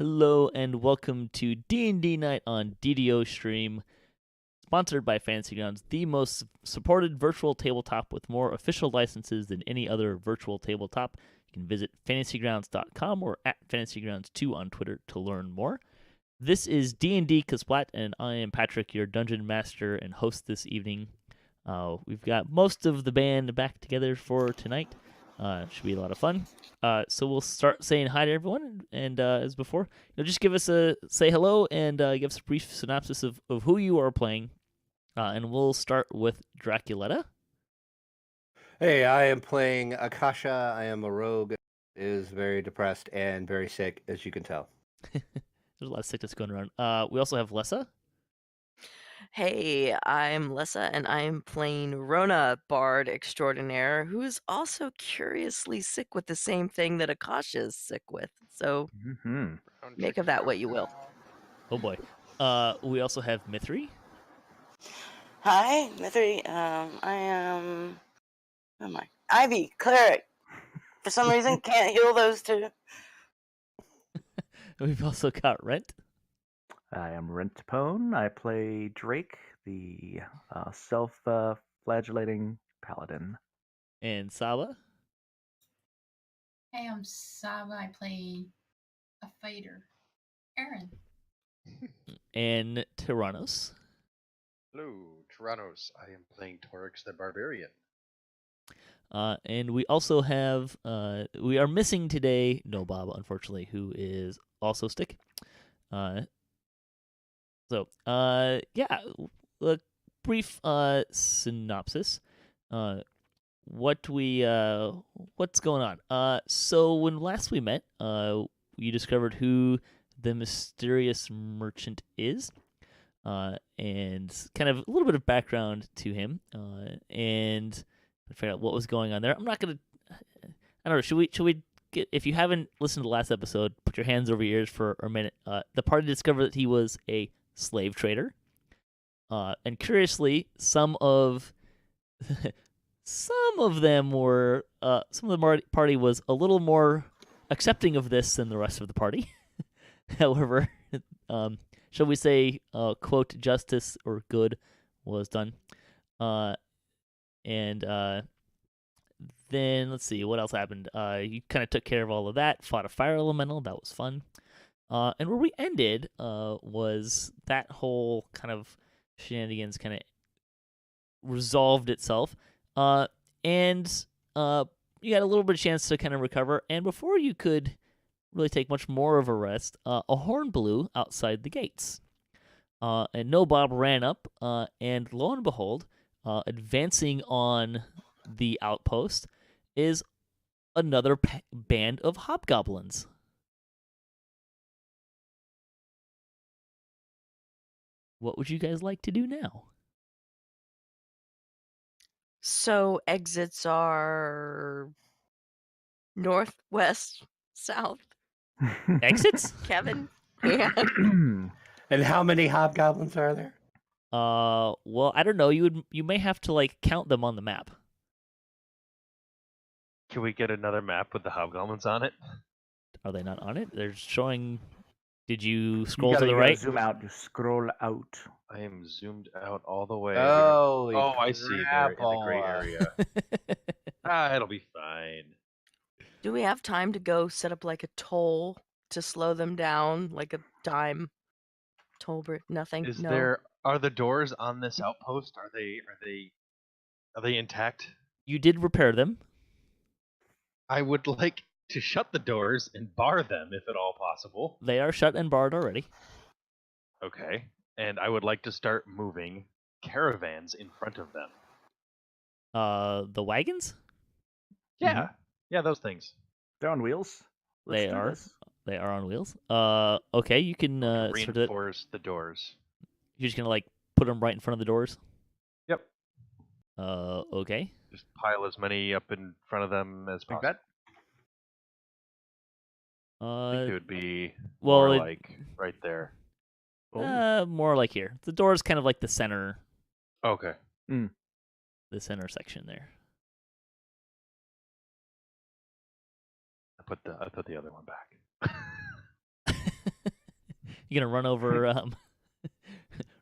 Hello and welcome to D&D Night on DDOstream, sponsored by Fantasy Grounds, the most supported virtual tabletop with more official licenses than any other virtual tabletop. You can visit fantasygrounds.com or at fantasygrounds2 on Twitter to learn more. This is D&DCaSplat, and I am Patrick, your dungeon master and host this evening. We've got most of the band back together for tonight. Should be a lot of fun. So we'll start saying hi to everyone, and as before, just give us say hello and give us a brief synopsis of who you are playing. And we'll start with Draculetta. Hey, I am playing Akasha. I am a rogue, is very depressed and very sick, as you can tell. There's a lot of sickness going around. We also have Lessah. Hey, I'm Lessah, and I'm playing Rhonda, Bard Extraordinaire, who's also curiously sick with the same thing that Akasha is sick with. So make of that what you will. Oh boy. We also have Mythery. Hi, Mythery. I am. Who am I? Ivy, cleric. For some reason, can't heal those two. We've also got Rent. I am Renttopwn. I play Drake, the self-flagellating paladin. And Sahbajade. Hey, I'm Saba. I play a fighter, Aeryn. And Taeranos. Hello, Taeranos. I am playing Torix the Barbarian. And we also have, we are missing today Nobob, unfortunately, who is also sick. So, yeah, a brief synopsis. What's going on? So when last we met, you discovered who the mysterious merchant is, and kind of a little bit of background to him, and figure out what was going on there. I'm not gonna. I don't know. Should we get? If you haven't listened to the last episode, put your hands over your ears for a minute. The party discovered that he was a slave trader, and curiously, some of them were. Some of the party was a little more accepting of this than the rest of the party. However, shall we say, quote, justice or good was done. And then let's see what else happened. You kind of took care of all of that, fought a fire elemental, that was fun. And where we ended was that whole kind of shenanigans kind of resolved itself. And you had a little bit of chance to kind of recover. And before you could really take much more of a rest, a horn blew outside the gates. And Nobob ran up, and lo and behold, advancing on the outpost is another band of hobgoblins. What would you guys like to do now? So exits are north, west, south. Exits? Kevin? Yeah. And how many hobgoblins are there? Well, I don't know. You may have to count them on the map. Can we get another map with the hobgoblins on it? Are they not on it? They're showing. Did you scroll You to the right? Zoom out. Just scroll out. I am zoomed out all the way. Holy I see. They're in the gray area. It'll be fine. Do we have time to go set up like a toll to slow them down, like a dime toll? Nothing. Are the doors on this outpost? Are they intact? You did repair them. I would like to shut the doors and bar them, if at all possible. They are shut and barred already. Okay. And I would like to start moving caravans in front of them. The wagons? Yeah. Mhm. Yeah, those things. They're on wheels. Let's They do are. this. They are on wheels. Okay, you can sort of. Reinforce the doors. You're just gonna put them right in front of the doors. Yep. Okay. Just pile as many up in front of them as Like possible. that? I think it would be well, more like right there. more like here. The door is kind of like the center. Okay. The center section there. I put the other one back. You gonna run over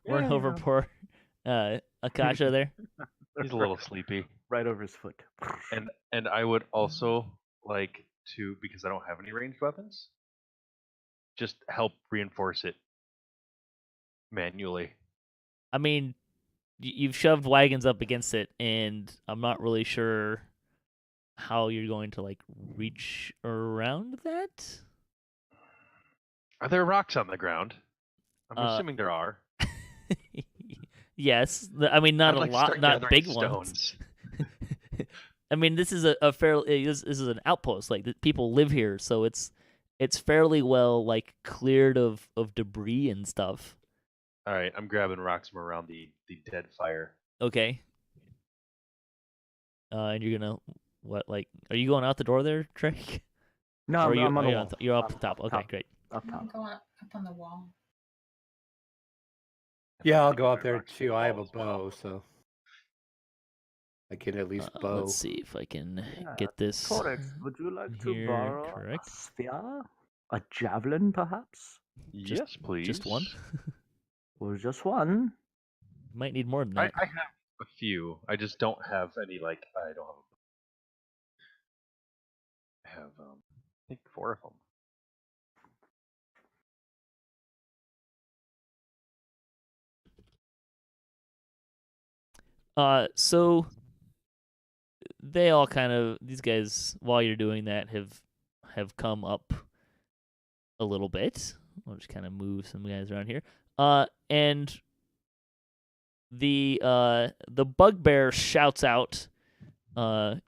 run over poor Akasha there? He's a little sleepy. Right over his foot. And I would also like to, because I don't have any ranged weapons, just help reinforce it manually. I mean, you've shoved wagons up against it, and I'm not really sure how you're going to like reach around that. Are there rocks on the ground? I'm Uh, assuming there are. Yes, I mean not I'd a like to lot, start not gathering big stones. ones. I mean, this is a fairly this is an outpost. Like people live here, so it's fairly well like cleared of debris and stuff. All right, I'm grabbing rocks from around the dead fire. Okay. And you're gonna what like? Are you going out the door there, Drake? No, Or I'm on the you're wall. you're up I'm the top. Okay, great. Up I'm top. going up on the wall. Yeah, I'll Taking go my up there rocks from too. the I have wall a as well. bow, so I can at least bow. Let's see if I can Yeah, get this. Torix, would you like to here borrow correct. a spear? A javelin, perhaps? Just- Yes, please. Just one. Or just one? Might need more than I that. have a few. I just don't have any. Like I don't have. I have I think 4 of them. So they all kind of these guys while you're doing that have come up a little bit. I'll just kind of move some guys around here. And the bugbear shouts out in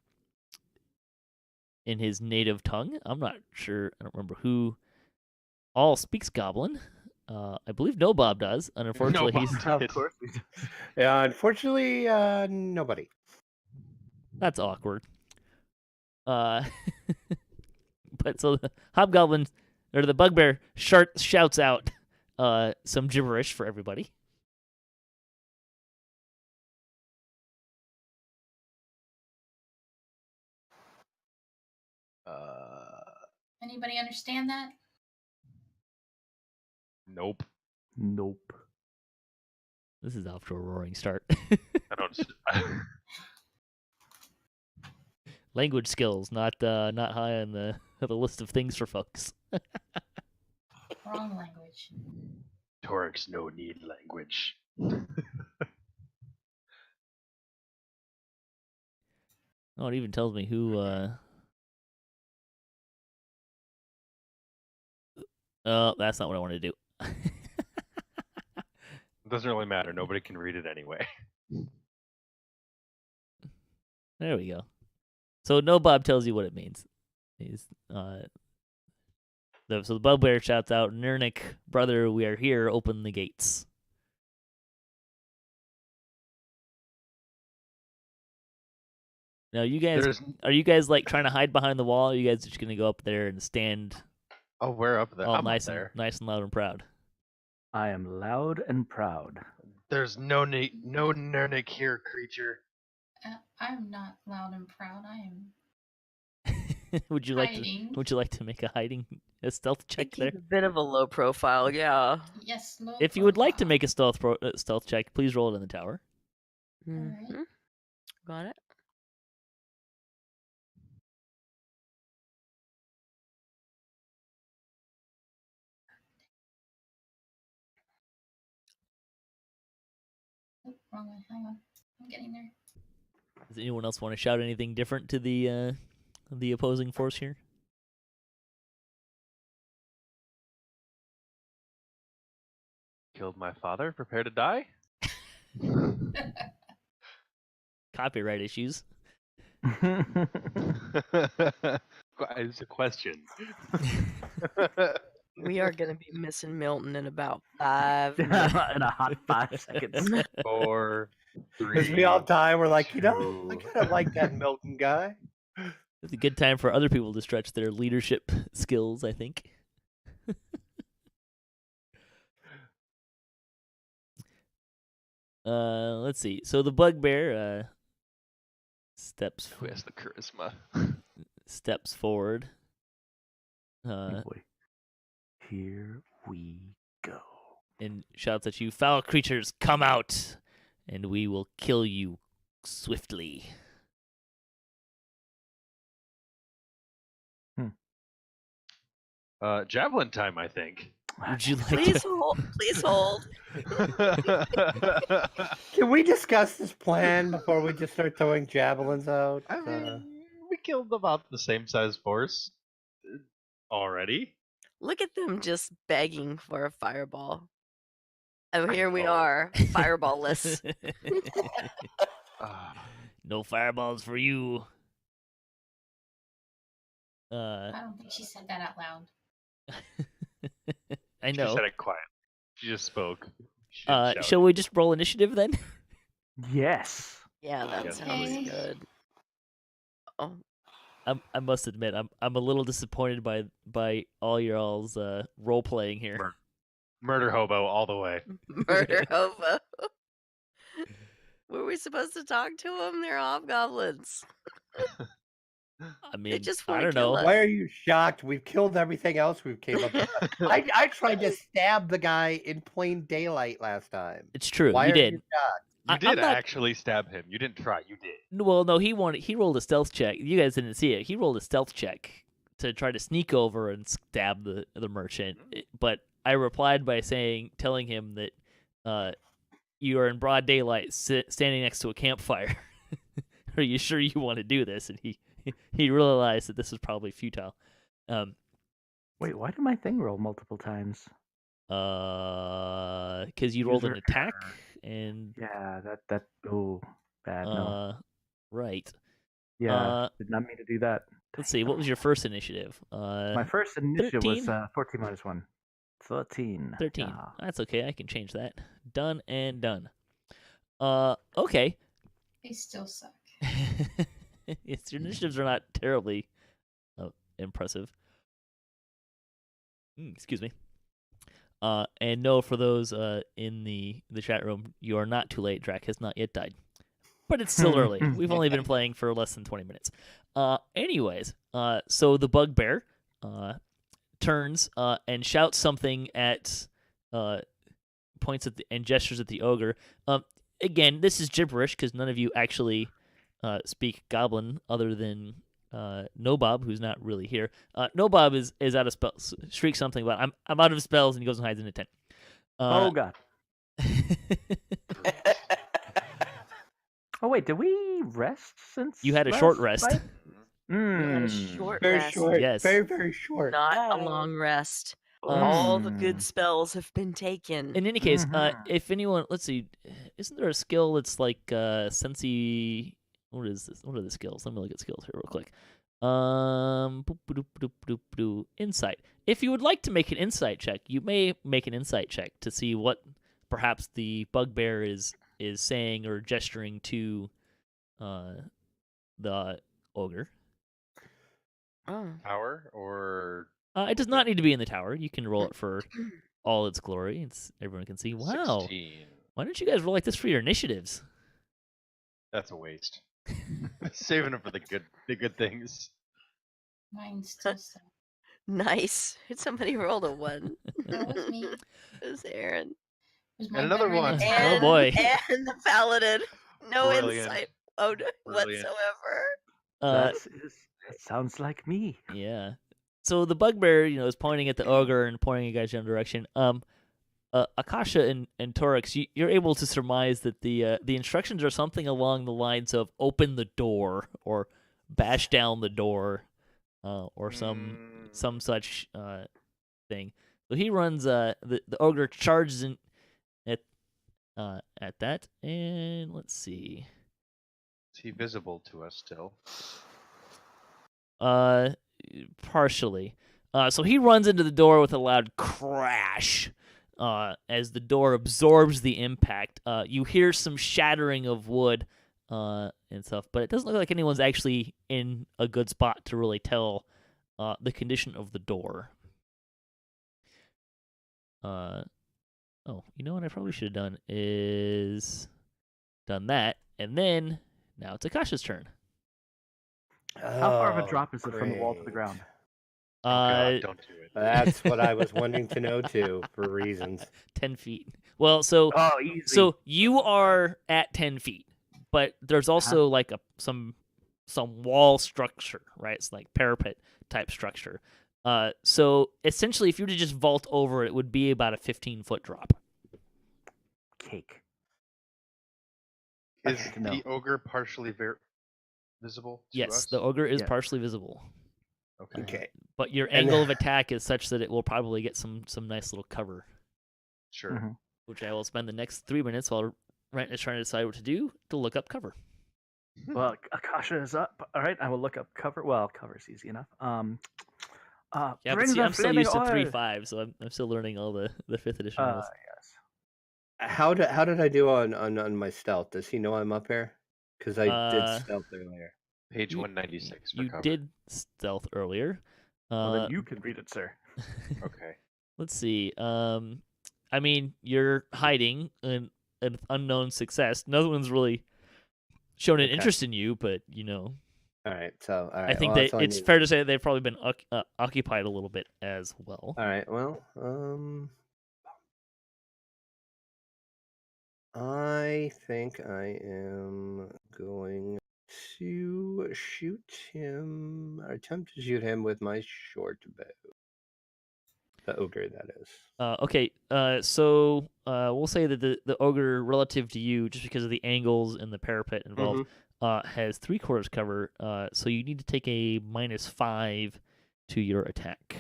his native tongue. I'm not sure. I don't remember who all speaks Goblin. I believe No Bob does, and unfortunately he's Of course we do. Yeah, unfortunately, nobody. that's awkward. But so the Hobgoblin or the bugbear shouts out some gibberish for everybody. Anybody understand that? Nope. Nope. This is off to a roaring start. I don't. Language skills not high on the list of things for folks. Wrong language. Torix no need language. Oh, it even tells me who. Oh, that's not what I want to do. It doesn't really matter. Nobody can read it anyway. There we go. So No Bob tells you what it means. He's so the bugbear shouts out, "Nurnik, brother, we are here. Open the gates." Now, you guys, are you guys like trying to hide behind the wall? Or are you guys just gonna go up there and stand Oh, we're up there. all I'm nice up there. and nice and loud and proud? I am loud and proud. There's no Nurnik here, creature. I'm not loud and proud. I am Would you hiding. like to make a stealth check Keep there? a bit of a low profile, yeah. Yes, low If you would like to profile. make a stealth check, please roll it in the tower. Mhm. Got it. Oh, wrong one. Hang on. I'm getting there. Does anyone else want to shout anything different to the opposing force here? Killed my father. Prepare to die. Copyright issues. It's a question. We are going to be missing Milton in about 5 minutes. In a hot 5 seconds. 4, 3. Because we all die, we're like, I 2. kind of like that Milton guy. It's a good time for other people to stretch their leadership skills, I think. Let's see. So the bugbear steps Who has the charisma? forward. Oh boy. Here we go. and shouts at you, "Foul creatures, come out, and we will kill you swiftly." Javelin time, I think. Would you like Please to? hold. Please hold. Can we discuss this plan before we just start throwing javelins out? I mean, we killed about the same size force already. Look at them just begging for a fireball. Oh, here we Oh. are, fireball-less. Ah, No fireballs for you. I don't think she said that out loud. I she know. said it quietly. She just spoke. She didn't shout. Shall we just roll initiative then? Yes. Yeah, that Yes, sounds please. good. Oh, I must admit, I'm a little disappointed by all y'all's role playing here. Murder hobo all the way. murder hobo. Were we supposed to talk to them? They're hobgoblins. I mean, just I wanna don't kill know. us. Why are you shocked? We've killed everything else we've came up with. I tried to stab the guy in plain daylight last time. It's true. Why you are did. you shocked? You I'm did not- actually stab him. You didn't try. You did. Well, no, he rolled a stealth check. You guys didn't see it. He rolled a stealth check to try to sneak over and stab the merchant. But I replied by telling him that you are in broad daylight, standing next to a campfire. Are you sure you want to do this? And he realized that this was probably futile. Wait, why did my thing roll multiple times? Because you rolled an User attack error. and Yeah, that oh bad no. right. Yeah, did not mean to do that. Let's see. What was your first initiative? My first initiative 13? was 14 minus 1. 13. 13. Yeah. That's okay. I can change that. Done and done. Okay. They still suck. Yes, your initiatives are not terribly impressive. Excuse me. And no, for those in the chat room, you are not too late. Drac has not yet died. But it's still early. We've only been playing for less than 20 minutes. Anyways, so the bugbear turns and shouts something at points at and gestures at the ogre. Again, this is gibberish because none of you actually speak Goblin other than Nobob, who's not really here. Nobob is out of spells. Shrieks something about I'm out of spells, and he goes and hides in a tent. Oh god. Oh wait, did we rest since You had a last short rest. fight? We had a Mm. short Very rest, short. Yes. Very, very short. not a Oh. long rest. All the Mm. good spells have been taken. In any case, Mhm. if anyone, let's see, isn't there a skill that's like Sensi? What is this? What are the skills? Let me look at skills here real quick. Insight. If you would like to make an insight check, you may make an insight check to see what perhaps the bugbear is saying or gesturing to the ogre. Oh. Power or It does not need to be in the tower. You can roll it for all its glory. Everyone can see. Wow. 16. Why don't you guys roll like this for your initiatives? That's a waste. Saving it for the good things. Mine still suck. Nice. Somebody rolled a 1. That was me. It was Aeryn. Was And mine another better in one. the Oh, tower? boy. And the paladin. No Brilliant. insight Brilliant. whatsoever. That sounds like me. Yeah. So the bugbear, is pointing at the ogre and pointing you guys in the direction. Akasha and Torix, you're able to surmise that the instructions are something along the lines of open the door or bash down the door, or some such thing. So he runs. The ogre charges in at that, and let's see. Is he visible to us still? Partially. So he runs into the door with a loud crash. As the door absorbs the impact, you hear some shattering of wood and stuff, but it doesn't look like anyone's actually in a good spot to really tell the condition of the door. Oh, you know what I probably should have done is done that, and then now it's Akasha's turn. How far of a Oh, drop is it from the wall to the great. ground? Oh God, don't do it. That's what I was wanting to know too, for reasons. 10 feet. Well, so Oh, easy. so you are at 10 feet, but there's also like some wall structure, right? It's like parapet type structure. So essentially, if you were to just vault over, it would be about a 15-foot drop. Cake. Is Good to know. the ogre partially visible to Yes, us? the ogre is Yes. partially visible, Okay. but your And- angle of attack is such that it will probably get some nice little cover, Sure. Mhm. which I will spend the next 3 minutes while Rent is trying to decide what to do to look up cover. Well, Akasha is up. All right, I will look up cover. Well, cover's easy enough. Yeah, but bring see, the I'm still flaming used to oil. 3.5, so I'm still learning all the 5th edition rules. Yes. How did I do on my stealth? Does he know I'm up here? Because I did stealth earlier. Page You- 196 for You cover. did stealth earlier. Well, then you can read it, sir. Okay. Let's see. I mean, you're hiding an unknown success. No one's really shown an Okay. interest in you, but All right. So all right. I think well, that's all I it's need. fair to say that they've probably been occupied a little bit as well. All right. Well, I think I am going to shoot him, or attempt to shoot him with my short bow. The ogre, that is. Okay. So we'll say that the ogre, relative to you, just because of the angles and the parapet involved, has 3/4 cover. So you need to take a -5 to your attack.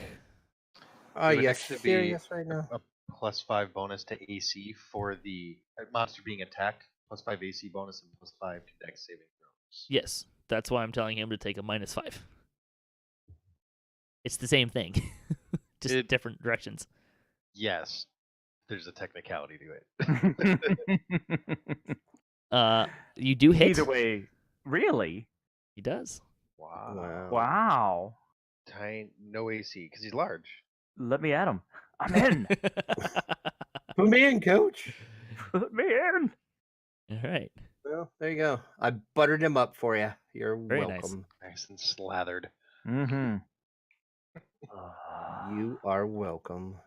Oh, It would yes, actually be serious right now. a +5 bonus to AC for the monster being attacked, +5 AC bonus, and +5 to Dex saving throws. Yes, that's why I'm telling him to take a -5. It's the same thing, just different directions. Yes, there's a technicality to it. You do hit. Either way, really? He does. Wow. Wow. No AC because he's large. Let me at him. I'm in. Put me in, coach. Put me in. All right. Well, there you go. I buttered him up for you. You're Very nice. welcome. Nice and slathered. Mm-hmm. You are welcome.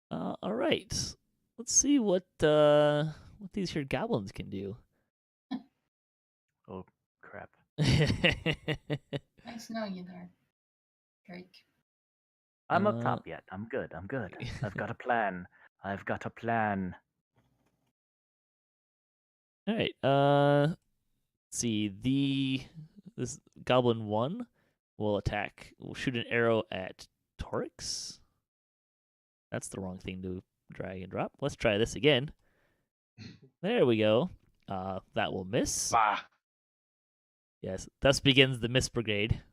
All right. Let's see what these here goblins can do. Oh, crap. Nice knowing you there, Drake. I'm up top yet. I'm good. I'm good. I've got a plan. I've got a plan. All right. Let's see. This goblin 1 will attack. Will shoot an arrow at Torix. That's the wrong thing to drag and drop. Let's try this again. There we go. That will miss. Bah. Yes. Thus begins the miss brigade.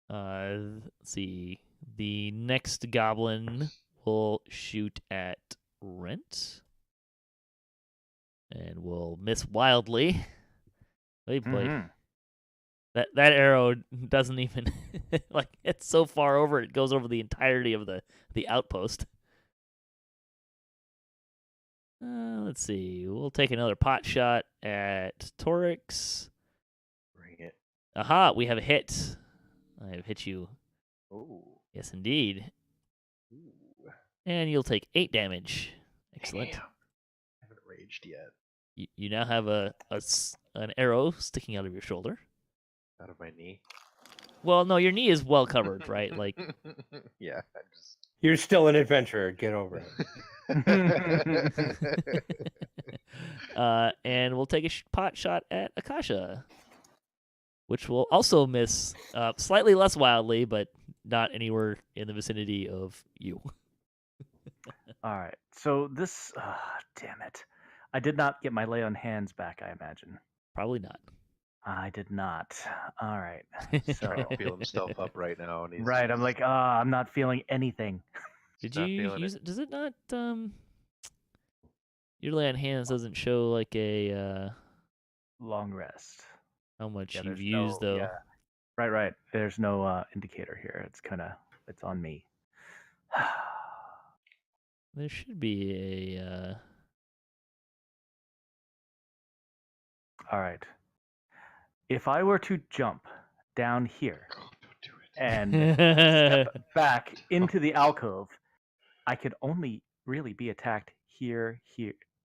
Let's see. The next goblin will shoot at Rent. And will miss wildly. Hey boy. Mhm. That arrow doesn't even like it's so far over it goes over the entirety of the outpost. Let's see. We'll take another pot shot at Torix. Bring it. Aha, we have a hit. I have hit you. Oh. Yes, indeed. Ooh. And you'll take 8 damage. Excellent. Damn. I haven't raged yet. You now have an arrow sticking out of your shoulder. Out of my knee. Well, no, your knee is well covered, right? Like, yeah. I just... You're still an adventurer. Get over it. and we'll take a pot shot at Akasha, which will also miss slightly less wildly, but not anywhere in the vicinity of you. All right. So this, damn it. I did not get my lay on hands back, I imagine. Probably not. I did not. All right. So, Trying to feel himself up right now. And he's right. I'm like, I'm not feeling anything. Did not you feeling use it? Does it not? Your lay on hands doesn't show like a Long rest. how much Yeah, you've there's used no- though. yeah. Right. There's no indicator here. It's on me. There should be All right. if I were to jump down here Oh, don't do it. and step back into the alcove, I could only really be attacked here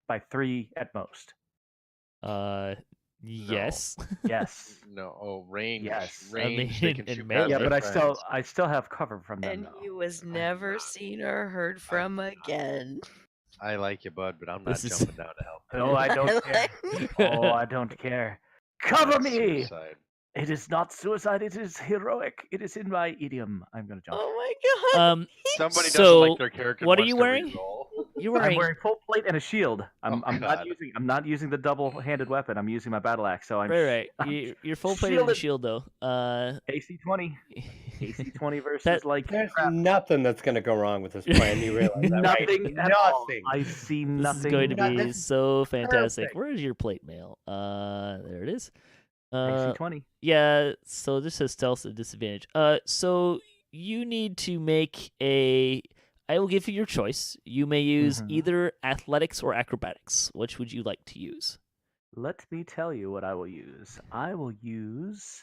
by 3 at most. Yes. Yes. No. Oh, range. Yes. I Range. They mean, can in shoot melee. Yeah, past but their I friends. still have cover from them And though. he was I'm never not- seen or heard from again. I like you, bud, but I'm not This is- jumping down to help. Oh, I don't care. Oh, I don't care. Cover That's me! suicide. It is not suicide, it is heroic. It is in my idiom. I'm gonna jump. Oh my god. Somebody doesn't So, like their character. what are wants you to wearing? reroll. You're I'm wearing. wearing full plate and a shield. I'm God. not using the double-handed weapon. I'm using my battle axe. So I'm Right. I'm You're full plated in shielded. shield though. AC 20. AC 20 versus That- like There's crap. nothing that's going to go wrong with this plan. You realize that, right? Nothing at all. Nothing. I see This nothing. is going to No, be this is so fantastic. perfect. Where is your plate mail? There it is. AC 20. Yeah, so this says stealth at disadvantage. So you need to make a. I will give you your choice. You may use Mhm. either athletics or acrobatics. Which would you like to use? Let me tell you what I will use. I will use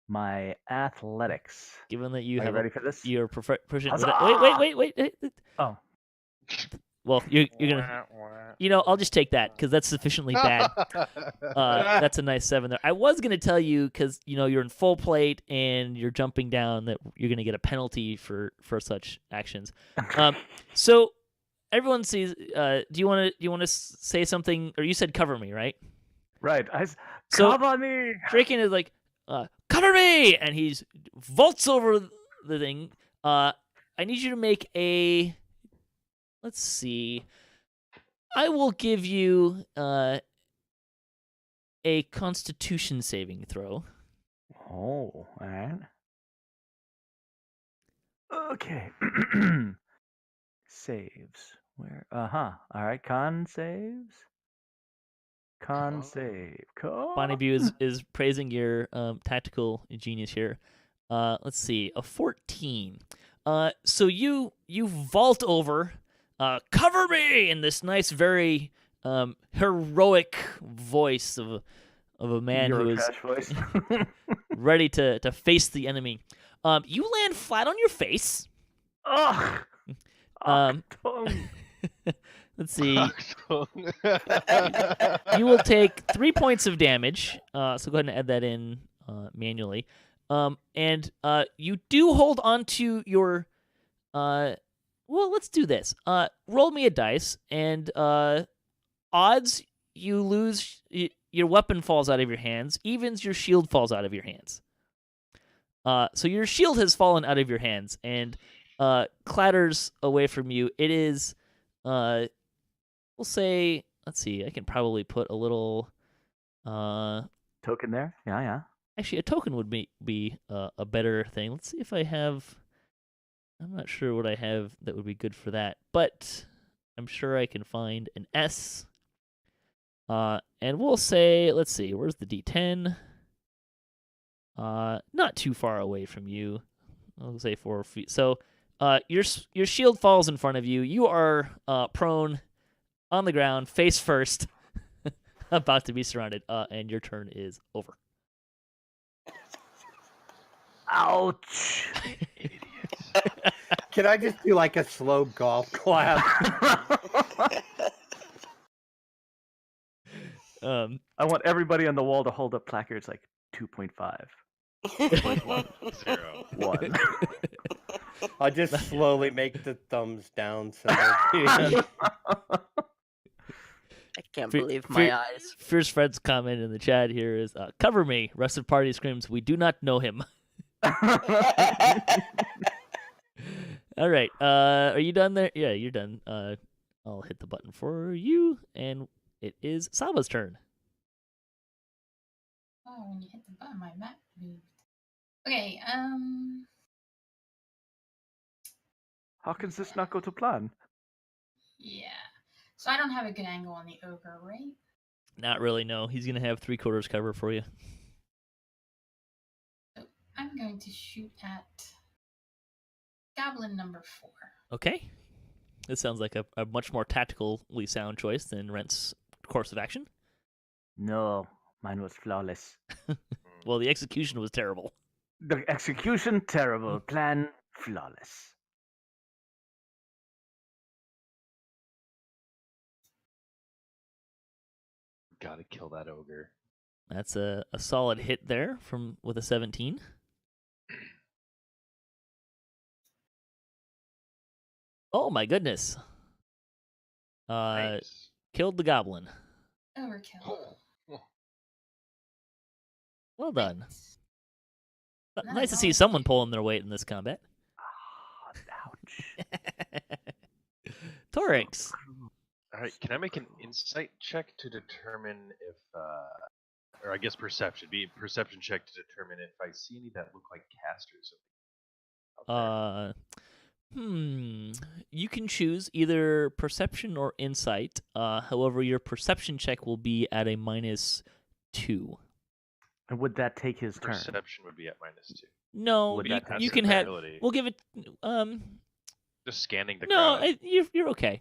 my athletics. Given that you Are you have ready for this? you're proficient. With Huzzah! Wait. Oh. Well, you're gonna. You know, I'll just take that because that's sufficiently bad. That's a nice 7 there. I was gonna tell you because you're in full plate and you're jumping down that you're gonna get a penalty for such actions. So everyone sees. Do you want to say something? Or you said cover me, right? Right. So Cover me! Drachien is like, cover me, and he's vaults over the thing. I need you to make a. Let's see. I will give you a Constitution saving throw. Oh, all right. Okay. Saves. Where? All right. Con saves. Con save. Bonnie View is praising your tactical genius here. Let's see, a 14. So you vault over, cover me in this nice, very heroic voice of a man who is voice. ready to face the enemy. You land flat on your face. Ugh. Tongue. Let's see. You will take 3 points of damage. So go ahead and add that in manually. And you do hold on to your. Well, let's do this. Roll me a dice, and odds you lose. Your weapon falls out of your hands. Evens, your shield falls out of your hands. So your shield has fallen out of your hands and clatters away from you. It is. We'll say. Let's see. I can probably put a little. Token there? Yeah. Actually, a token would be a better thing. Let's see if I have. I'm not sure what I have that would be good for that, but I'm sure I can find an S. And we'll say, let's see, where's the D10? Not too far away from you. I'll say 4 feet. So, your shield falls in front of you. You are prone on the ground, face first, about to be surrounded. And your turn is over. Ouch. Can I just do like a slow golf clap? I want everybody on the wall to hold up placards like 2.5. 0. 1. I'll just slowly make the thumbs down symbol. I can't Fe- believe fe- my eyes. Fierce Fred's comment in the chat here is, cover me. Rest of party screams, we do not know him. All right. Are you done there? Yeah, you're done. I'll hit the button for you, and it is Saba's turn. Oh, when you hit the button, my map moved. Okay, How can this not go to plan? yeah. So I don't have a good angle on the ogre, right? Not really, no. He's going to have 3/4 cover for you. So I'm going to shoot at goblin number 4. Okay. This sounds like a much more tactically sound choice than Rent's course of action. No, mine was flawless. Well, the execution was terrible. The execution terrible, plan flawless. Gotta kill that ogre. That's a solid hit there with a 17. Oh my goodness. Nice. Killed the goblin. Overkill. Well done. Not Nice to at see all. someone pulling their weight in this combat. Ouch. Torix. All right, can I make an insight check to determine if, or I guess perception, be a perception check to determine if I see any that look like casters out there? You can choose either perception or insight. However, your perception check will be at a -2. And would that take his turn? Perception would be at -2. No, Would you, that you pass can it? have. Ability. We'll give it. Just scanning the No, crowd. you're okay.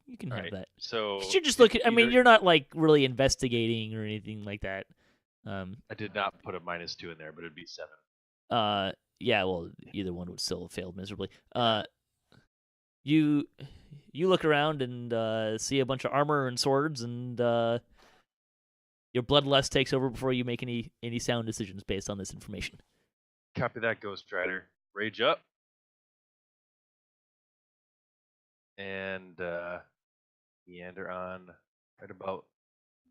You can All have right, that. So 'Cause you're just if looking. I mean, either- you're not like really investigating or anything like that. I did not put a -2 in there, but it'd be 7. Yeah. Well, either one would still have failed miserably. You look around and see a bunch of armor and swords, and your bloodlust takes over before you make any sound decisions based on this information. Copy that, Ghost Rider. Rage up. And meander on right about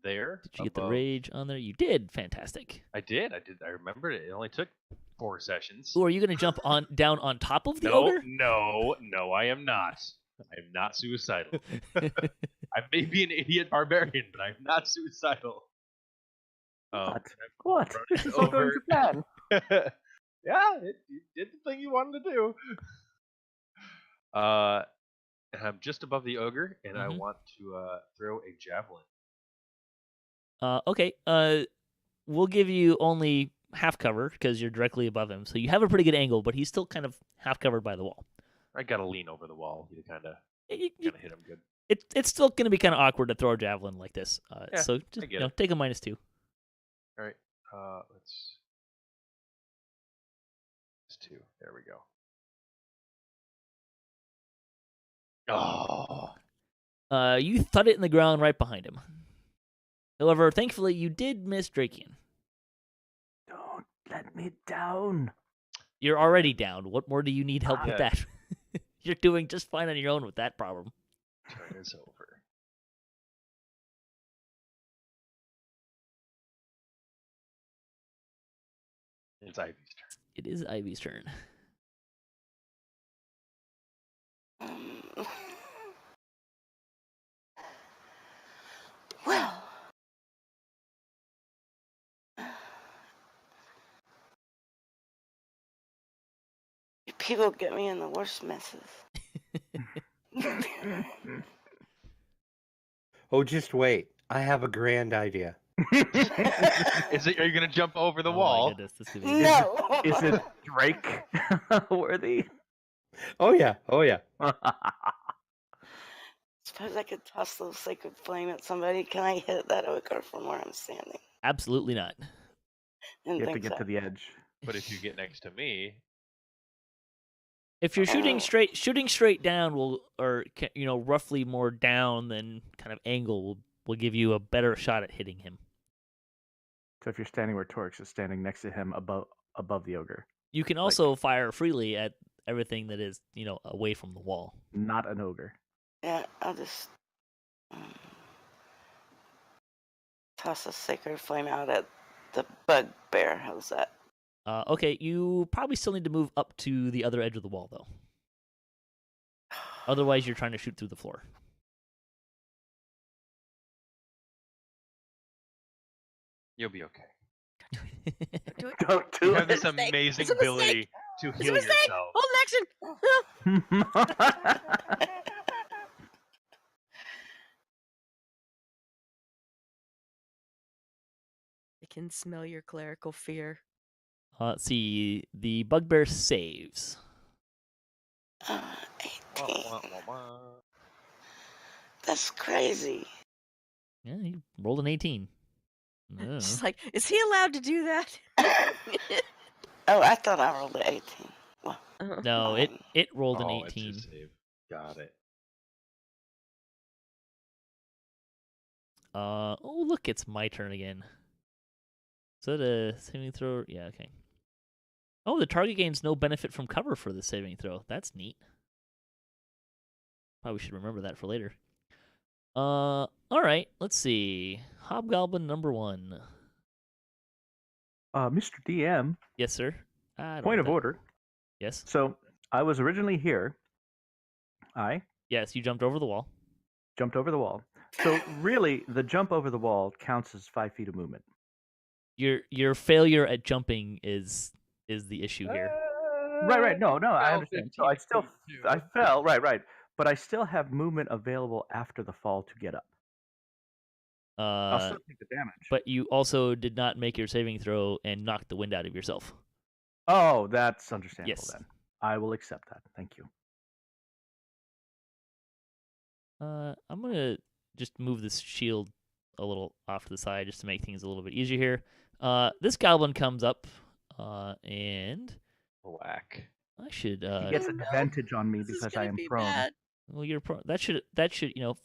there. Did you get the above- rage on there? You did. Fantastic. I did. I remembered it. It only took 4 sessions. Ooh, are you going to jump down on top of the No, ogre? no, I am not. I am not suicidal. I may be an idiot barbarian, but I'm not suicidal. What? run This it is all going to plan. Yeah, it did the thing you wanted to do. And I'm just above the ogre, and I Mhm. want to throw a javelin. Okay. We'll give you only half cover because you're directly above him, so you have a pretty good angle, but he's still kind of half covered by the wall. I gotta lean over the wall to kind of You- hit him good. It's still going to be kind of awkward to throw a javelin like this. Yeah, So just I get it. take a -2. All right, let's. It's 2. There we go. Oh, You thud it in the ground right behind him. However, thankfully, you did miss Drachien. Don't let me down. You're already down. What more do you need help with Yeah. that? You're doing just fine on your own with that problem. turn is over. It's Ivy's turn. It is Ivy's turn. Well, you people get me in the worst messes. Oh, just wait. I have a grand idea. Is it? Are you gonna jump over the Oh my wall? goodness, this could be No. Is it Drake worthy? Oh yeah. Oh yeah. Suppose I could toss the sacred flame at somebody. Can I hit that ogre from where I'm standing? Absolutely not. Didn't You have to think get so. to the edge. But if you get next to me, If you're shooting Oh. straight down will, or roughly more down than kind of angle will give you a better shot at hitting him. So if you're standing where Torix is standing next to him above the ogre, You can also fire freely at everything that is away from the wall. not an ogre. Yeah, I'll just toss a sacred flame out at the bugbear. How's that? Okay, you probably still need to move up to the other edge of the wall though. Otherwise, you're trying to shoot through the floor. you'll be okay. Do it. Don't You do have this it. amazing It's a mistake. ability to It's a heal mistake. yourself. Hold action. I can smell your clerical fear. Let's see. The bugbear saves. 18. Wah, wah, wah, wah. That's crazy. Yeah, you rolled an 18. No. She's like, is he allowed to do that? Oh, I thought I rolled an 18. Well, No, it rolled an Oh, it's your 18. save. Got it. Oh look, it's my turn again. Is that a saving throw? Yeah, okay. Oh, the target gains no benefit from cover for the saving throw. That's neat. Probably should remember that for later. All right. Let's see. Hobgoblin number 1. Mr. DM, Yes, sir. I don't point know of that. order. Yes. So I was originally here. I Yes, you jumped over the wall. jumped over the wall. So really, the jump over the wall counts as 5 feet of movement. Your failure at jumping is the issue here. Right. No, I fell understand. So 15 feet, too. I fell. Right. But I still have movement available after the fall to get up. I'll still take the damage. But you also did not make your saving throw and knocked the wind out of yourself. Oh, that's understandable Yes. then. I will accept that. Thank you. I'm gonna just move this shield a little off to the side just to make things a little bit easier here. This goblin comes up, and Whack. I should. He gets advantage on me This is because gonna I am be prone. bad. Well, you're that should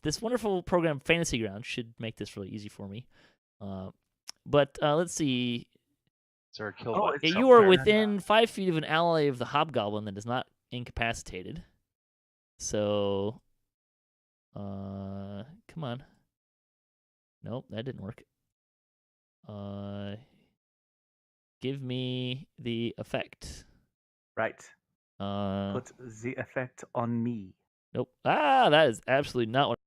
this wonderful program Fantasy Ground should make this really easy for me. But let's see. Is there a kill Oh, button it's You are somewhere? within 5 feet of an ally of the Hobgoblin that is not incapacitated. So, come on. Nope, that didn't work. Give me the effect. Right. Uh, Put the effect on me. nope. Ah, that is absolutely not what.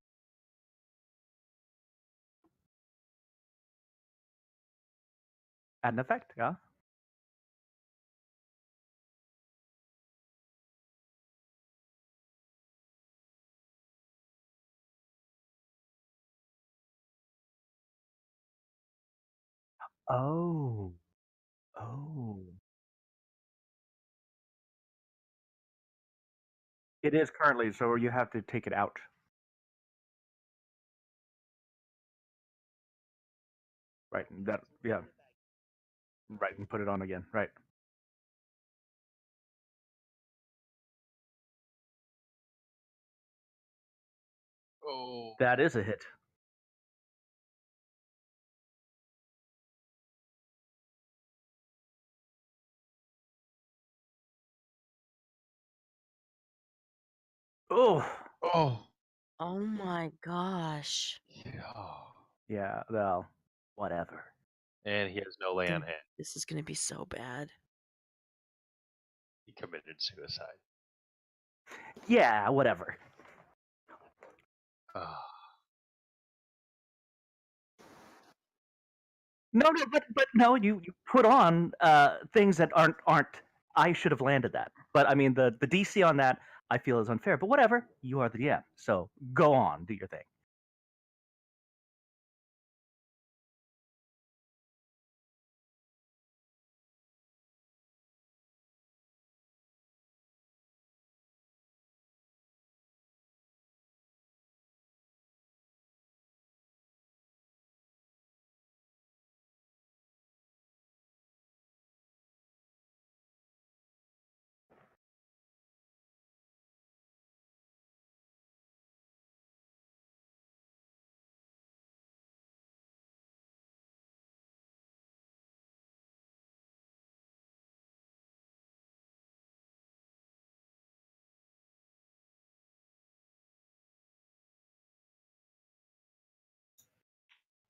Add an effect, yeah? Oh. It is currently, so you have to take it out. Right. Yeah. Right, and put it on again. Right. Oh. That is a hit. Oh. Oh. Oh my gosh. Yeah. Yeah, well, whatever. And he has no lay on hand. This is gonna be so bad. He committed suicide. Yeah, whatever. Oh. No, but no, you put on things that aren't. I should have landed that, but I mean the DC on that I feel is unfair. But whatever, you are the DM, so go on, do your thing.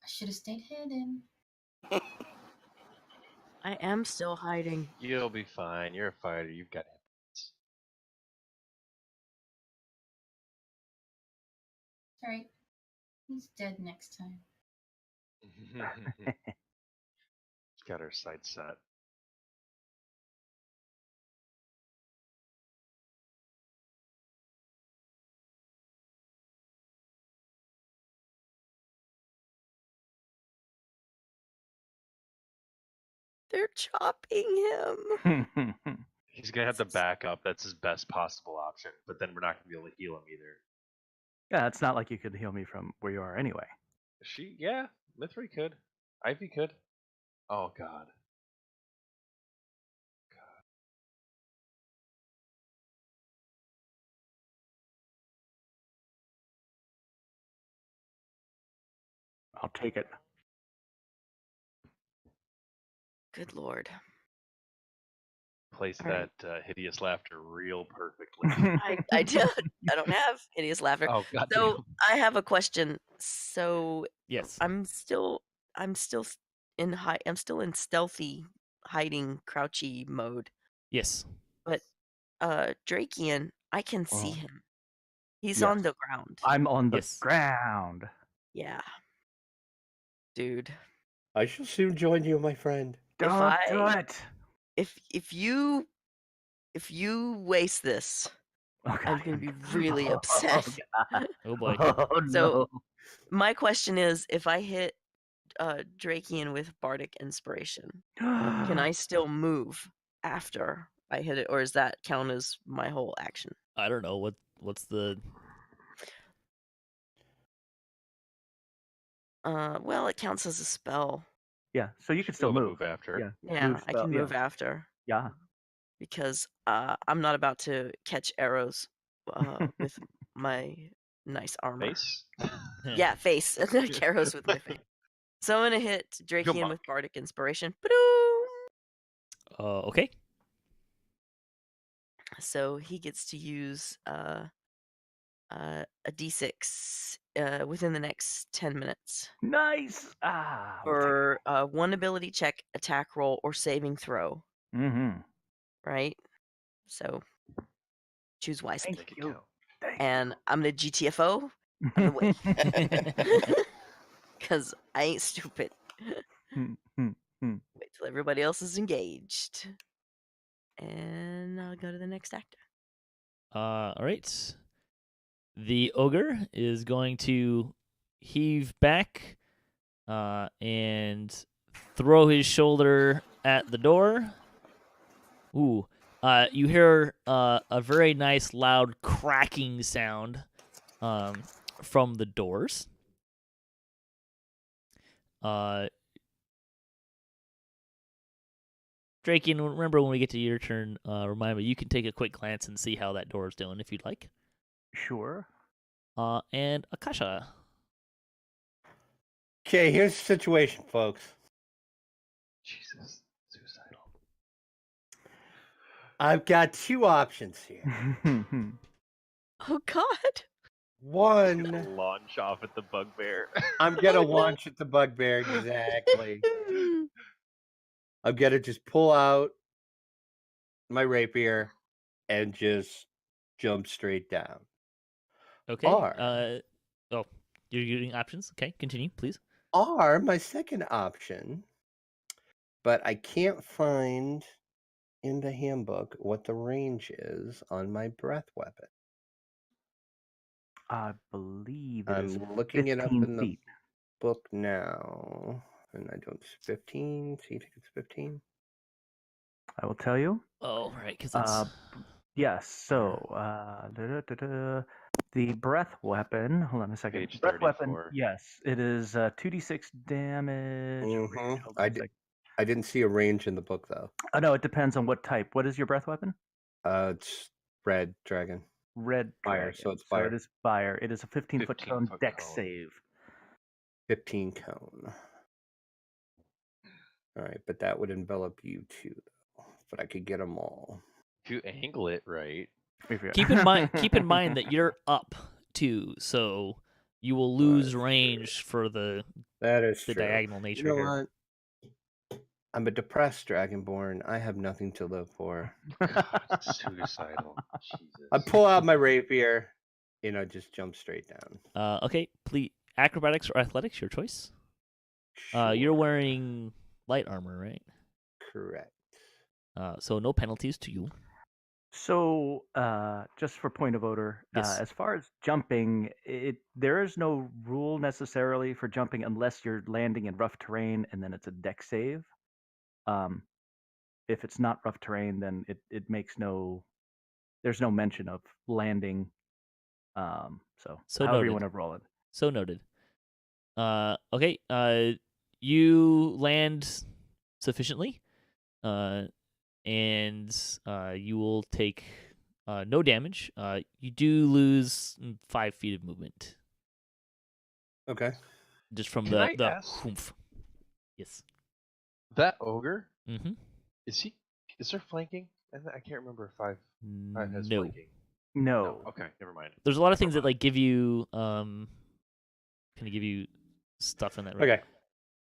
I should have stayed hidden. I am still hiding. You'll be fine. You're a fighter. You've got hits. Sorry. He's dead next time. She's got her sights set. They're chopping him. He's gonna have to back up. That's his best possible option. But then we're not gonna be able to heal him either. Yeah, it's not like you could heal me from where you are anyway. Yeah, Mythery could. Ivy could. Oh God. I'll take it. Good lord. Place All right. that hideous laughter real perfectly. I don't have hideous laughter. Oh God. So I have a question. So Yes. I'm still I'm still in stealthy hiding crouchy mode. Yes. But Drachien, I can see him. He's Yes. on the ground. I'm on the Yes. ground. Yeah. Dude. I shall soon join you, my friend. Don't do it. If you waste this, Okay. I'm gonna be really upset. Oh boy. Oh So- no. My question is, if I hit Drachien with Bardic Inspiration, can I still move after I hit it, or does that count as my whole action? I don't know what's the. Well, it counts as a spell. Yeah, so you can Should be still able to move. after. Yeah. Yeah, Move I spell, can yeah. move after Yeah. because I'm not about to catch arrows with my nice armor. Face. Yeah, face. Not arrows with my face. So I'm gonna hit Drachien on. with Bardic Inspiration. Ba-doom! Okay. So he gets to use a D6 within the next 10 minutes Nice. Ah. for one ability check, attack roll, or saving throw. Mm-hmm. Right. So choose wisely. Thank Make it you. count. Thank And I'm gonna GTFO out of the way because I ain't stupid. Wait till everybody else is engaged, and I'll go to the next actor. All right. The ogre is going to heave back and throw his shoulder at the door. Ooh. You hear a very nice loud cracking sound from the doors. Drachien, remember when we get to your turn, remind me, you can take a quick glance and see how that door is doing if you'd like. Sure. And Akasha. Okay, here's the situation, folks. Jesus. Suicidal. I've got two options here. Oh God! One, Launch off at the bugbear. I'm gonna Oh, no. launch at the bugbear, exactly. I'm gonna just pull out my rapier and just jump straight down. Okay. Or- You're using options. Okay, continue, please. Or my second option, but I can't find in the handbook what the range is on my breath weapon. I believe it is I'm looking it up 15 in the feet. book now, and I don't. 15. So you think it's 15? I will tell you. Oh, right, because that's. Yes. So, the breath weapon. Hold on a second. Page breath weapon. 34. Yes, it is 2d6 damage. Mhm. Hold on a second. I didn't see a range in the book though. Oh no, it depends on what type. What is your breath weapon? It's red dragon. Red Fire, dragon. so it's fire. it is fire. It is a 15-foot cone 15-foot dex cone. save. 15 cone. All right, but that would envelop you too, though. But I could get them all. If you angle it right. Keep in mind that you're up too, so you will lose range for the That is the true. diagonal nature You know here. what? I'm a depressed dragonborn. I have nothing to live for. God, suicidal. Jesus. I pull out my rapier, just jump straight down. Okay, please. Acrobatics or athletics, your choice. Sure. You're wearing light armor, right? Correct. So no penalties to you. So, just for point of order, Yes. as far as jumping, there is no rule necessarily for jumping unless you're landing in rough terrain and then it's a dex save. If it's not rough terrain, then it makes there's no mention of landing. So So however you noted. want to roll it. So noted. Okay. you land sufficiently, and you will take no damage. You do lose 5 feet of movement Okay. just from Can I the ask- oomph. Yes. That ogre, Mm-hmm. is there flanking? I can't remember if five has No. flanking. No. Okay, never mind. There's a lot of things Never that like give you kind of give you stuff in that. Okay.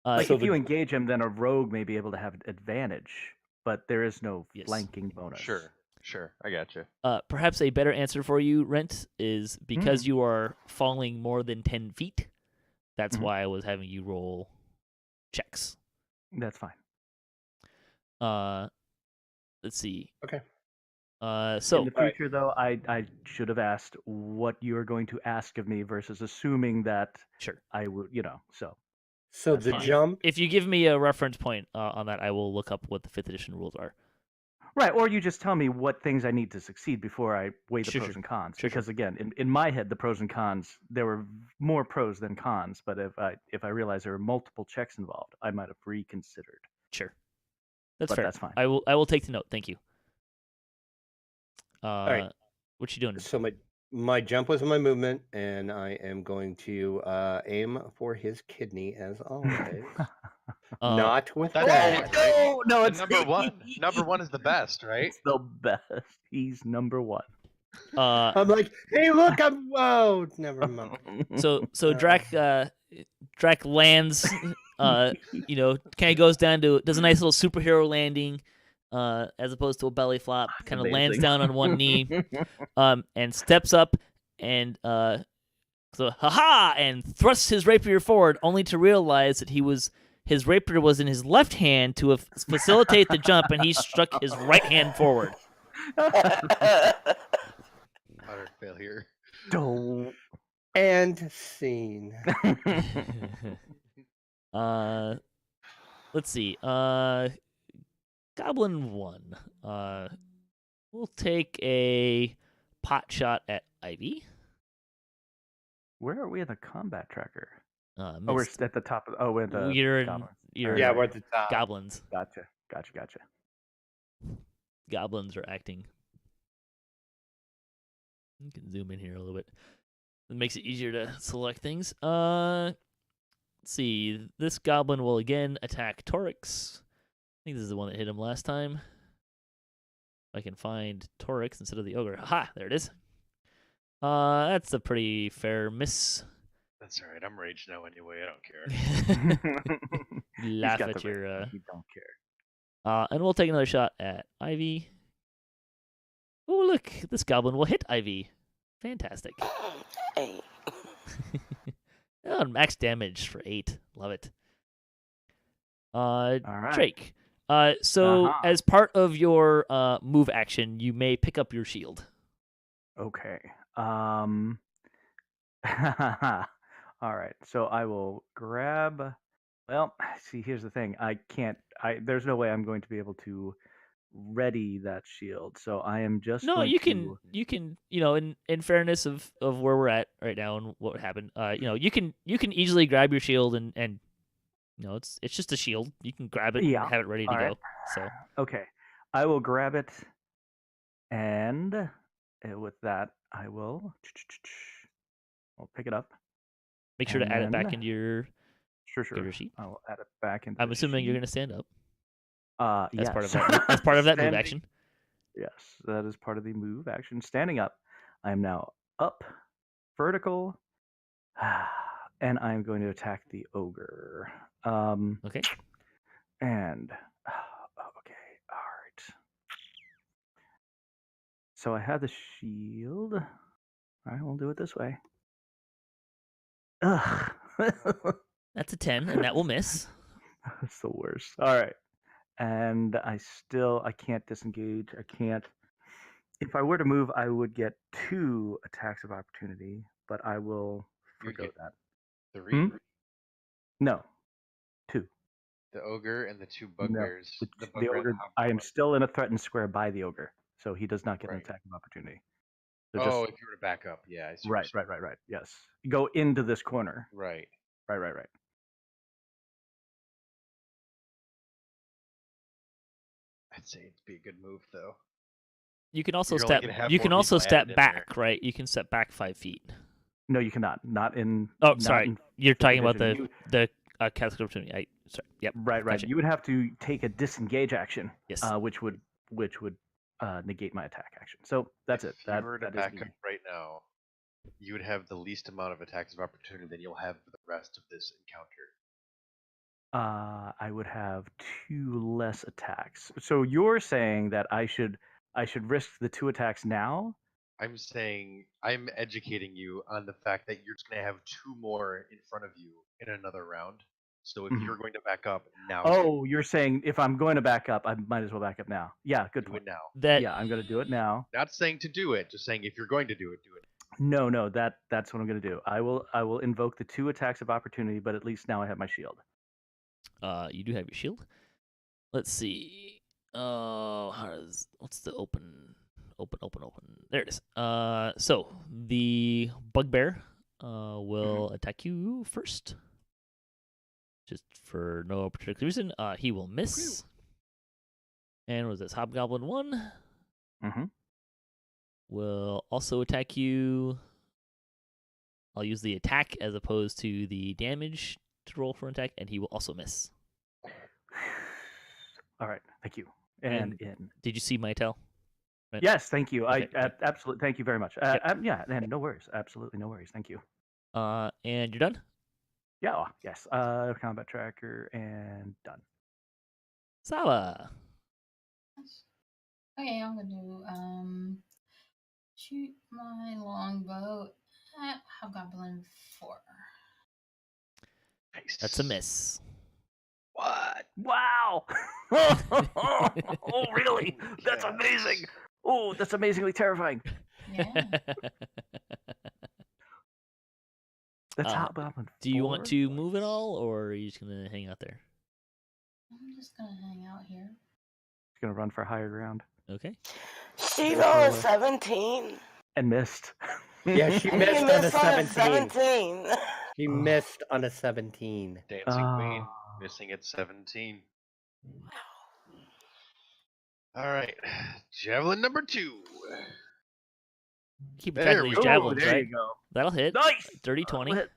Like So if you engage him, then a rogue may be able to have advantage, but there is no Yes. flanking bonus. Sure, I gotcha. Perhaps a better answer for you, Rent, is because you are falling more than 10 feet. That's Mhm. why I was having you roll checks. That's fine. Let's see. Okay. So in the future, though, I should have asked what you are going to ask of me versus assuming that sure. I would, so. So That's the fine. jump. If you give me a reference point on that, I will look up what the 5th edition rules are. Right, or you just tell me what things I need to succeed before I weigh the Sure, pros sure. and cons. Sure, Because again, in my head, the pros and cons, there were more pros than cons. But if I realized there were multiple checks involved, I might have reconsidered. Sure. That's But fair. that's fine. I will take the note. Thank you. right. What you doing? So my jump was my movement, and I am going to aim for his kidney as always. Not with That's that. always No, And number one. Number one is the best, right? It's the best. He's number one. I'm like, hey, look, whoa, never mind. So Drac lands, kind of goes down to does a nice little superhero landing, as opposed to a belly flop. Kind of lands Amazing. down on one knee, and steps up and and thrusts his rapier forward, only to realize that his rapier was in his left hand to facilitate the jump, and he struck his right hand forward. Utter failure. Don't. And scene. Let's see. Goblin 1. We'll take a pot shot at Ivy. Where are we in the combat tracker? Missed. Oh, we're at the top. We're at the You're goblins. you're Yeah, we're at the top. goblins. Gotcha. Goblins are acting. You can zoom in here a little bit. It makes it easier to select things. Let's see. This goblin will again attack Torix. I think this is the one that hit him last time. If I can find Torix instead of the ogre. Aha, there it is. That's a pretty fair miss. That's alright, I'm raged now anyway, I don't care. Laugh got at the your range. He don't care. and we'll take another shot at Ivy. Oh, look, this goblin will hit Ivy. Fantastic. Hey. Oh, max damage for 8. Love it. All right. Drake. So as part of your move action, you may pick up your shield. Okay. All right. So I will grab. Well, see, here's the thing. I can't. There's no way I'm going to be able to ready that shield. So I am just. No, going you to... can. In fairness of where we're at right now and what happened, you can easily grab your shield and it's just a shield. You can grab it and have it ready to go. So okay, I will grab it, and with that, I'll pick it up. make sure to add it back then- into your Sure. your sheet. I'll add it back into. I'm the assuming you're sheet. going to stand up. Yes. Part of that. That's part of that move Standing- action. Yes, that is part of the move action. Standing up, I am now up, vertical, and I'm going to attack the ogre. Okay. And okay, all right. So I have the shield. All right, we'll do it this way. Ugh. That's a 10, and that will miss. That's the worst. All right. And I can't disengage. I can't. If I were to move, I would get 2 attacks of opportunity, but I will forgo get that. 3. No, 2. The ogre and the 2 bugbears. The bugbear and ogre. I am hobgoblin. still in a threatened square by the ogre, so he does not get an Right. attack of opportunity. So Oh, just, if you were to back up, yeah. I see what you're right. Yes, go into this corner. saying. Right. Right. I'd say it'd be a good move though. You can also You're only step. gonna have You more can also people step added in back, right? You can step back 5 feet. No, you cannot. Not in. Oh, not sorry. in You're full talking about division. the catastrophe to me. Sorry. Yep. Right. Gotcha. You would have to take a disengage action, Yes. which would negate my attack action. So that's it. If you were to that is back the- up right now, you would have the least amount of attacks of opportunity that you'll have for the rest of this encounter. I would have 2 less attacks. So you're saying that I should risk the 2 attacks now? I'm saying I'm educating you on the fact that you're just going to have 2 more in front of you in another round. So if Mhm. you're going to back up now, Oh, you're saying if I'm going to back up, I might as well back up now. Yeah, good do point. it now. That Yeah, I'm going to do it now. Not saying to do it, just saying if you're going to do it, do it. No, that's what I'm going to do. I will invoke the 2 attacks of opportunity, but at least now I have my shield. you do have your shield. Let's see. What's the open? There it is. So the bugbear will attack you first. Just for no particular reason. He will miss. And what was this? Hobgoblin 1 Mm-hmm. will also attack you. I'll use the attack as opposed to the damage to roll for an attack, and he will also miss. All right, thank you. And And- in. Did you see my tell? Right. Yes, thank you. Okay, okay. Absolutely. Thank you very much. Yep. Yeah, and no worries. Absolutely no worries. Thank you. And you're done? Yeah. Yes. Combat tracker and done. Saba. Okay, I'm gonna shoot my longbow at Hobgoblin 4. Nice. That's a miss. What? Wow. Oh, really? That's Yes. amazing. Oh, that's amazingly terrifying. Yeah. That's Uh, Hobgoblin. Do you want 4? to move at all, or are you just gonna hang out there? I'm just gonna hang out here. He's gonna run for higher ground Okay. She rolled a 17. and missed. Yeah, she He missed on a missed on a 17. 17. She missed on a 17. Dancing Queen, Oh. missing at 17. Alright, javelin number 2. Keep There track of we these go. javelins, there right? you go. That'll hit. Nice. Dirty 20. Hit.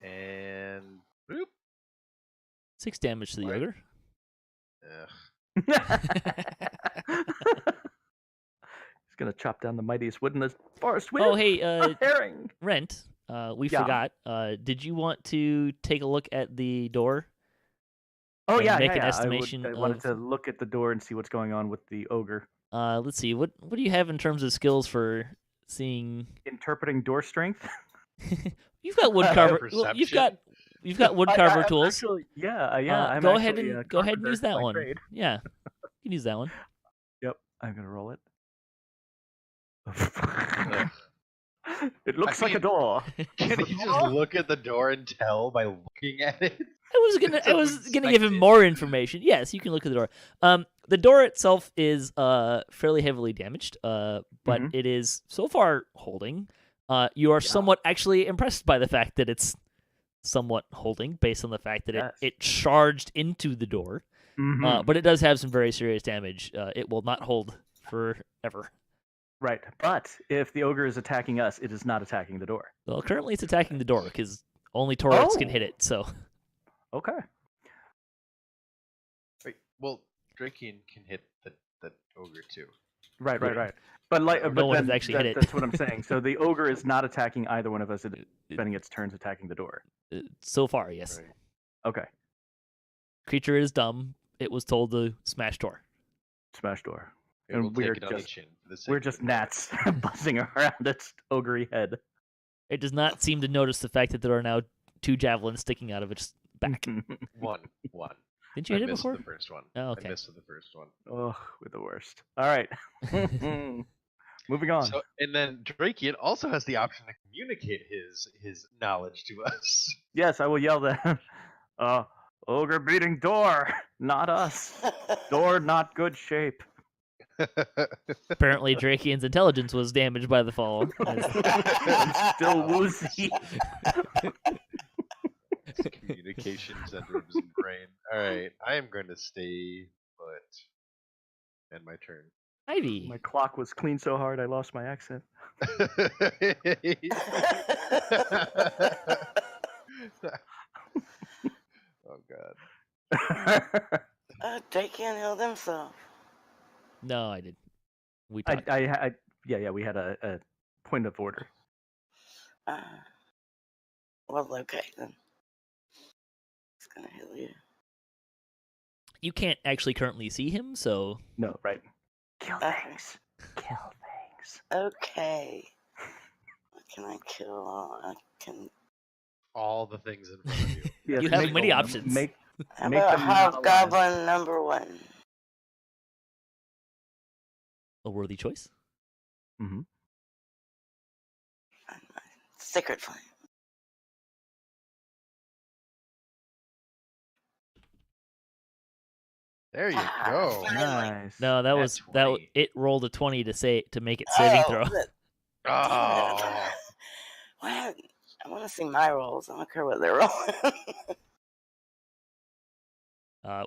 And boop. 6 damage to the Right. ogre. Ugh. He's gonna chop down the mightiest wood in the forest with Oh, hey, a herring. Rent. We Yeah. forgot. Did you want to take a look at the door? Oh and yeah, make yeah, an yeah. estimation I wanted of- to look at the door and see what's going on with the ogre. Let's see. What do you have in terms of skills for seeing? Interpreting door strength. You've got wood carver. Well, you've got wood carver I'm tools. Actually, yeah. I'm Go ahead actually and a go ahead and carpenter use that by one. trade. Yeah, you can use that one. Yep, I'm gonna roll it. Ugh. It looks I like a mean- door. Can he just look at the door and tell by looking at it? I So was gonna give him expected. more information. Yes, you can look at the door. The door itself is fairly heavily damaged. But Mhm. it is so far holding. You are somewhat actually impressed by the fact that it's somewhat holding, based on the fact that Yes. it charged into the door. Mhm. But it does have some very serious damage. It will not hold forever. Right, but if the ogre is attacking us, it is not attacking the door. Well, currently it's attacking the door because only Torix can Oh. hit it. So Okay. Wait, well, Drachien can hit the ogre too. Right. Right. But like, No but one has then actually hit it. That's what I'm saying. So the ogre is not attacking either one of us. It's spending its turns attacking the door. so far, yes. Right. Okay. Creature is dumb. It was told to smash door. Smash door. It And will we're take it on the just- chin for the sake We're of just the gnats buzzing around its ogre head. It does not seem to notice the fact that there are now 2 javelins sticking out of its back. One. Didn't you I hit it missed before? the first one. Oh, okay. I missed with the first one. Oh, we're the worst. All right. Moving on. So, and then Drachien also has the option to communicate his knowledge to us. Yes, I will yell that. Ogre beating door, not us. Door not good shape. Apparently, Drachien's intelligence was damaged by the fall. I'm still woozy. Communication center of his brain. All right, I am going to stay put. it. And my turn. Ivy. My clock was clean so hard I lost my accent. Oh god. Drachien healed himself. No, I did. We I, talked. yeah, we had a point of order. Well, okay then. It's gonna heal you. You can't actually currently see him, so No, right. Kill Okay. things. Kill things. Okay. What can I kill? I can. All the things in front of you. Yes, You have make many them- options. Make How Make about them not Hobgoblin number 1? a worthy choice. Mhm. Sacred Flame. There you Ah, go. finally. Nice. No, that Nat was 20. it. Rolled a 20 to make it saving throw. Oh. What? I want to see my rolls. I don't care what they're rolling.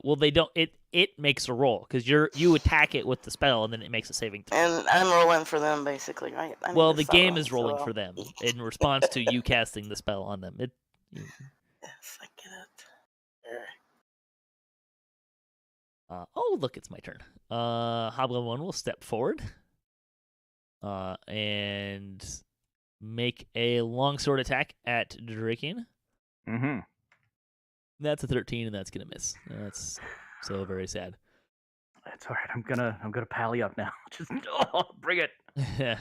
Well, they don't. It makes a roll because you attack it with the spell and then it makes a saving throw. And I'm rolling for them, basically, right? I need Well, to the stop game is rolling so for them in response to you casting the spell on them. Yes, I get it. Oh, look, it's my turn. Hobgoblin 1 will step forward and make a longsword attack at Drachien. Mm-hmm. That's a 13, and that's gonna miss. That's so very sad. That's all right. I'm gonna pally up now. Just bring it. He's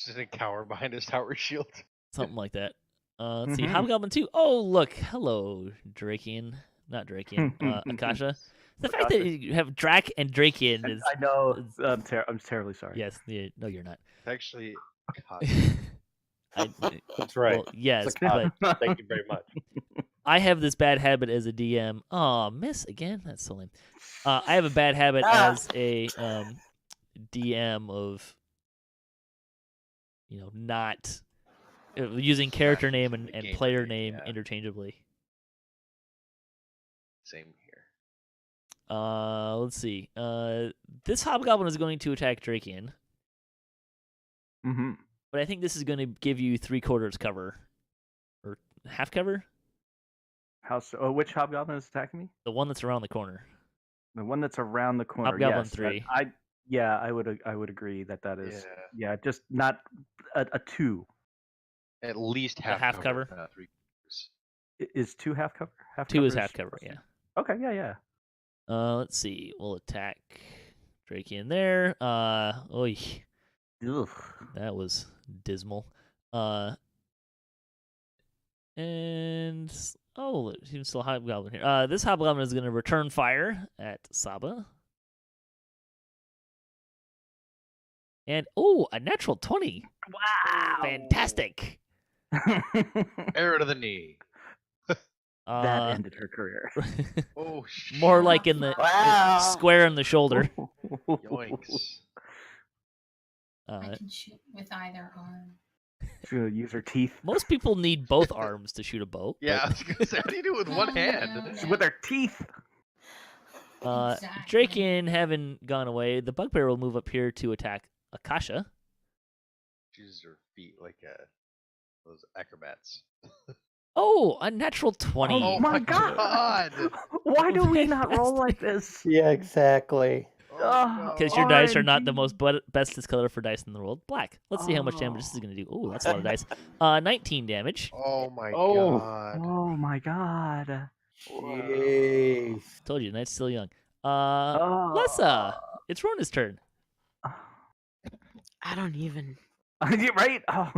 just gonna cower behind his tower shield. Something like that. Let's see. Mhm. Hobgoblin 2. Oh, look. Hello, Drachien. Not Drachien. Akasha. The fact that Akasha. you have Drac and Drachien is... I know. I'm terribly sorry. Yes. No, you're not. It's actually That's right. Well, yes, It's a but Thank you very much. I have this bad habit as a DM. Oh, miss again? That's so lame. I have a bad habit as a DM of, not using character name and game player name, name yeah. interchangeably. Same here. Let's see. This Hobgoblin is going to attack Drachien, Mm-hmm. but I think this is going to give you 3/4 cover. Or half cover? Which hobgoblin is attacking me? The one that's around the corner. The one that's around the corner. Hobgoblin yes, 3. I would agree that is just not a 2. At least A half cover? 3/4. Is 2 half cover? 2 is half cover, yeah. Okay, yeah. Let's see. We'll attack Drachien there. Oy. Ugh. That was dismal. And he's still Hobgoblin here. This Hobgoblin is going to return fire at Saba. And a natural 20. Wow. Fantastic. Arrow to the knee. That ended her career. Oh, More like in the Wow. square in the shoulder. yoinks. I can shoot with either arm. She's gonna use her teeth. Most people need both arms to shoot a bow. Yeah, I was gonna say, how do you do it with one hand? With her teeth. Exactly. Drachien having gone away, the bugbear will move up here to attack Akasha. She uses her feet like those acrobats. Oh, a natural 20. Oh my God. Why do we not roll like this? Yeah, exactly. Because your dice are not the RNG. most bestest color for dice in the world. Black. Let's see how much damage this is going to do. Oh, that's a lot of dice. 19 damage. Oh my Oh. god. Oh my God. Jeez. Told you, night's still young. Lessah, it's Rhonda's turn. I don't even. Right? Oh.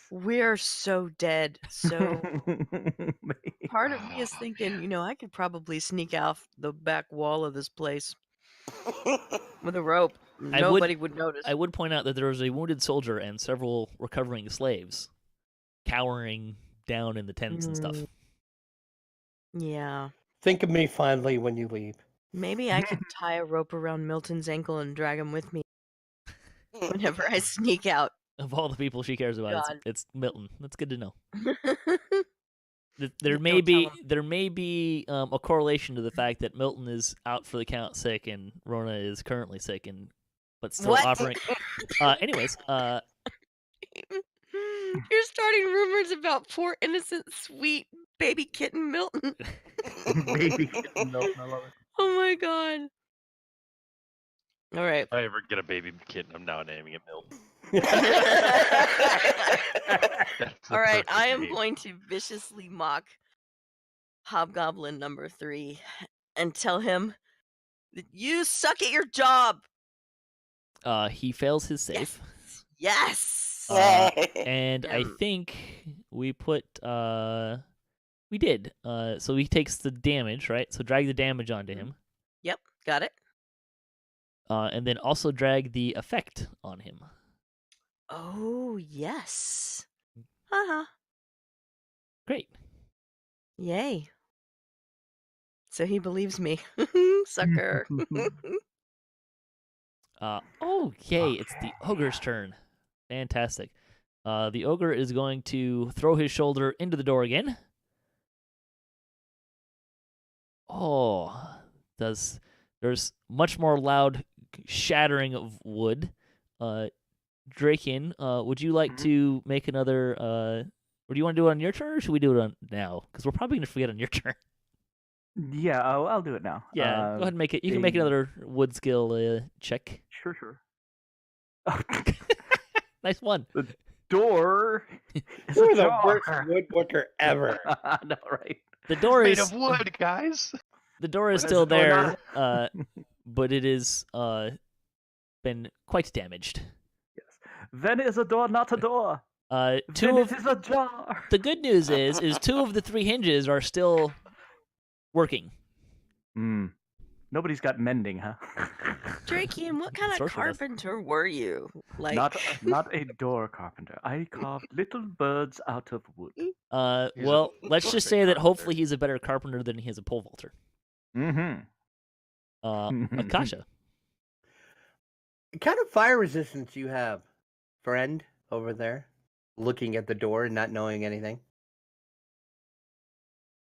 We're so dead. So part of me is thinking, I could probably sneak out the back wall of this place with a rope. Nobody would notice. I would point out that there was a wounded soldier and several recovering slaves cowering down in the tents and stuff. Yeah. Think of me fondly when you leave. Maybe I could tie a rope around Milton's ankle and drag him with me whenever I sneak out. Of all the people she cares about, God. it's Milton. That's good to know. there may Don't tell be a correlation to the fact that Milton is out for the count sick and Rona is currently sick but still What? offering. Anyways, You're starting rumors about poor innocent sweet baby kitten Milton. Baby kitten Milton, I love it. Oh my god. All right. If I ever get a baby kitten, I'm now naming it Milton. That's the All right, perfect I am name. going to viciously mock Hobgoblin number 3 and tell him that you suck at your job. he fails his save. Yes. Yay. And I think we put we did. So he takes the damage, right? So drag the damage onto him. Yep, got it. And then also drag the effect on him. Oh, yes. Uh-huh. Great. Yay. So he believes me. Sucker. Oh, yay, it's the ogre's turn. Fantastic. The ogre is going to throw his shoulder into the door again. Oh, there's much more loud shattering of wood. Drachien, would you like to make another, or do you want to do it on your turn, or should we do it on now? Because we're probably going to forget on your turn. Yeah, I'll do it now. Yeah, go ahead and make it. You can make another wood skill check. Sure. Nice one. The door is You're a the jar. worst woodworker ever. I know, right? The door Made is of wood, guys. the door is What is still going there, but it is been quite damaged. Yes. Then is a door not a door. Two Then of it is a jar. the good news is 2 of the 3 hinges are still working. Nobody's got mending, huh? Drachien, what kind of Sorcerer does. carpenter were you? Like, Not a door carpenter. I carved little birds out of wood. He's Well, a let's just perfect say that carpenter. hopefully he's a better carpenter than he is a pole vaulter. Akasha. What kind of fire resistance you have, friend, over there? Looking at the door and not knowing anything?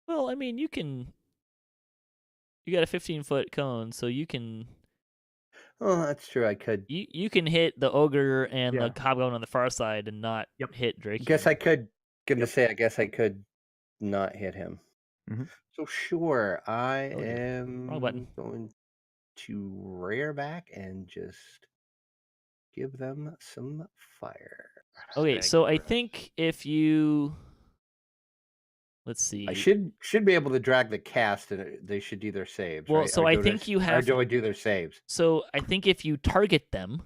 Well, I mean, you got a 15-foot cone, so you can Oh, that's true. I could. you can hit the ogre and Yeah. the hobgoblin on the far side and not Yep. hit Drake. Guess I could. Gonna say, I guess I could not hit him. Mhm. So sure, I Oh, dear. am Wrong button. going to rear back and just give them some fire. Okay, Thank so you, I Brad. think if you let's see. I should be able to drag the cast, and they should do their saves. Well, right? so Or I do think their- you or have do I do their saves? So I think if you target them,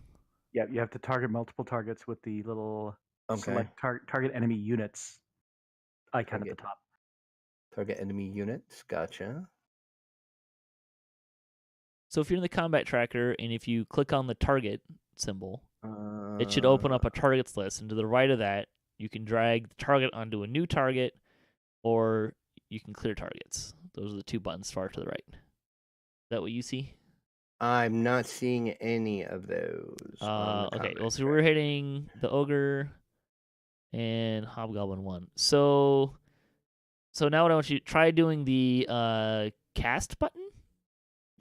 Yeah, you have to target multiple targets with the little Okay. select target enemy units icon Target. at the top. Target enemy units. Gotcha. so if you're in the combat tracker and if you click on the target symbol, it should open up a targets list, and to the right of that, you can drag the target onto a new target, or you can clear targets. Those are the 2 buttons far to the right. Is that what you see? I'm not seeing any of those. on the Okay. combat Well, so we're hitting the ogre and hobgoblin 1. So now what I want you to try doing the cast button.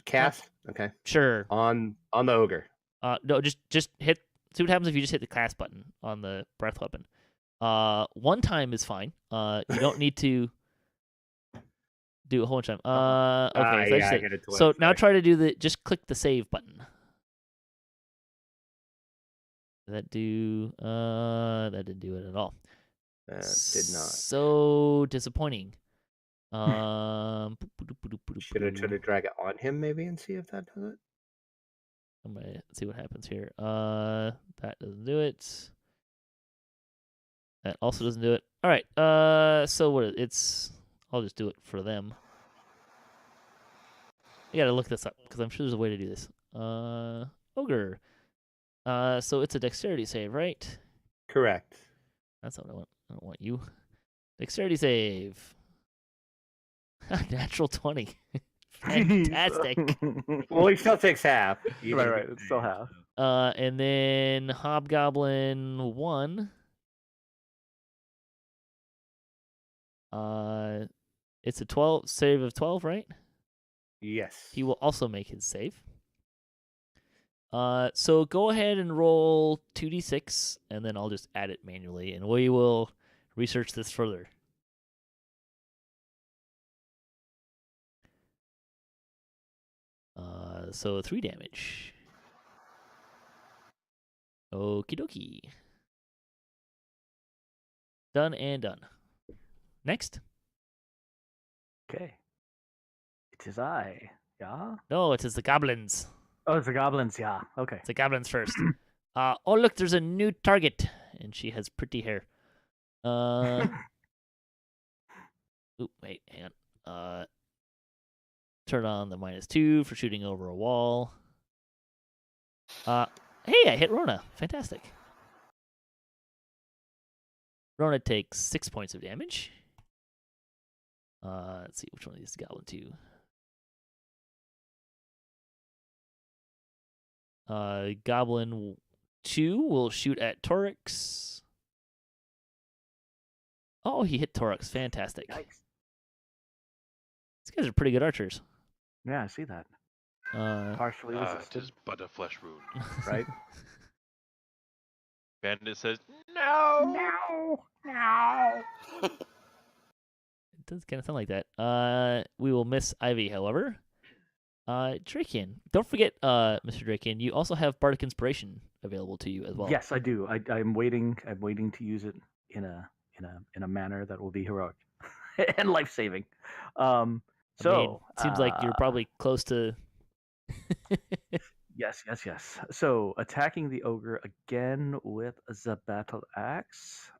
cast. Okay. Sure. On the ogre. No, just hit. See what happens if you just hit the cast button on the breath weapon. 1 time is fine. You don't need to do a whole bunch of time. Okay. So, I just I hit- hit it twice. so now sorry. try to just click the save button. Did that do? That didn't do it at all. Did not. So disappointing. Should I try to drag it on him maybe and see if that does it? I'm gonna see what happens here. That doesn't do it. That also doesn't do it. All right. So what? I'll just do it for them. I gotta look this up because I'm sure there's a way to do this. Ogre. So it's a dexterity save, right? Correct. That's not what I want. I don't want you. Dexterity save. Natural 20. Fantastic. Well, he still takes half. right. It's still half. And then Hobgoblin 1. It's a 12 save of 12, right? Yes. He will also make his save. So go ahead and roll 2d6, and then I'll just add it manually, and we will research this further. So 3 damage. Okie dokie. Done and done. Next. Okay. It is I. Yeah? No, it is the goblins. Oh, it's the goblins. Yeah. Okay. It's the goblins first. Oh, look, there's a new target, and she has pretty hair. Ooh, wait, hang on. Turn on the -2 for shooting over a wall. Hey, I hit Rhonda. Fantastic. Rhonda takes 6 points of damage. Let's see which one of these is Goblin 2. Goblin 2 will shoot at Torix. Oh, he hit Torix. Fantastic. Nice. These guys are pretty good archers. Yeah, I see that. Uh, Partially resisted, Just but a flesh wound. right? Bandit says, no! No. It does kind of sound like that. We will miss Ivy, however. Drachien. Don't forget, Mr. Drachien, you also have Bardic Inspiration available to you as well. Yes, I do. I'm waiting. I'm waiting to use it in a manner that will be heroic and life saving. I mean, seems like you're uh, probably close to. Yes. So attacking the ogre again with the battle axe.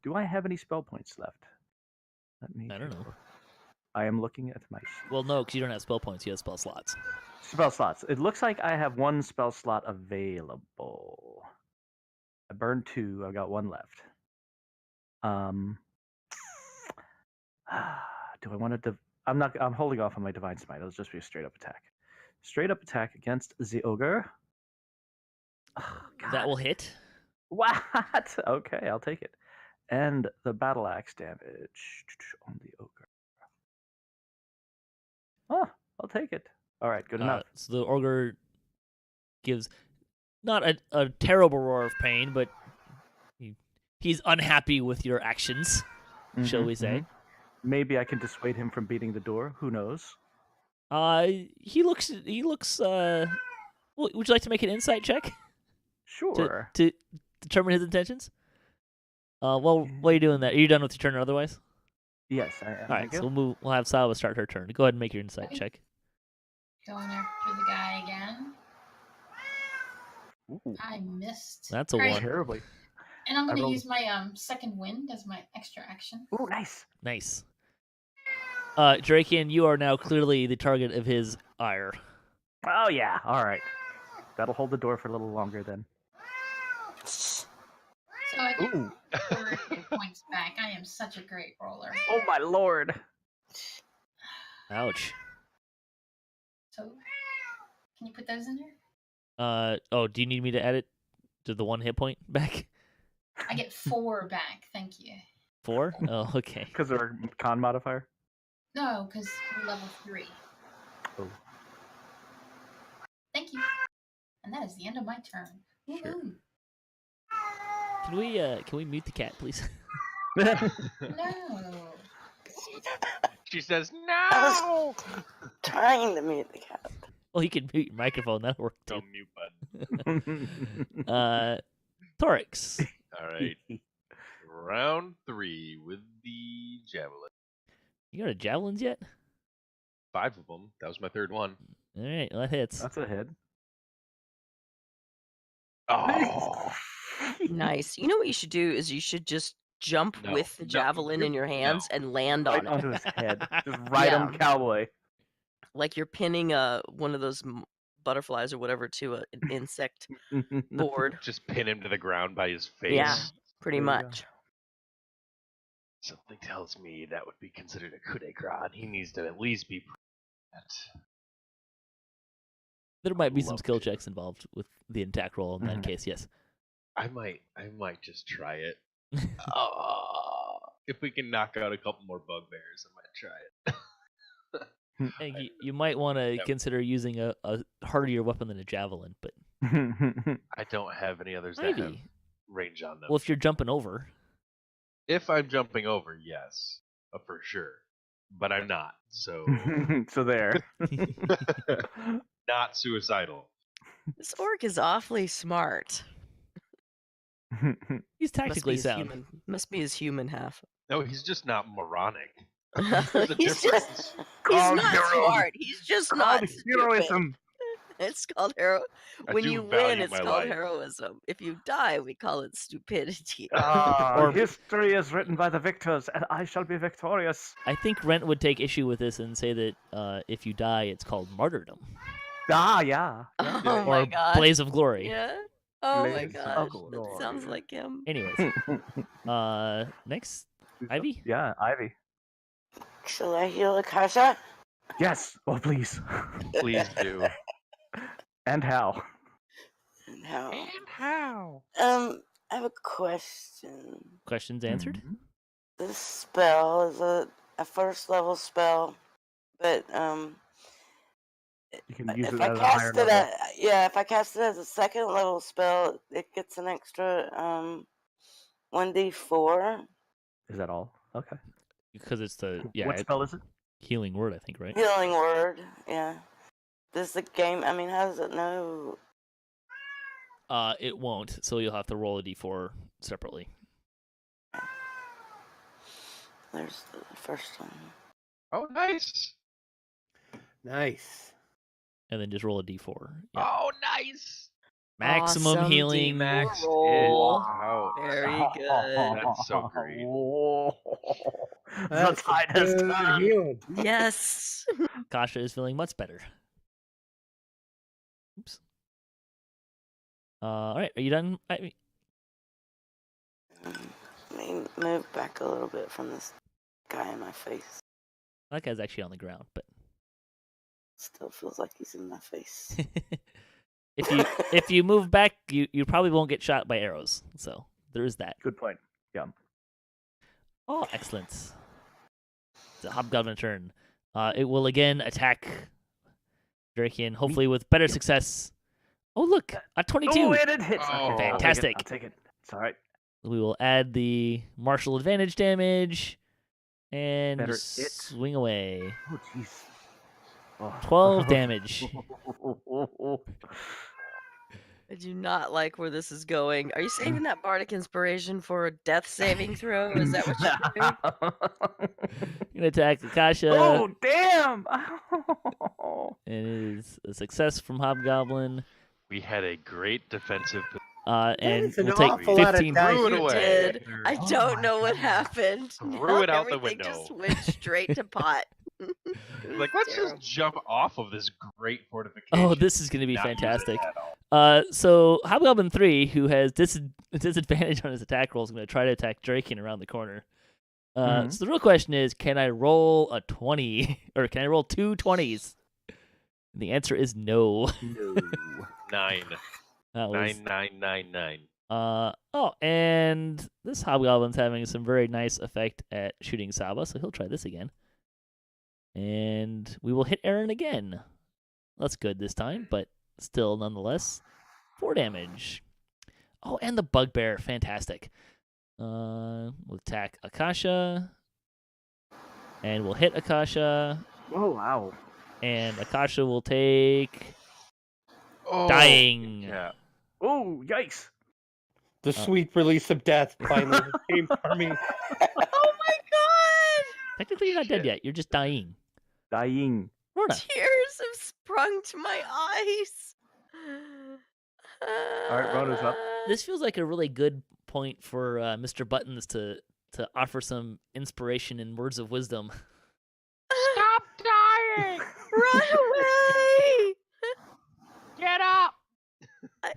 Do I have any spell points left? Let me. I don't know. I am looking at my Well, no, because you don't have spell points. You have spell slots. spell slots. It looks like I have 1 spell slot available. I burned 2. I've got 1 left. Do I want to? I'm holding off on my divine smite. It'll just be a straight up attack. Straight up attack against the ogre. Oh, That will God. hit. What? Okay, I'll take it. And the battle axe damage on the ogre. Oh, I'll take it. All right, good enough. So the ogre gives not a terrible roar of pain, but he's unhappy with your actions, shall we say. Maybe I can dissuade him from beating the door. Who knows? He looks. Would you like to make an insight check Sure. to determine his intentions? Well, while you're doing that, are you done with your turn or otherwise? Yes, I am. All right, so we'll have Salva start her turn. Go ahead and make your insight check. Going after the guy again. Ooh, I missed. That's a Great. one. terribly. And I'm I going to rolled- use my second wind as my extra action. Ooh, nice. Nice. Drachien, you are now clearly the target of his ire. Oh yeah. All right. That'll hold the door for a little longer then. So I get Ooh. 4 hit points back. I am such a great roller. Oh my lord. Ouch. So, can you put those in there? Do you need me to add it to the 1 hit point back? I get 4 back. Thank you. 4? Oh, okay. Because of our con modifier. No, because we're level 3. Oh. Thank you. And that is the end of my turn. Sure. Woohoo. Can we mute the cat, please? No. She says, I no! Trying to mute the cat. Well, you can mute your microphone. That'll work No too. mute button. Torix. All right. Round 3 with the javelin. You got a javelins yet? 5 of them. That was my 3rd one. All right, well, that hits. That's a hit. Oh, Nice. You know what you should do is you should just jump No, with the no, javelin in you- your hands no. and land Right on it. onto his head. Just ride him, cowboy. Like you're pinning one of those butterflies or whatever to an insect board. just pin him to the ground by his face. Yeah, pretty There you go. much. Something tells me that would be considered a coup de grace. He needs to at least be. There might be some love skill to. checks involved with the attack roll in that Mhm. case, yes. I might just try it. Oh, if we can knock out a couple more bugbears, I might try it. And you might want to Yep. consider using a hardier weapon than a javelin, but I don't have any others that have maybe. range on them. Well, if you're jumping over, If I'm jumping over, yes, for sure. But I'm not, so So there. not suicidal. This orc is awfully smart. he's tactically sound. Must be his human half. No, he's just not moronic. he's There's a difference. he's Called not hero. smart. He's just not Called stupid. heroism. It's called hero. I When do you win, value it's my called life. heroism. If you die, we call it stupidity. Ah, history is written by the victors, and I shall be victorious. I think Rent would take issue with this and say that if you die, it's called martyrdom Ah, yeah. Oh or my god. blaze of glory. Yeah. Oh my Blaze gosh. of That sounds glory. like him. Anyways, next, Ivy. Yeah, Ivy. Shall I heal Akasha? Yes. Oh, please. Please do. And how? And how? How? I have a question. Questions answered. Mhm. This spell is a first level spell, but You can use if it I at a higher cast it level. if I cast it as a second level spell, it gets an extra 1d4 Is that all? Okay. Because it's the What spell is it? healing word, I think, right? healing word. Yeah. Does the game? I mean, how does it know? It won't. So you'll have to roll a d4 separately. There's the first one. Oh, nice. Nice. And then just roll a d4. Yeah. Oh, nice. Maximum Awesome healing. Max roll. Wow. Very good. That's so great. The That's tide has good turned. healed. Yes. Akasha is feeling much better. Oops. All right, are you done? Ivy? Let me move back a little bit from this guy in my face. That guy's actually on the ground, but Still feels like he's in my face. if you move back, you probably won't get shot by arrows. So there is that. Good point. Yeah. Oh, excellent. It's a Hobgoblin turn. It will again attack Drachien, hopefully with better success. Oh, look, a 22. Oh, and it hits. Oh, Okay, fantastic. I'll take it. It's all right. We will add the martial advantage damage and Better swing away. Oh, jeez. Oh. 12 damage. I do not like where this is going. Are you saving that bardic inspiration for a death saving throw? Is that what you're doing? Gonna attack Akasha. Oh, damn! And it is a success from Hobgoblin. We had a great defensive. And is an we'll take awful lot of 15. dice. Threw it You away. did. I Oh don't my know what God. happened. Threw it out the Everything window. just went straight to pot. Like, let's Terrible. just jump off of this great fortification. Oh, this is going to be Not use it fantastic. at all. So Hobgoblin 3, who has disadvantage on his attack roll, is going to try to attack Drachien around the corner. Mhm. So the real question is, can I roll a 20, or can I roll 2 20s? And the answer is no. No. 9. That was, 9999. oh, and this Hobgoblin's having some very nice effect at shooting Saba, so he'll try this again. And we will hit Aeryn again. That's good this time, but still, nonetheless, 4 damage. Oh, and the Bugbear, fantastic. We'll attack Akasha, and we'll hit Akasha, Oh, wow. and Akasha will take Oh, dying. Yeah. Oh, yikes. The sweet release of death finally came for me. Oh my god! Technically, you're not dead Shit. yet. You're just dying. Dying. Rhonda. Tears have sprung to my eyes. All right, Rhoda's up. This feels like a really good point for Mr. Buttons to offer some inspiration and words of wisdom. Stop dying! Run away! Get up! I.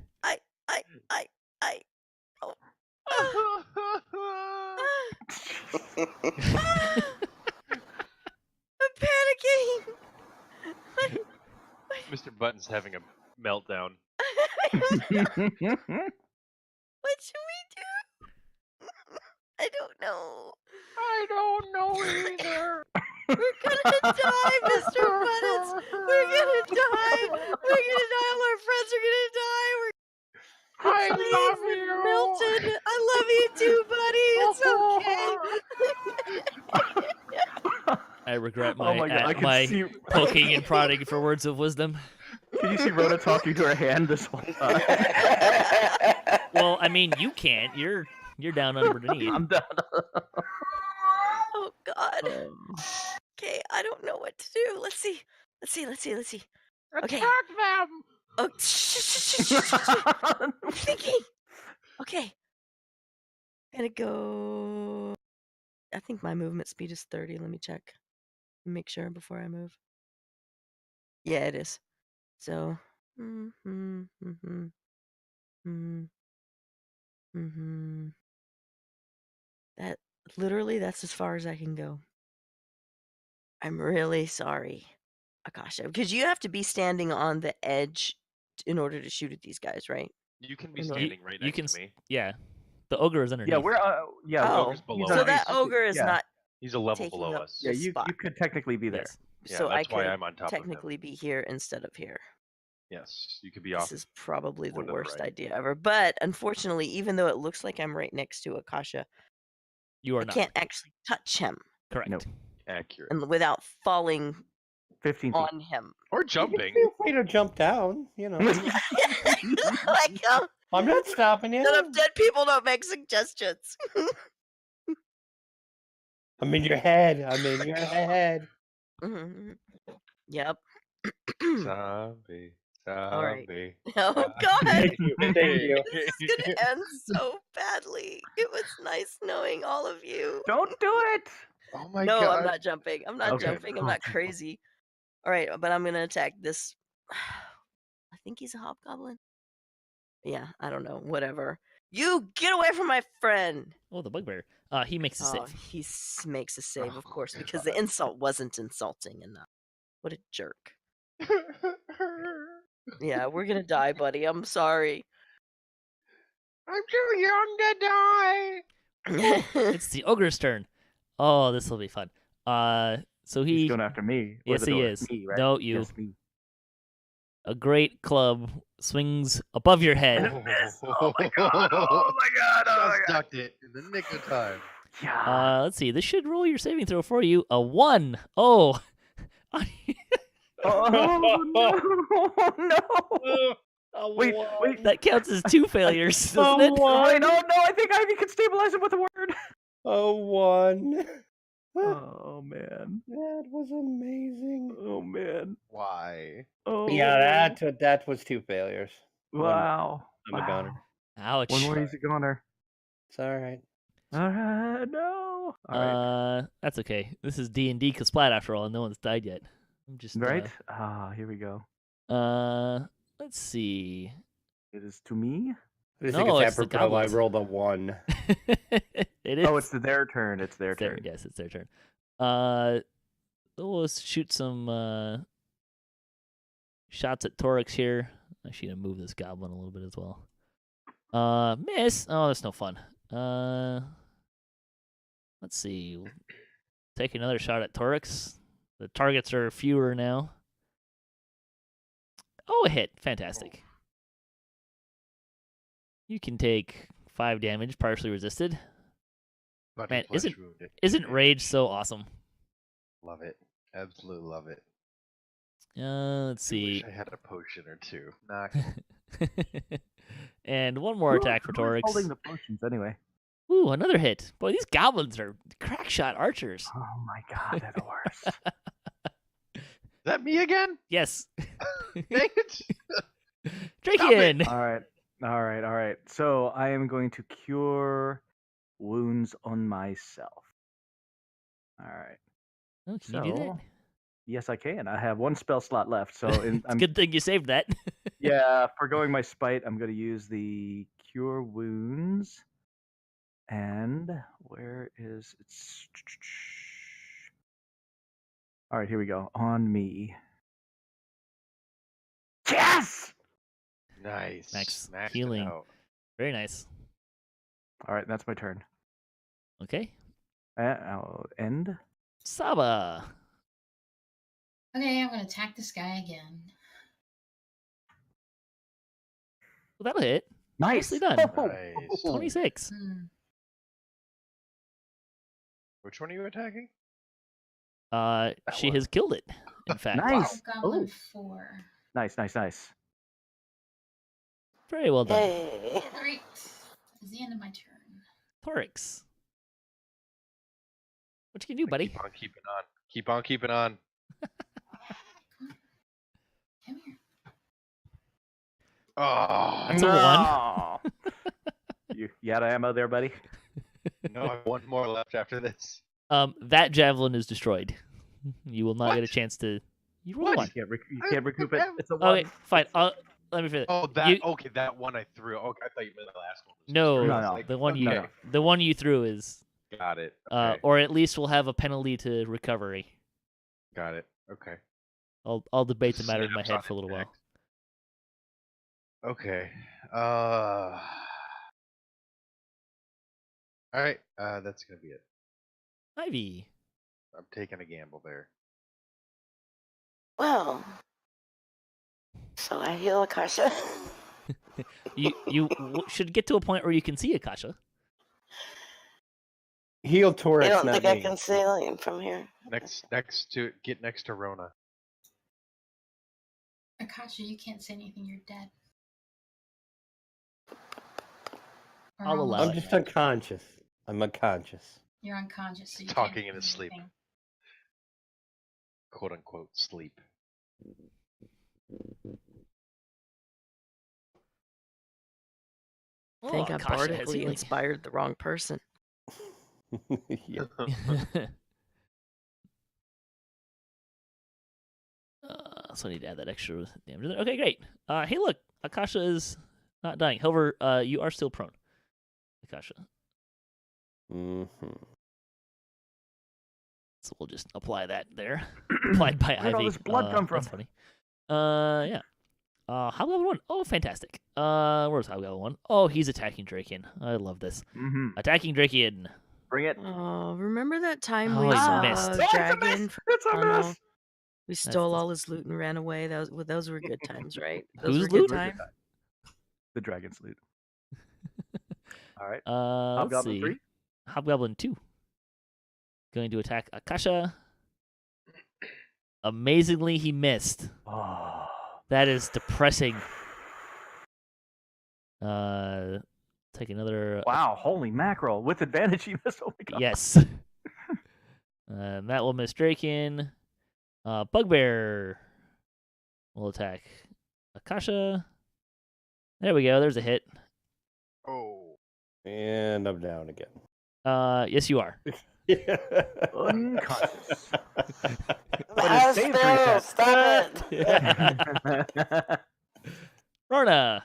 I'm panicking. Mr. Button's having a meltdown. What should we do? I don't know. I don't know either. We're gonna die, Mr. Buttons. We're gonna die. We're gonna die. All our friends are gonna die. I Please, love you. Milton, I love you too, buddy. It's okay. I regret Oh my God, I can my see- poking and prodding for words of wisdom. Can you see Rhoda talking to her hand this whole time? Well, I mean, you can't. You're down underneath. I'm done. Oh God. Okay, I don't know what to do. Let's see. Okay. Attack them. Oh, shh. I'm thinking. Okay. Gonna go. I think my movement speed is 30. Let me check. Make sure before I move. Yeah, it is. So. That literally, that's as far as I can go. I'm really sorry, Akasha, because you have to be standing on the edge in order to shoot at these guys, right? You can be You- standing right You next can. to me. Yeah, the ogre is underneath. Yeah, we're yeah. Oh, ogre's below so us. that ogre is Yeah. not He's a level taking below up us. Yeah, this you spot. could technically be there. Yes. Yeah, So I that's why could I'm on top technically be here instead of here. of him. Yes, you could be This off. is probably the more to the worst right. idea ever. But unfortunately, even though it looks like I'm right next to Akasha, You are I not. can't actually touch him Correct. Nope. Accurate. and without falling 15 feet. on him. Or jumping. Feel free to jump down. You know, Like, I'm not stopping you. shut up, dead people don't make suggestions. I'm in your head. I'm in your head. Mhm. Yep. Zombie. All right. Zombie. Oh God, Thank you. Thank you. this is gonna end so badly. It was nice knowing all of you. Don't do it. Oh my No, god. I'm not jumping. I'm not Okay. jumping. I'm not crazy. All right, but I'm gonna attack this. I think he's a hobgoblin. Yeah, I don't know. Whatever. You get away from my friend. Oh, the bugbear. He makes a Oh, save. he makes a save, of Oh, course, because the insult wasn't insulting enough. What a jerk. Yeah, we're gonna die, buddy. I'm sorry. I'm too young to die. It's the ogre's turn. Oh, this will be fun. So He's he going after me. or Yes, the he door. is. Me, right? No, you. Yes, me. a great club swings above your head. Oh my god. Oh my god. Just ducked it in the nick of time. Yeah. Let's see. This should roll your saving throw for you. A 1. Oh. Oh no. Wait. That counts as 2 failures, doesn't it? Wait, no, I think Ivy can stabilize him with a word. Oh, one. Oh man. That was amazing. Oh man. Why? Oh. Yeah, that was 2 failures. Wow. I'm a goner. Ouch. One more easy goner. It's all right. All right. No. All right. That's okay. This is D&DCaSplat after all, and no one's died yet. I'm just Right. Here we go. Let's see. It is to me. I just No, think it's it's the apropos. I goblins. rolled a 1. It is. Oh, it's their turn. It's their turn. Yes, it's their turn. We'll shoot some shots at Torix here. Actually, gonna move this goblin a little bit as well. Miss. Oh, that's no fun. Let's see. Take another shot at Torix. The targets are fewer now. Oh, a hit. Fantastic. You can take 5 damage, partially resisted. But Man, flesh isn't- wounded. Isn't rage so awesome? Love it. Absolutely love it. Let's I see. wish I had a potion or two. Nah. And one more attack for Who's Torix. holding the potions anyway. Ooh, another hit. Boy, these goblins are crack shot archers. Oh my god, they're the worst. Is that me again? Yes. Dang it. Drachien. All right. So I am going to cure wounds on myself. All right. Oh, can you do that? So yes, I can. I have 1 spell slot left. So It's a good thing you saved that. yeah, forgoing my spite, I'm going to use the cure wounds. And where is it? All right, here we go. On me. Yes! Nice. Max Maxed it healing. out. Very nice. All right, that's my turn. Okay. I'll end. Saba. Okay, I'm gonna attack this guy again. Well, that'll hit. Nice. Nicely done. Nice. 26. Hmm. Which one are you attacking? She one. has killed it. In fact, Nice. Hobgoblin Oh. 4. Nice. very well done. Yay. Great. That's the end of my turn. Torix. What you can do, buddy? Keep on keeping on. Keep on keeping on. Come here. Oh, That's a one. You out of ammo there, buddy? no, I have one more left after this. That javelin is destroyed. You will not What? get a chance to. You roll What? one. You can't recoup it. It's a one. Okay, fine. Let me finish. Oh, that You- okay. That one I threw. Okay, I thought you meant the last one. was No, destroyed. I was no, like, the one okay, the one you threw is, got it. Okay. or at least will have a penalty to recovery. Got it. Okay. I'll debate the matter in my Snaps head on for a little while. impact. Okay. All right. That's gonna be it. Ivy. I'm taking a gamble there. Well, so I heal Akasha. You should get to a point where you can see Akasha. Heal I Torix, don't not think I me. can see him from here. Get next to Rona. Akasha, you can't say anything. You're dead. Or I'll almost allow I'm it. dead. just unconscious. I'm unconscious. You're unconscious, so you Talking can't in do his sleep. anything. Quote unquote sleep. I think I Akasha has bardically healing. inspired the wrong person. Yeah. So I need to add that extra damage. In there. Okay, great. Hey, look, Akasha is not dying. However, you are still prone, Akasha. hmm So we'll just apply that there. Applied by Where'd all Ivy. this blood come That's from? funny. Yeah. Hobgoblin 1. Oh, fantastic. Where's Hobgoblin 1? Oh, he's attacking Drachien. I love this. Mm-hmm. Attacking Drachien. Bring it. Oh, remember that time Oh, we he saw missed. Dragon? It's a Tunnel? mess. We stole the- all his loot and ran away. Those were good times, right? Whose Those were good loot? times. The dragon's loot. All right. Let's Hobgoblin see. 3. Hobgoblin 2. Going to attack Akasha. Amazingly, he missed. Oh. That is depressing. Take another. Wow, holy mackerel. With advantage, he missed. Oh my god. Yes. That will miss Drachien. Bugbear will attack Akasha. There we go. There's a hit. Oh. And I'm down again. Yes, you are. Unconscious. That saves spell, reset. stop it. Rhonda.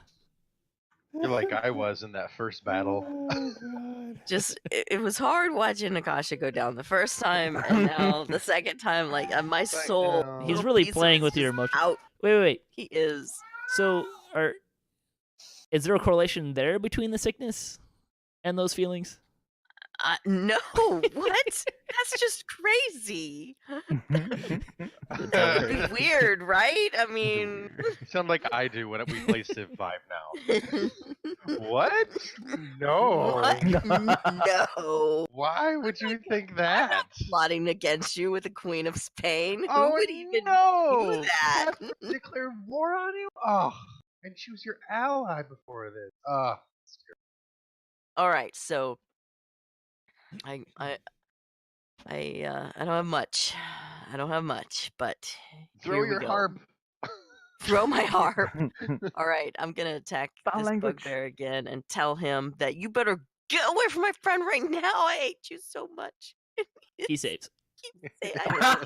You're like I was in that first battle. Oh, God. Just it was hard watching Akasha go down the first time, and now the second time. Like my soul. down. He's little really piece of playing it's with your just emotions. Out. Wait. He is. So, is there a correlation there between the sickness and those feelings? No, what? That's just crazy. That would be weird, right? I mean, You sound like I do when we play Civ 5 now. What? No. what? No. Why would you think that? Plotting against you with the Queen of Spain. Who Oh would even no! do that? Declare war on you? Oh, and she was your ally before this. All right, so I don't have much. I don't have much, but Throw here we your go. harp. Throw my harp. All right, I'm gonna attack Foul this language. bugbear again and tell him that you better get away from my friend right now. I hate you so much. He saves. I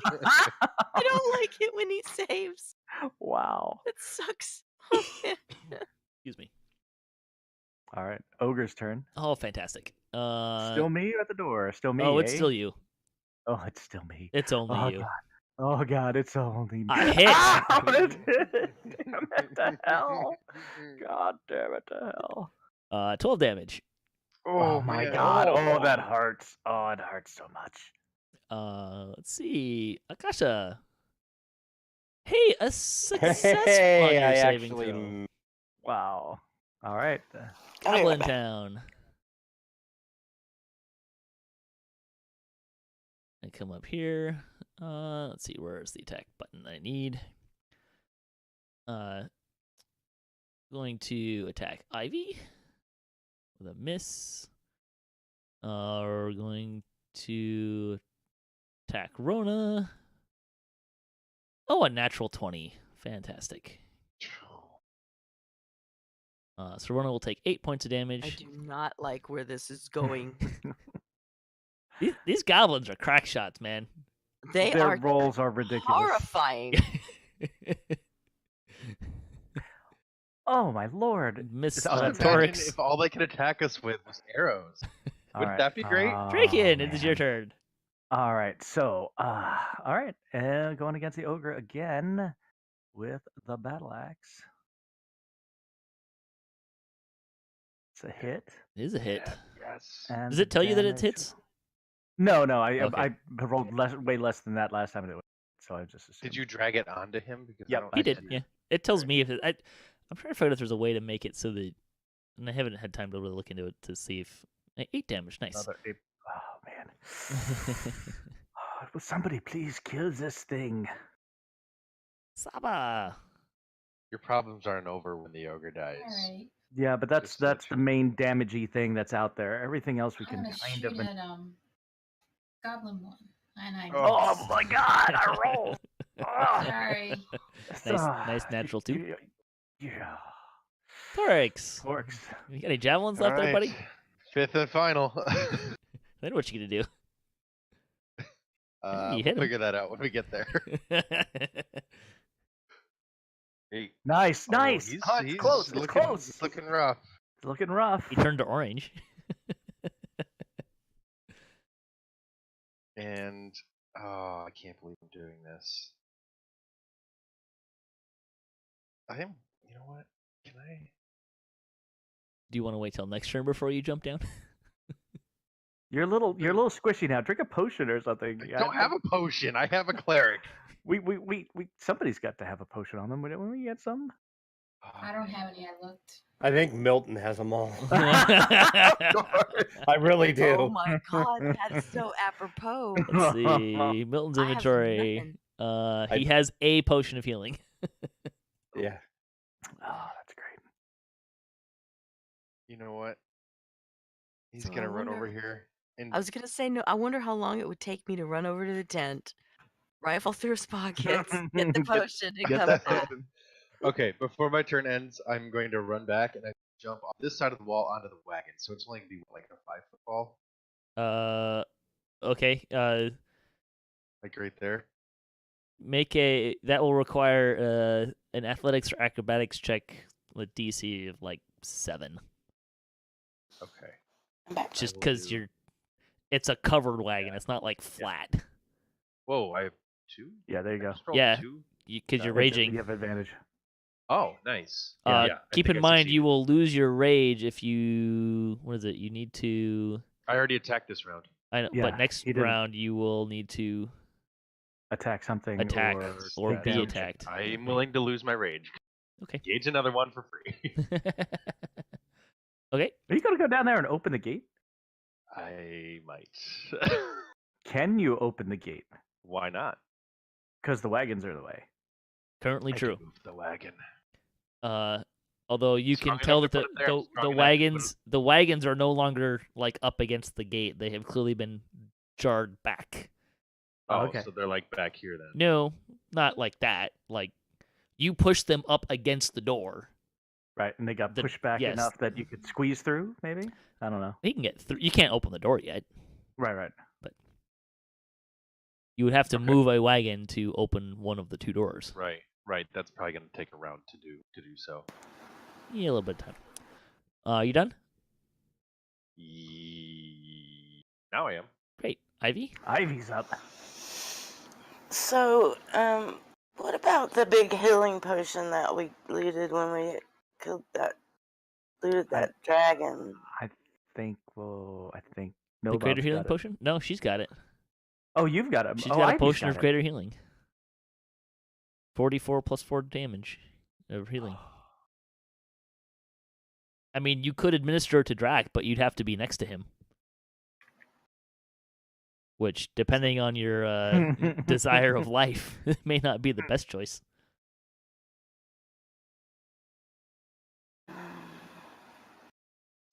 don't like it when he saves. Wow. It sucks. Oh, man. Excuse me. All right. Ogre's turn. Oh, fantastic. Still me at the door. Still me. Oh, it's eh? still you. Oh, it's still me. It's only Oh you. god. Oh god, it's only me. I hit. Ow, it hit. Damn it to hell. God damn it to hell. 12 damage. Oh my man. god. Oh, that Oh. hurts. Oh, it hurts so much. Let's see. Akasha. Hey, a success on Hey, your I saving actually. throw. Wow. All right. I'll be right Goblin back. Town. I come up here. Let's see, where's the attack button I need? Going to attack Ivy with a miss. We're going to attack Rhonda. Oh, a natural 20. Fantastic. So Rhonda will take 8 points of I damage. do not like where this is going. These goblins are crack shots, man. They Their are rolls are ridiculous. horrifying. Oh my lord. Miss It's Imagine Torix. if all they could attack us with was arrows. All Wouldn't that be great? Drachien, Oh, it is your man. turn. All right. So, all right. Going against the ogre again with the battle axe. It's a hit. It is a hit. Yes. And Does the it tell you that it damage- hits? No. Okay. I rolled way less than that last time. So I just assumed. Did you drag it onto him? Because Yep, I don't He think did, I yeah. It tells me if it, I'm trying to figure out if there's a way to make it so that, and I haven't had time to really look into it to see if 8 damage. Nice. Another ape. Oh man. Will somebody please kill this thing? Saba. Your problems aren't over when the ogre dies. All right. Yeah, but that's Just so that the main damagey thing that's out there. Everything else we I'm can gonna kind shoot of. at Goblin one, and I Oh. miss. my god! I rolled. Sorry. Nice natural 2. Yeah. Torix. Torix. You got any javelins left there, buddy? Fifth and final. Then what you gonna do? You We'll hit him. figure that out when we get there. Hey. Nice, Oh, nice. he's- Oh, it's he's close. It's looking, close. It's looking rough. It's looking rough. He turned to orange. And I can't believe I'm doing this. You know what? Can I? Do you want to wait till next turn before you jump down? You're a little squishy now. Drink a potion or something. I don't have a potion. I have a cleric. We somebody's got to have a potion on them. When we get some. I don't have any. I looked. I think Milton has them all. Of course. I really do. Oh my god, that's so apropos. Let's see. Milton's I have inventory. He has a potion of healing. Yeah. Oh, that's great. You know what? He's So gonna I run over wonder- here and I was gonna say no. I wonder how long it would take me to run over to the tent, rifle through his pockets, get the potion, and get come that back. open. Okay, before my turn ends, I'm going to run back and I jump off this side of the wall onto the wagon. So it's only gonna be like a 5-foot fall, Okay. like right there. That will require an athletics or acrobatics check with DC of like 7. Okay. I'm back. Just will because do- it's a covered wagon. It's not like flat. Whoa, I have 2. Yeah, there you I go. just rolled Yeah. 2. Because you're You raging. have advantage. Oh, nice. Uh, Yeah, I keep think in I mind, you succeeded. will lose your rage if you. What is it? You need to. I already attacked this round. I know, Yeah, but next he didn't. round you will need to Attack something. attack or take be damage. attacked. I am willing to lose my rage. Okay. Gauge another one for free. Okay. Are you gonna go down there and open the gate? I might. Can you open the gate? Why not? Because the wagons are in the way. Currently I true. can move the wagon. Although you Strong can tell enough that to put it there, strong enough to put the wagons are no longer like up against the gate. They have clearly been jarred back. Oh, okay. so they're like back here then. No, not like that. Like you push them up against the door. Right, and they got The- pushed back yes. enough that you could squeeze through, maybe? I don't know. You can get through. You can't open the door yet. Right. You would have to Okay. move a wagon to open one of the 2 doors. Right. That's probably gonna take a round to do so. Yeah, a little bit of time. You done? Now I am. Great. Ivy? Ivy's up. So, what about the big healing potion that we looted when we looted that dragon? I think The no greater healing potion? No, she's got it. Oh, you've got it. She's oh, got a Ivy's potion got of it. greater healing. 44 plus 4 damage of healing. I mean, you could administer it to Drac, but you'd have to be next to him. Which, depending on your desire of life, may not be the best choice.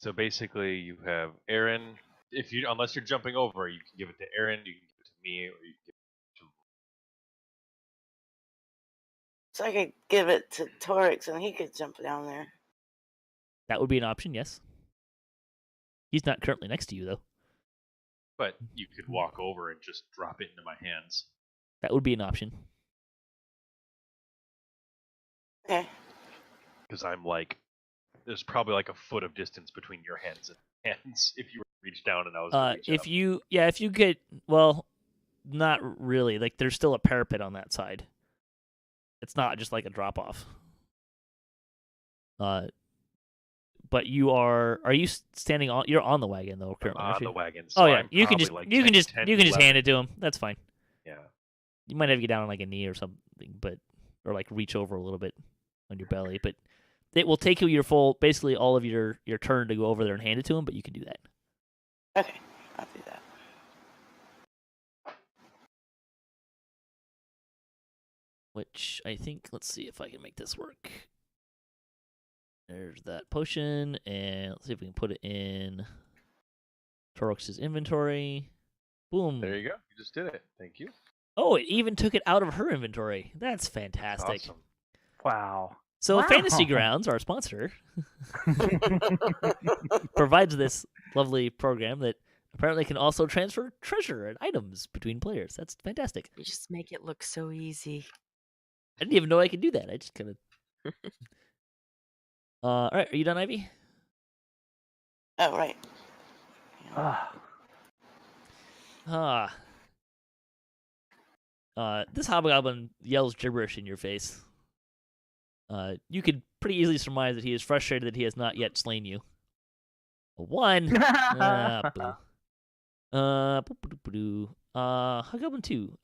So basically, you have Aeryn. Unless you're jumping over, you can give it to Aeryn, you can give it to me, or you can give it to. So I could give it to Torix and he could jump down there. That would be an option, yes. He's not currently next to you, though. But you could walk over and just drop it into my hands. That would be an option. Okay. Because I'm like, there's probably like a foot of distance between your hands and hands if you were to reach down and I was to reach if up. if you get, well, not really. Like, there's still a parapet on that side. It's not just like a drop off. But are you standing on? You're on the wagon though currently. I'm aren't on you? the wagon. So Oh yeah, I'm you can probably just like you can 10, just 10, you can just 11. hand it to him. That's fine. Yeah. You might have to get down on like a knee or something, or like reach over a little bit on your belly. But it will take you basically all of your turn to go over there and hand it to him. But you can do that. Okay, I'll do that. Which I think, let's see if I can make this work. There's that potion, and let's see if we can put it in Torix's inventory. Boom. There you go. You just did it. Thank you. Oh, it even took it out of her inventory. That's fantastic. Awesome. Wow. So Wow. Fantasy Grounds, our sponsor, provides this lovely program that apparently can also transfer treasure and items between players. That's fantastic. You just make it look so easy. I didn't even know I could do that. I just kind of... all right, are you done, Ivy? Oh, right. This Hobgoblin yells gibberish in your face. You could pretty easily surmise that he is frustrated that he has not yet slain you. A 1. Boo. Hobgoblin 2.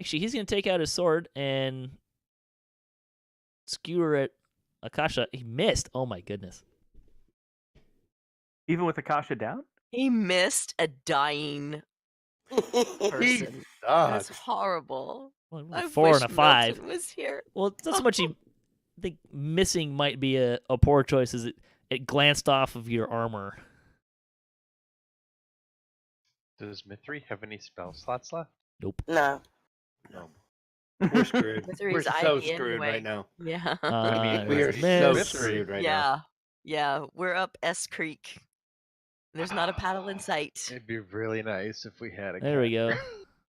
Actually, he's gonna take out his sword and skewer at Akasha. He missed. Oh my goodness. Even with Akasha down? He missed a dying person. That's Sucks. horrible. Well, I 4 wish and a 5. Milton was here. Well, it's not so much. I think missing might be a poor choice, as it glanced off of your armor. Does Mythery have any spell slots left? Nope. No. No. We're screwed. Mythery's We're so Ivy screwed anyway. right now. Yeah. We are so miss. screwed right now. yeah. Yeah. We're up S Creek. There's not a paddle in sight. It'd be really nice if we had a There we go.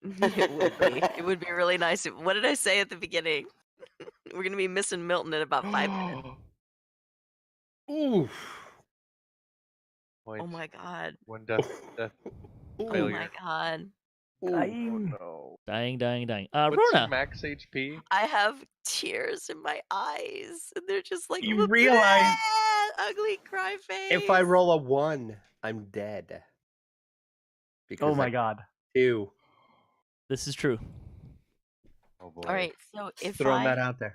It would be. It would be really nice. What did I say at the beginning? We're gonna be missing Milton in about 5 minutes. Oof. Oh my god. One death Oh my failure. god. Oh Dying. no. Dying. What's Rhonda. your max HP? I have tears in my eyes, and they're just like You realize ugly cry face. if I roll a 1, I'm dead. Because Oh my I god. 2. This is true. Oh boy. All right, so if Throwing that out there.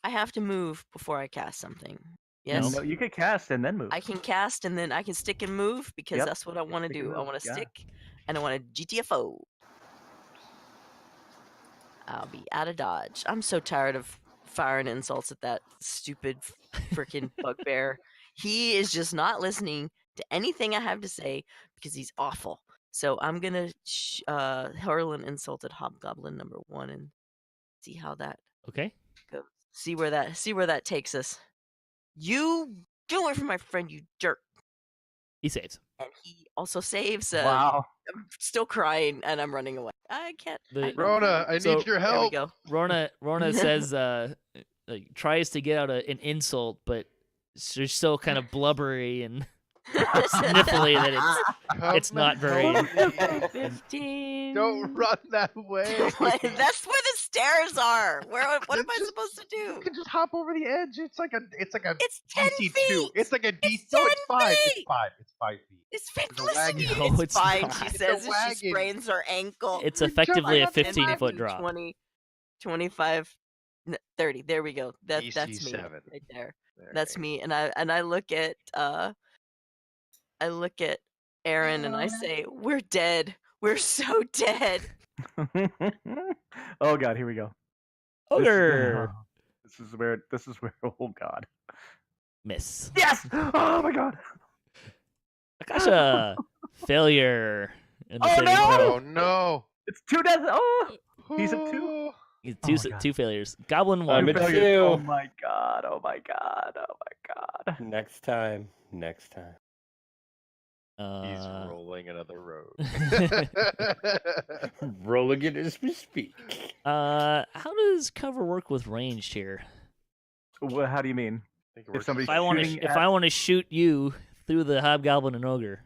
I have to move before I cast something. Yes, No, you could cast and then move. I can cast and then I can stick and move because Yep. that's what I want to Stick and do. I move, want to yeah. stick and I want to GTFO. I'll be out of dodge. I'm so tired of firing insults at that stupid freaking bugbear. He is just not listening to anything I have to say because he's awful. So I'm gonna hurl an insult at Hobgoblin number 1 and see how that Okay. goes. See where that takes us. You get away from my friend, you jerk. He saves. And he also saves. Wow. I'm still crying and I'm running away. I can't. Rhoda, I So- need your There we help. go. Rhonda says, like, tries to get out an insult, but she's so kind of blubbery and sniffly that it's not very. Help me. 15. Don't run that way. That's where the stairs are. What am I Just- supposed to You do? can just hop over the edge. It's like a It's 10 DC2. feet. It's like a DC. It's No, 10 it's 5. It's feet. 5. It's 5 feet. It's There's a listen to wagon. you. No, It's fine, not. she It's a says as she wagon. sprains her ankle. It's Good job, effectively I a got the 15-foot drop. 20, 25, 30. There we go. That's me DC7. right there. There That's you me. And I look at Aeryn and I Rhonda. say, "We're dead. We're so dead." Oh god, here we go. Ogre. This is where. Oh god. Miss. Yes. Oh my god. Akasha. Failure. In the Oh, saving no! throw. go. Oh no. It's 2 deaths. Oh. He's at 2? Two, Oh my God. two failures. Goblin I'm one. at Failure. 2. Oh my god. Oh my god. Oh my god. Next time. Next time. He's rolling another road. Rolling it as we speak. how does cover work with ranged here? Well, how do you mean? If somebody's If I want to, shooting if at I want to shoot you through the hobgoblin and ogre,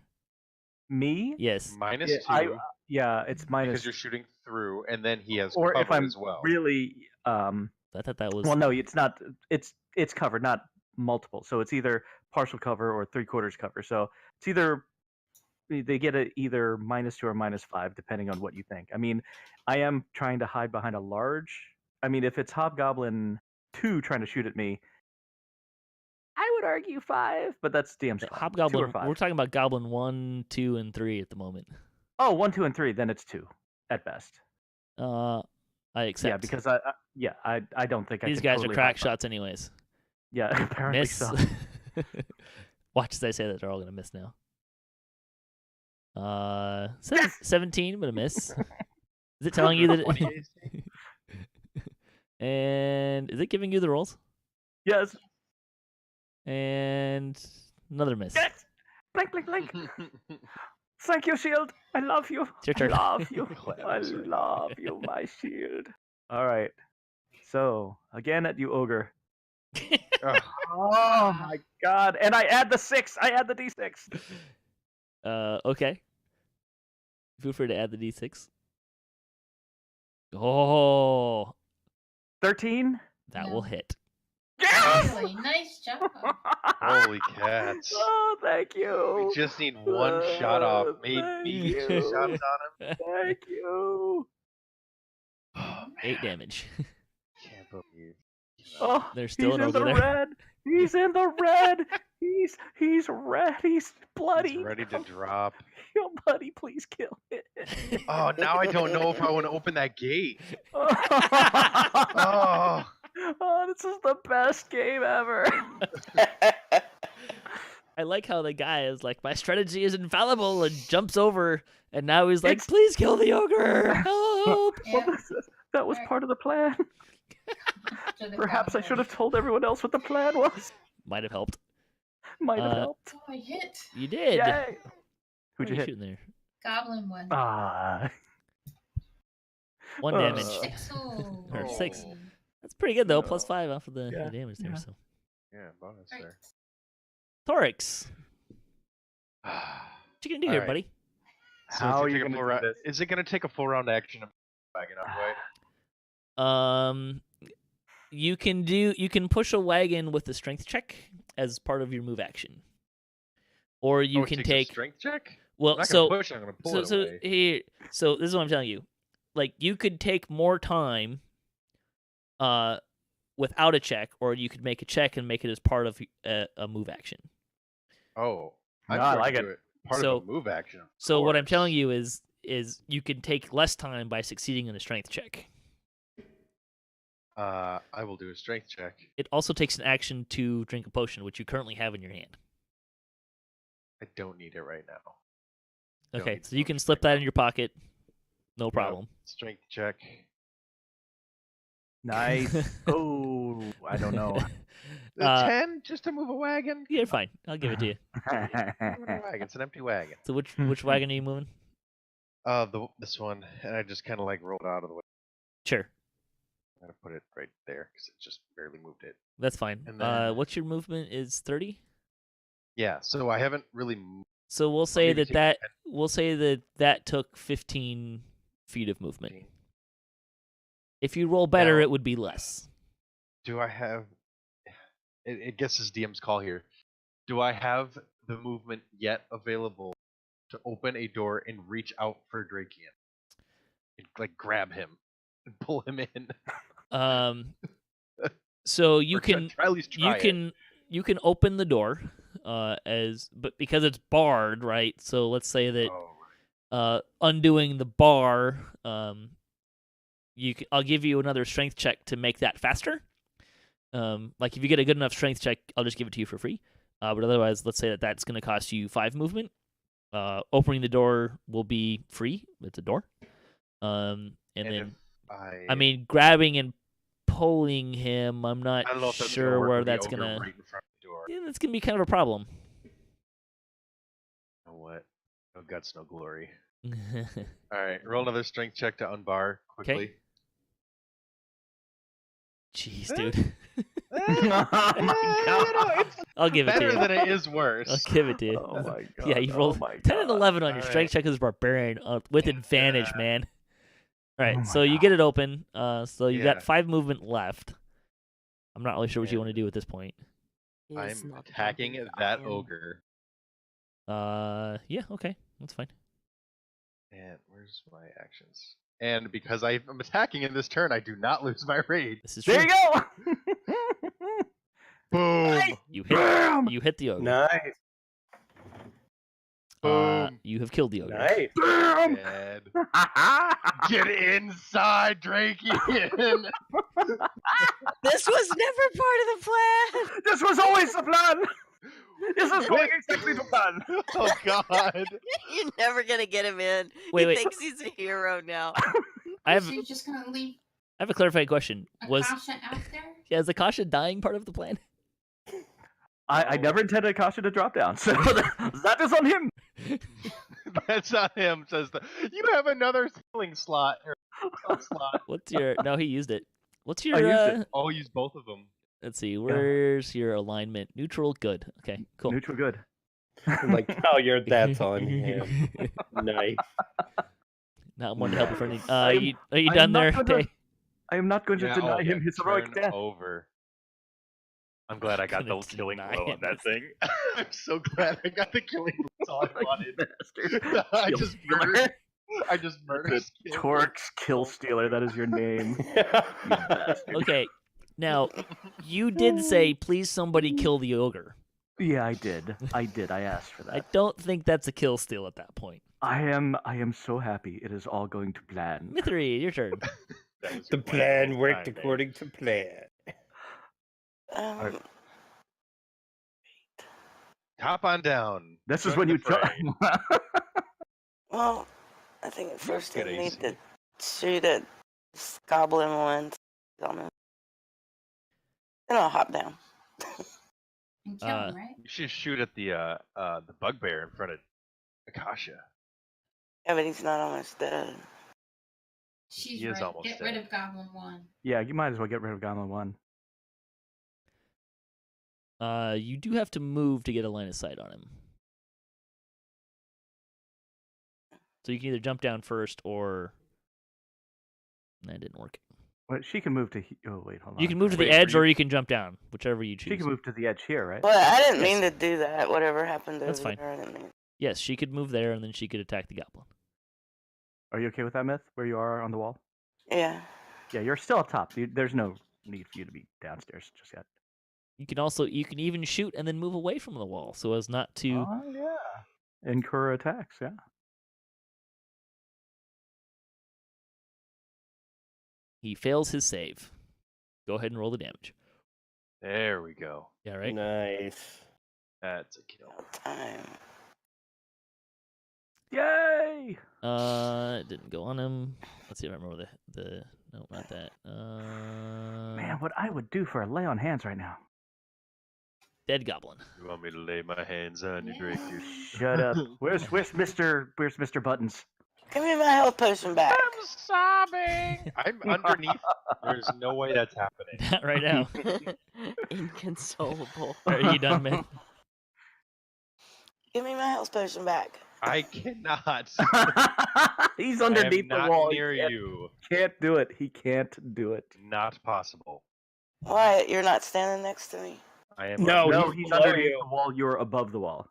me? yes. minus Yeah, 2 yeah, it's minus. because you're shooting through, and then he has Or cover if I'm as well. really, I thought that was. well, no, it's not. It's covered, not multiple. So it's either partial cover or 3/4 cover. So it's either they get either -2 or -5 depending on what you think. I mean, I am trying to hide behind a large. I mean, if it's Hobgoblin 2 trying to shoot at me, I would argue 5, but that's DM The Scott. 2 or hobgoblin. 5. We're talking about goblin 1, 2, and 3 at the moment. Oh, 1, 2, and 3. Then it's 2 at best. I accept. Yeah, because I don't think these I could guys totally are crack hide behind- shots, anyways. Yeah, apparently Miss. so. Watch as I say that they're all gonna miss now. 17, but a miss. Is it telling you that? 20 And is it giving you the rolls? Yes. And another miss. Yes. Blink, blink, blink. Thank you, shield. I love you. It's your turn. I love you. Clever, I sir. love you, my shield. All right. So again at you, ogre. Ugh. Oh my god! And I add the 6. I add the d6. Okay. Feel free to add the d6. Oh, 13. that No. will hit. Really nice job. Holy cats. Oh, thank you. We just need one shot off. Maybe Thank 2 you. shots on him. Thank you. Oh, man. 8 damage. Can't believe. Oh, There's still he's an in the ogre there. red. He's in the red. He's red. He's bloody. He's ready to drop. Yo, buddy, please kill it. Oh, now I don't know if I want to open that gate. Oh. Oh, This is the best game ever. I like how the guy is like, my strategy is infallible, and jumps over, and now he's like, It's- please kill the ogre, help! Yeah. That was part of the plan. To the Perhaps I goblin. should have told everyone else what the plan was. Might have helped. Might have Uh, helped. Oh, I hit. You did. Yay. What Who'd are you hit? shooting there? Goblin one. Ah. 1 damage. 6. Oh. Or 6. Oh. That's pretty good though. No. +5 off of the Yeah, damage there. yeah. So yeah, bonus Right. there. Torix, what you gonna do here, Alright. buddy? So How is are it you take a gonna full do round- this? Is it going to take a full round action to wagon up, right? You can push a wagon with a strength check as part of your move action, or you Oh, it can takes a take. strength check. Well, I'm not so gonna push. I'm going to pull so it so away. here, so this is what I'm telling you. Like you could take more time, without a check, or you could make a check and make it as part of a move action. Oh, No, I'm I going like to it. do it. Part So- of a move action. of So what I'm course. telling you is you can take less time by succeeding in a strength check. I will do a strength check. It also takes an action to drink a potion, which you currently have in your hand. I don't need it right now. Don't Okay, need so you potion can slip right that now. in your pocket. No Yep, problem. Strength check. Nice. Oh, I don't know. Uh, 10 just to move a wagon. You're fine. I'll give it to you. Move a wagon. It's an empty wagon. So which wagon are you moving? This one, and I just kind of like rolled out of the way. Sure, I'm gonna put it right there because it just barely moved it. that's fine. And then- What's your movement? Is 30? Yeah, so I haven't really. So we'll say maybe that take we'll say that took 15 feet of movement. 15. If you roll better, Now- it would be less. Do I have? It gets his DM's call here. Do I have the movement yet available to open a door and reach out for Drachien? And, like grab him and pull him in. So you Or try- can try at least try it. you can open the door, but because it's barred, right? So let's say that Oh, undoing the bar, I'll give you another strength check to make that faster. Like if you get a good enough strength check, I'll just give it to you for free. But otherwise, let's say that that's going to cost you 5 movement. Opening the door will be free. It's a door. And then, if I mean, grabbing and pulling him, I'm not I don't know if that's sure gonna work where with the that's ogre gonna. right in front of the door. Yeah, that's gonna be kind of a problem. You know what? No guts, no glory. All right, roll another strength check to unbar quickly. Jeez, dude. Oh my God. I'll give it to Better you. than it is worse. I'll give it to you. Oh my God. Yeah, you rolled oh my 10 and God. 11 on your All strength check as barbarian with advantage, Yeah. man. All right, Oh my so you God. get it open. So you Yeah. got 5 movement left. I'm not really sure what you want to do at this point. He is I'm not attacking bumping that iron. ogre. Yeah, okay, that's fine. And where's my actions? And because I'm attacking in this turn, I do not lose my raid. This is There true. you go. Boom! You hit. Bam! You hit the ogre. Nice. Boom! You have killed the ogre. Nice. Bam! Dead. Get inside, Drachien! This was never part of the plan. This was always the plan. This is going exactly to plan. Oh God! You're never gonna get him in. Wait. He thinks he's a hero now. I have So you're just gonna leave a clarifying question. Was Akasha out there? is Akasha dying part of the plan? I never intended Akasha to drop down, so that is on him. That's on him. Says you have another healing slot or spell slot. What's your? No, he used it. What's your? I used it. I'll use both of them. Let's see. Where's your alignment? Neutral. Good. Okay. Cool. Neutral good. Like how that's on him. Nice. Not one to help you for any. I am- Are you I am done not there? gonna- Tay? I am not going to Now deny him his heroic turn death. over. I'm glad I got the Gonna killing deny blow on him that thing. I'm so glad I got the killing blow. That's all I wanted. Bastard. I Kill just stealer. murdered. I just murdered. The Torix kill stealer. That is your name. You bastard. Okay. Now, you did say, please somebody kill the ogre. Yeah, I did. I asked for I that. don't think that's a kill steal at that point. I am so happy. It is all going to plan. Mythery, your turn. That was The your plan worked Time, man. according to plan. Um, Top on down. This is Join when the you fray. well, I think at first get you need AC. to shoot at this goblin once. Then I'll hop down. And kill him, right? You should shoot at the bugbear in front of Akasha. Yeah, but he's not almost dead. She's He is right. almost Get dead. rid of Goblin 1. Yeah, you might as well get rid of Goblin 1. You do have to move to get a line of sight on him. So you can either jump down first or... That didn't work. Well, she can move to. Oh wait, hold on. You can move to the Wait, edge were or you can jump down, whichever you choose. She can move to the edge here, right? Well, I didn't mean Yes. to do that. Whatever happened That's over fine. there, I didn't mean. Yes, she could move there and then she could attack the goblin. Are you okay with that, Myth? Where you are on the wall? Yeah. Yeah, you're still up top. There's no need for you to be downstairs just yet. You can even shoot and then move away from the wall so as not to... Oh yeah. Incur attacks. Yeah. He fails his save. Go ahead and roll the damage. There we go. Yeah, right? Nice. That's a kill. No time. Yay! It didn't go on him. Let's see if I remember the no, not that. Man, what I would do for a lay on hands right now. Dead goblin. You want me to lay my hands on you, Drake? Shut up. Where's Mr. Buttons? Give me my health potion back. I'm sobbing. I'm underneath. There's no way that's happening. Not right now. Inconsolable. Are you done, man? Give me my health potion back. I cannot. He's I underneath am the not wall. near he can't, you. can't do it. He can't do it. Not possible. Why? You're not standing next to me. I am. No, No, he's he's below underneath you. the wall. You're above the wall.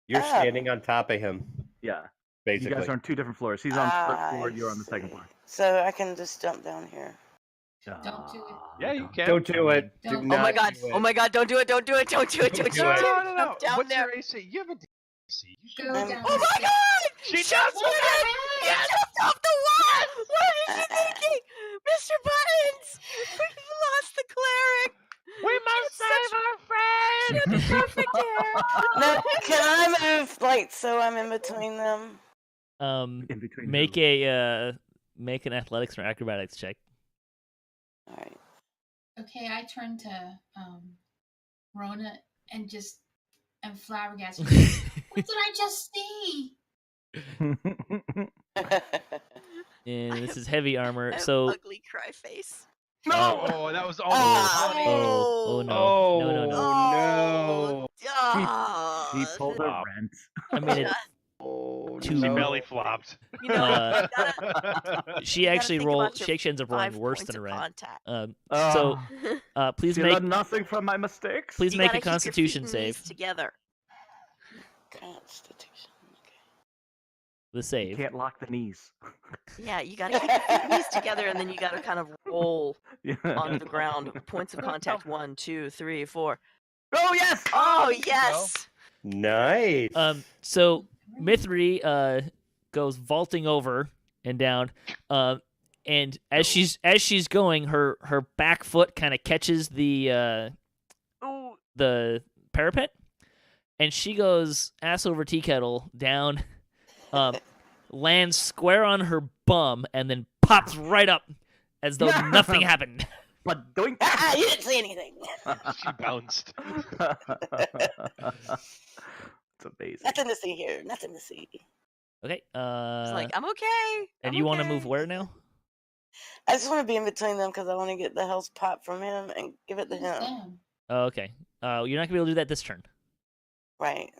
You're Oh. standing on top of him, Yeah. basically. You guys are on 2 different floors. He's on the first floor. You're on the second see. floor. So I can just jump down here. Don't do it. Yeah, you can. Don't do it. Do Don't. Oh my not god! do it. Oh my god! Don't do it! Don't do it! Don't do it! Don't do do it! it. No. Jump down What's there. your AC? You have a AC. You should. Go I'm- down oh the my stairs. god! She Just jumped did it! You jumped off the wall! What are you thinking? Mr. Buttons! We lost the cleric! We must save our friend. She had the perfect hair! No, can I move, like, so I'm in between them? In between. Make a make an athletics or acrobatics check. Alright. Okay, I turn to Rhonda and just am flabbergasted. What did I just see? And this is heavy armor. I have So ugly cry face. Oh, that was almost Ah. funny. oh no. Oh, No. no. Oh, He pulled a Stop. rent. I mean, Oh, Two- She no. belly flopped. You know, Uh, you gotta, she You gotta actually think rolled. about your She actually ends up rolling 5 worse points than a of rent. contact. So please you make learn nothing from my mistakes. please You make a gotta keep your feet Constitution and save. knees together. Constitution. The You save. can't lock the knees. Yeah, you gotta keep your feet and knees together, and then you gotta kind of roll Yeah. onto the ground. Points of contact: 1, 2, 3, 4. Oh yes! Oh yes! Nice. So Mythery goes vaulting over and down. And as she's going, her back foot kind of catches the parapet, and she goes ass over tea kettle down, lands square on her bum, and then pops right up as though nothing happened. But doink. Ah, you didn't see anything. She bounced. It's amazing. Nothing to see here. Nothing to see. Okay. It's like I'm okay. And I'm you want to okay." move where now? I just want to be in between them because I want to get the health pop from him and give it to Who's him. them? Oh, okay. You're not gonna be able to do that this turn. Right.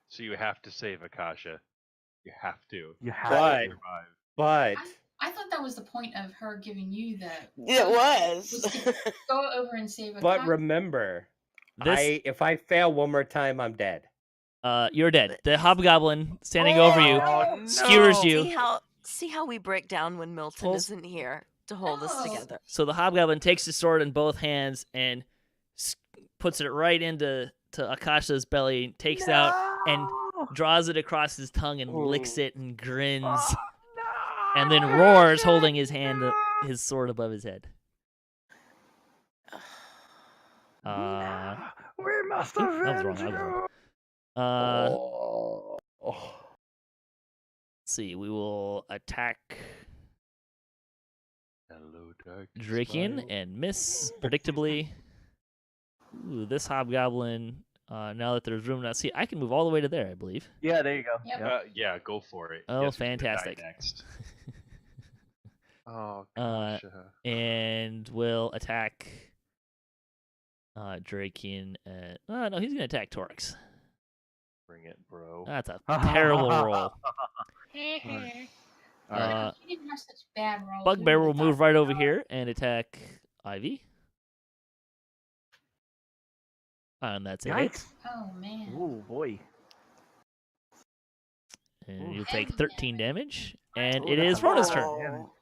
So you have to save Akasha. You have to. You have But- to. Survive. But I thought that was the point of her giving you the. It was. Go over and save a but cop. remember, This if I fail one more time, I'm dead. you're dead. The hobgoblin standing over you Oh, skewers no. you. See how we break down when Milton Pulls- isn't here to hold us Oh. together. So the hobgoblin takes his sword in both hands and puts it right into Akasha's belly, takes out and draws it across his tongue and licks it and grins, and then roars, holding his his sword above his head. We must that was avenge wrong, that was you. wrong. Oh. Let's see. We will attack Hello, dark. Drachien and miss predictably. Ooh, this hobgoblin. Now that there's room, now see, I can move all the way to there, I believe. Yeah, there you go. Yep. Yep. Yeah, go for it. Oh, Guess who's gonna die fantastic. Next. Oh, Uh, gosh. And we'll attack Drachien. No, he's gonna attack Torix. Bring it, bro. That's a terrible roll. He Uh, didn't have such bad rolls. Bugbear We will would've move thought- right over here and attack Ivy. And that's a hit. Yikes. Oh man. Oh boy. And Ooh. you'll take Heavy 13 damage. And Oh, it that's is a Rhoda's lot. turn. Oh.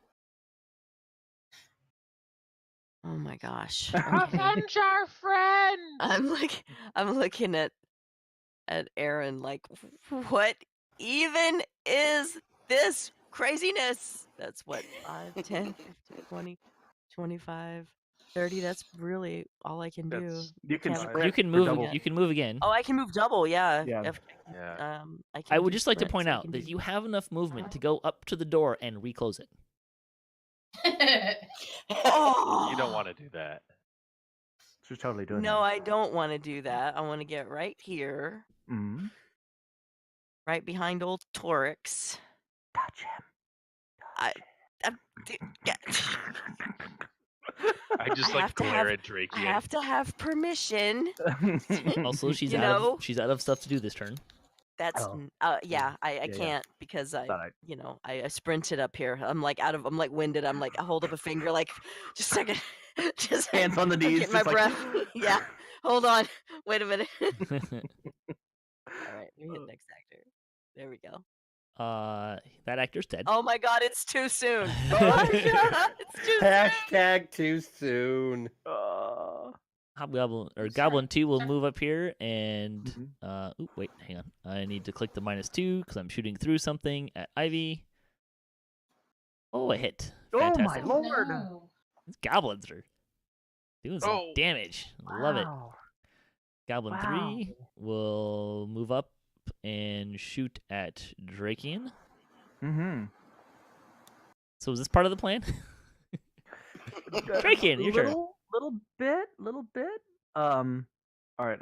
Oh my gosh. Avenge our friend! I'm looking at Aeryn like, what even is this craziness? That's what 5, 10, 15, 20, 25, 30. That's really all I can do. That's- You can Can't sprint You can for move. double. You can move again. Oh, I can move double. Yeah. Yeah. Yeah. I can I would do just like to sprints, point I out can that do- you have enough movement to go up to the door and reclose it. Oh. You don't want to do that. She's totally doing No, that. I don't want to do that. I want to get right here, Mhm. right behind old Torix. Touch him. I- I'm- I just I like have to glare have- at Drachien. I have to have permission. Also, she's You out know? of she's out of stuff to do this turn. That's Oh. yeah. I Yeah. can't because I Thought I sprinted up here. I'm like winded. I'm like I hold up a finger like just a second. Just Hands on the I'm knees, getting my just like- breath. Yeah. Hold on. Wait a minute. All right. Let me hit next actor. There we go. That actor's dead. Oh my god, it's too soon. Oh, It's too soon. Hashtag too soon. Hobgoblin or I'm Goblin sorry. 2 will move up here and Mhm. wait, hang on. I need to click the -2 because I'm shooting through something at Ivy. Oh, a hit. Oh my Fantastic. Oh, lord! no. These goblins are doing some Oh. damage. Love it. Wow. Goblin 3 will move up and shoot at Drachien. Mm-hmm. So is this part of the plan? Drachien, your turn. Little bit. All right.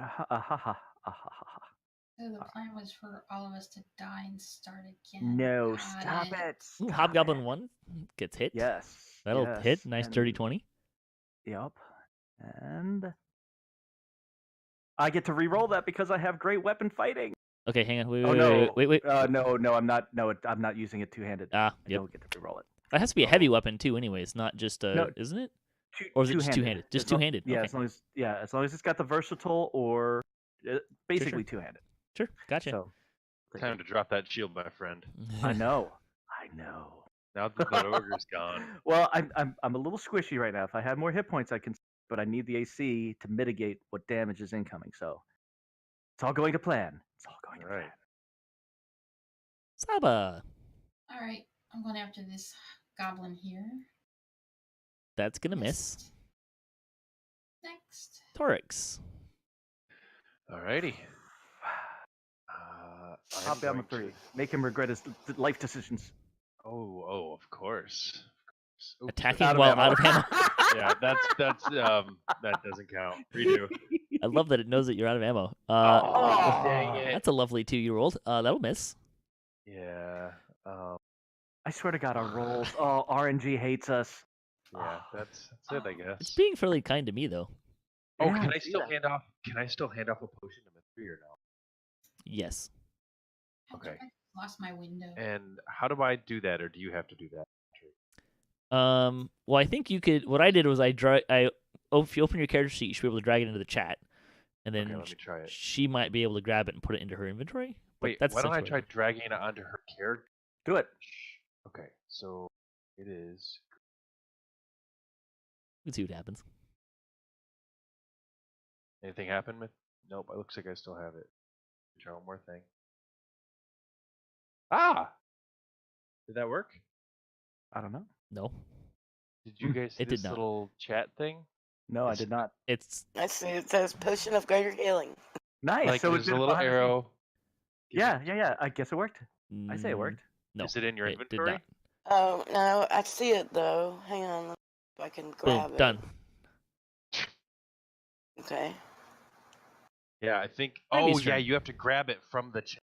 So the plan was for all of us to die and start again. No, Got stop it. Ooh, Stop Hobgoblin it. 1 gets hit. Yes. That'll yes, hit. Nice dirty and- 20. Yep. And I get to re-roll that because I have great weapon fighting. Okay, hang on. Wait, Oh wait, no! wait. No, I'm not. No, I'm not using it two-handed. Ah, I yep. don't get to re-roll it. That has to be a heavy weapon too, anyways, not just No. isn't it? Two, Or is it just two-handed? Just As long- two-handed. Yeah, Okay. as long as it's got the versatile or basically two-handed. Sure, gotcha. So Time to drop that shield, my friend. I know. Now that that ogre's gone. Well, I'm a little squishy right now. If I had more hit points, I can. But I need the AC to mitigate what damage is incoming. So it's all going to plan. It's all going to Right. plan. Saba. All right, I'm going after this goblin here. That's gonna miss. Next. Torix. Alrighty. I'm Hop down the going to- three. Make him regret his life decisions. Oh, of course. Oops, Attacking Out of while ammo. out of ammo. Yeah, that's that doesn't count. Redo. I love that it knows that you're out of ammo. Oh, dang it. That's a lovely 2 you rolled. That'll miss. Yeah. I swear to God, our rolls. Oh, RNG hates us. Yeah, that's it, I It's guess. being fairly kind to me though. Oh, Yeah, can I I see still that. hand off? Can I still hand off a potion to Mythery or no? Yes. Okay. I lost my window. And how do I do that, or do you have to do that? Well, I think you could. What I did was if you open your character sheet, you should be able to drag it into the chat, and then Okay, let me try it. she might be able to grab it and put it into her inventory. But Wait, that's why don't I essentially try dragging it onto her character? Do it. Okay, so it is. Let's see what happens. Anything happen? Nope. It looks like I still have it. Try one more thing. Ah! Did that work? I don't know. No, Did you guys see It did this not. little chat thing? No, I It's- did not. it's I see. It says potion of greater healing. Nice. Like so there's it's a little arrow. Is Yeah. I guess it worked. I say it mm, worked. No, Is it in your it did inventory? not. Oh no, I see it though. Hang on, let me see if I can grab Boom, it. done. Okay. Yeah, I think. Ivy's Oh, yeah, turn. you have to grab it from the chat.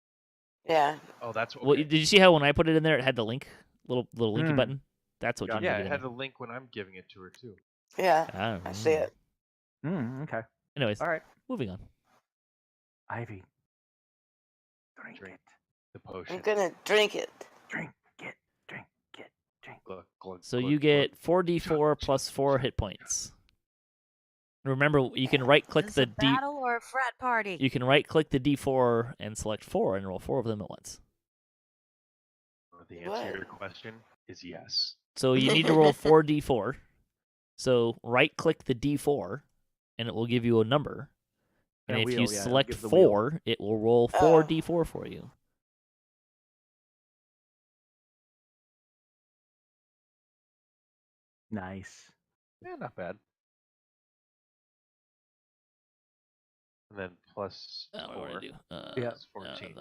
Yeah. Oh, that's what. Well, did you see how when I put it in there, it had the link, little linky Hmm. button? That's what you Gotcha. need Yeah, to it get in had there. a link when I'm giving it to her too. Yeah. Ah, I see it. Okay. Anyways, All right. moving on. Ivy. Drink Drink. it. The potion. I'm gonna drink it. Drink it. Drink it. Drink. Glug, glug, So glug, you glug. get 4d4 plus 4 hit points. Remember, you can right click Is the this a battle or a frat party? You can right click the D4 and select 4 and roll 4 of them at once. The answer to your What? question is yes. So you need to roll 4d4. So right click the D4 and it will give you a number. And A if wheel, you yeah, it'll select give the wheel. 4, it will roll Oh. 4d4 for you. Nice. Yeah, not bad. And then plus What do I 4. wanna do? Yeah. That's 14.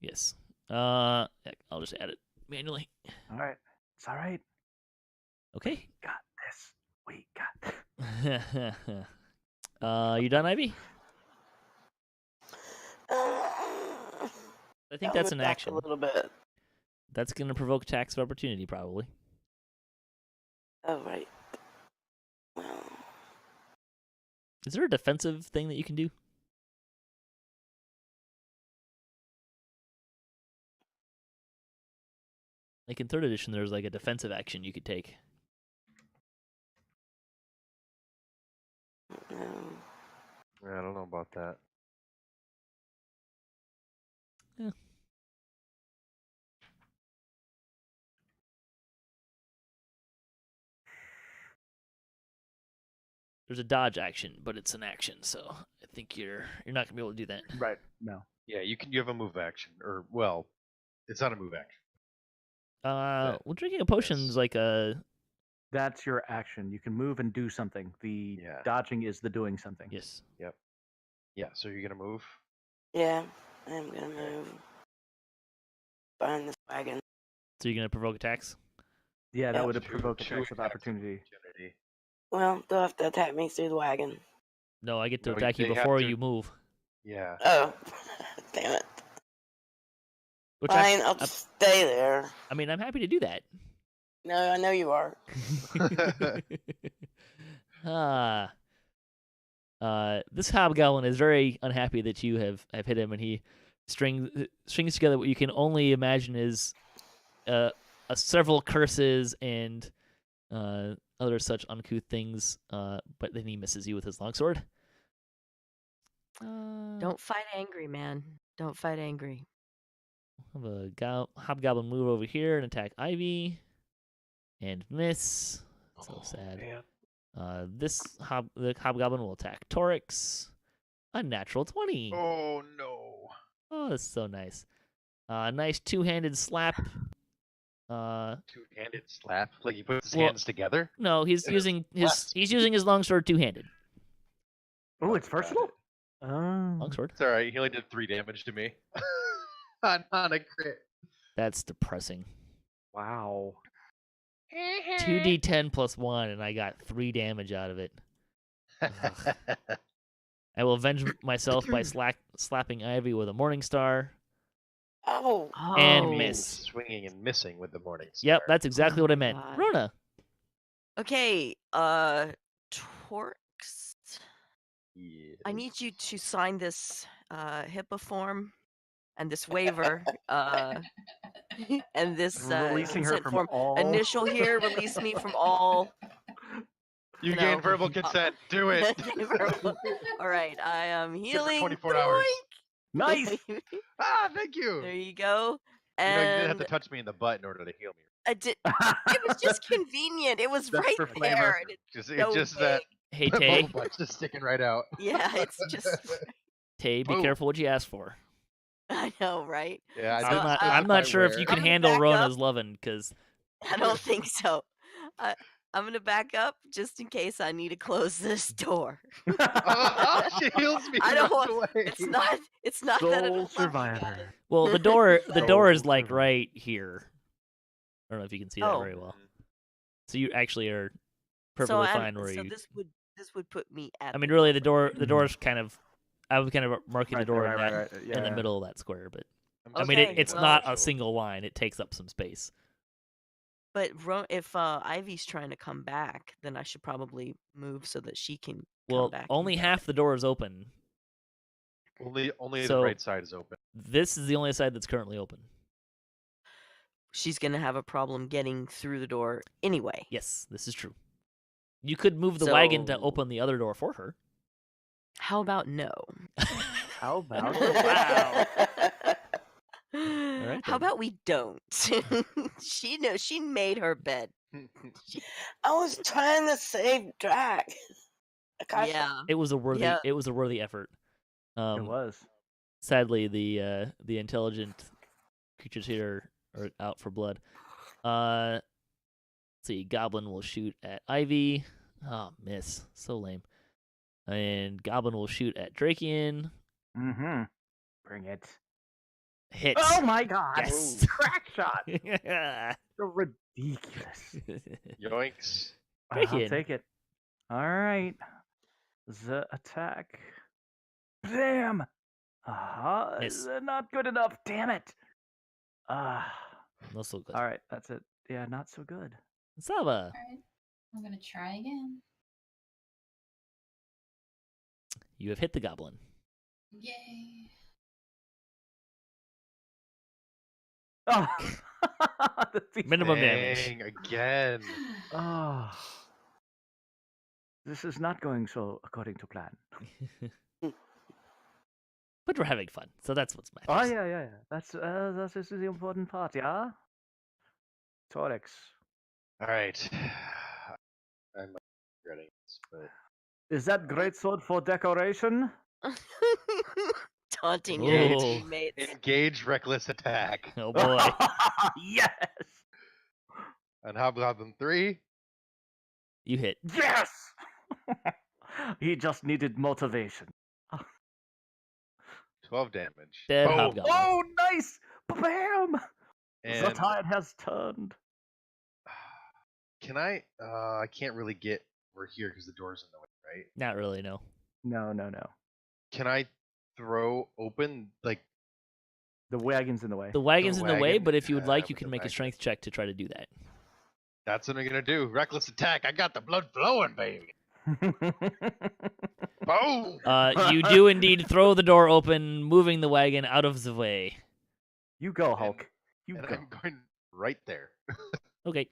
Yes. Heck, I'll just add it manually. All right. It's all right. Okay. Got this. We got this. You done, Ivy? I think I'll that's move an back action. A little bit. That's going to provoke attacks of opportunity, probably. Oh right. Is there a defensive thing that you can do? Like in 3rd edition, there's like a defensive action you could take. I don't know about that. Yeah. There's a dodge action, but it's an action, so I think you're not gonna be able to do that. Right. No. Yeah, you have a move action, or well, it's not a move action. Well, drinking a potion's yes. like a That's your action. You can move and do something. The dodging is the doing something. yes. Yep. Yeah. So you're gonna move. Yeah, I'm gonna move behind this wagon. So you're gonna provoke attacks. Yeah, that Yeah. would provoke attacks of opportunity. Well, they'll have to attack me through the wagon. No, I get to No, attack you they have before to- you move. Yeah. Oh, damn it. Which Fine, I'll stay there. I mean, I'm happy to do that. No, I know you are. This Hobgoblin is very unhappy that you have hit him, and he strings together what you can only imagine is several curses and other such uncouth things. But then he misses you with his longsword. Don't fight angry, man. Don't fight angry. Have a Hobgoblin move over here and attack Ivy, and miss. So sad. Man. The Hobgoblin will attack Torix. A natural 20. Oh no. Oh, that's so nice. Nice two-handed slap. Two-handed slap? Like he puts his hands together? No, he's using his longsword two-handed. Oh, it's versatile. Oh. Longsword. It's alright, he only did 3 damage to me. on a crit. That's depressing. Wow. 2d10 plus 1, and I got 3 damage out of it. I will avenge myself by slapping Ivy with a Morning Star. Oh. And miss. Swinging and missing with the Morning Star. Yep, that's exactly what I meant. God. Rhonda. Okay, Torix. Yeah. I need you to sign this HIPAA form and this waiver, and this Releasing her consent from form. all. Initial here, release me from all. You You gain know, verbal consent. Do it. All right, I am Good for healing. 24 hours. Nice. Ah, thank you. There you go. You know, you didn't have And to touch me in the butt in order to heal me. I did. It was just convenient. It was That's right for flavor. there. And It's so just big. that Hey, that Tay. bubble butt's just sticking right out. Yeah, it's just. Tay, be Boom. careful what you ask for. I know, right? Yeah, So, I'm not sure if you can I'm gonna handle back Rona's up. lovin', because I don't think so. I'm gonna back up just in case I need to close this door. She heals me. I don't runs want. away. It's not that I Soul don't love you survivor. guys. well, the door is So like survivor. right here. I don't know if you can see that Oh. very well. So you actually are perfectly fine where so you. this would put me at. I mean, really, the door's kind of. I was kind of marking the Right door there, in, right, that, right. Yeah, in the yeah. middle of that square, but I'm I just mean, Okay, it's well- not a single line. It takes up some space. But if Ivy's trying to come back, then I should probably move so that she can Well, come back. only half the door is open. Only So- the right side is open. This is the only side that's currently open. She's gonna have a problem getting through the door anyway. Yes, this is true. You could move the wagon to So- open the other door for her. How about no? How about Wow. right, How then. about we don't? She made her bed. I was trying to save Drac. Akasha. Yeah. It was a worthy. Yeah. It was a worthy effort. it was? Sadly, the intelligent creatures here are out for blood. Let's see. Goblin will shoot at Ivy. Oh, miss. So lame. And Goblin will shoot at Drachien. Mm-hmm. Bring it. Hits. Oh my god! Yes. Crack shot. So ridiculous. Yoinks. I'll Drachien. take it. All right. The attack. Bam. Miss. Not good enough. Damn it. Not so good. All right. That's it. Yeah, not so good. Saba. Alright. I'm gonna try again. You have hit the goblin. Yay. Oh. Minimum damage. Dang, again. Oh. This is not going so according to plan. But we're having fun, so that's what's Oh matters. yeah. That's this is the important part, yeah. Torix. All right. I might be regretting this, but Is that greatsword for decoration? Taunting your Whoa. teammates. engage reckless attack Oh boy. Yes. on Hobgoblin 3. You hit. Yes. He just needed motivation. 12 damage. Dead Boom. hobgoblin. Oh, nice! Bam! The And tide has turned. can I? I can't really get. We're here because the door's in the way, right? Not really, no. No. Can I throw open like? The wagon's in the way. The wagon's in the way, wagon? but if you would like, Ah, you with can the make a wagon. strength check to try to do that. That's what I'm gonna do. Reckless attack. I got the blood flowing, baby. Boom. You do indeed throw the door open, moving the wagon out of the way. You go, Hulk. You And go. I'm going right there. Okay.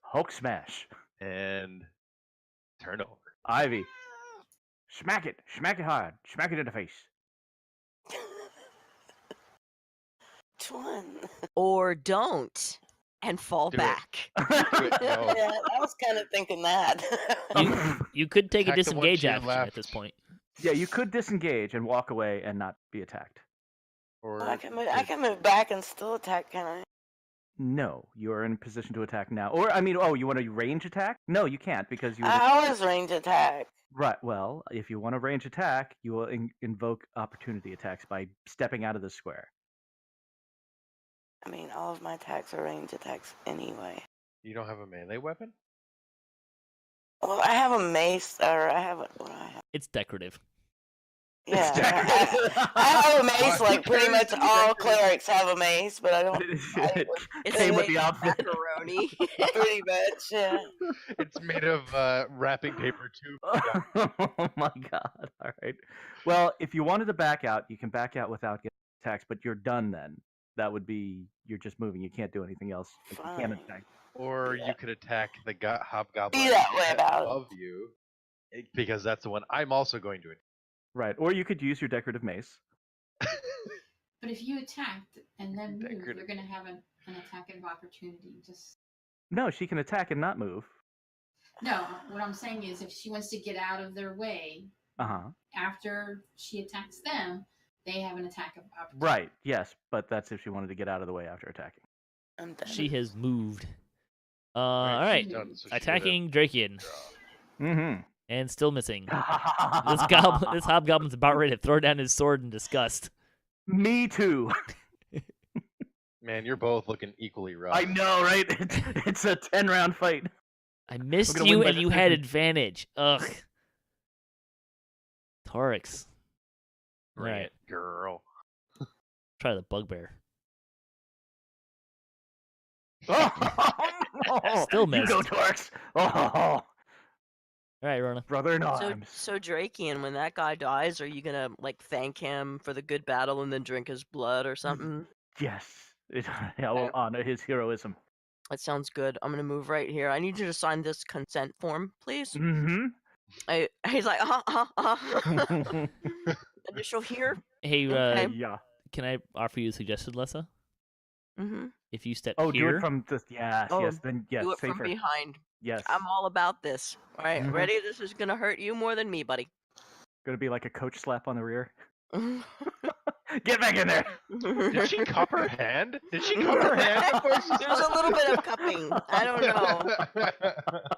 Hulk smash. And turn over. Ivy. Smack it. Smack it hard. Smack it in the face. Which one? Or don't and fall Do it. back. Do it. No. Yeah, I was kind of thinking that. You could take a Attack the one to disengage your action left. at this point. Yeah, you could disengage and walk away and not be attacked. Or I can move back and still attack, can I? No, you are in position to attack now. Or, I mean, oh, you want to range attack? No, you can't because you. I always range attack. Right. Well, if you want to range attack, you will invoke opportunity attacks by stepping out of the square. I mean, all of my attacks are range attacks anyway. you don't have a melee weapon? Well, I have a mace, or I have a. What do I have? It's decorative. Yeah, I have a mace. Like pretty much all clerics have a mace, but I don't. It's Came with made the of outfit. macaroni. Pretty much, yeah. It's made of wrapping paper too. Oh my god! All right. Well, if you wanted to back out, you can back out without getting attacks, but you're done then. That would be you're just moving. You can't do anything else. Like, you can't Fine. attack. Or Yeah. you could attack the hobgoblin Be that way about it. above you, because that's the one I'm also going to. Right. Or you could use your decorative mace. But if you attacked and then move, Decorative. you're gonna have an attack of opportunity. Just No, she can attack and not move. no. What I'm saying is, if she wants to get out of their way Uh-huh. after she attacks them, they have an attack of opportunity. Right. Yes, but that's if she wanted to get out of the way after attacking. I'm done. She has moved. Right, All right. she's done, so she would have Attacking Drachien. draw. Mm-hmm. And still missing. This hobgoblin's about ready to throw down his sword in disgust. Me too. Man, you're both looking equally rough. I know, right? It's a 10-round fight. I missed gonna you win by and the you had second. advantage. Ugh. Torix. Bring Right. it, girl. Try the bugbear. Oh, Still You go, missed. Torix. Oh, All right, Rona. brother in So, arms. so Drachien, when that guy dies, are you gonna like thank him for the good battle and then drink his blood or something? Yes. I will honor his heroism. That sounds good. I'm gonna move right here. I need you to sign this consent form, please. Mm-hmm. He's like, initial here. Hey, Okay. Yeah. can I offer you a suggestion, Lessah? Mm-hmm. If you step Oh, here, do it from the yes, Oh, yes, then yes, Do it safer. from behind. Yes. I'm all about this. All right, Mhm. ready? This is gonna hurt you more than me, buddy. Gonna be like a coach slap on the rear. Get back in there. Did she cup her hand? Did she cup her hand before she There's a little bit of cupping. I don't know.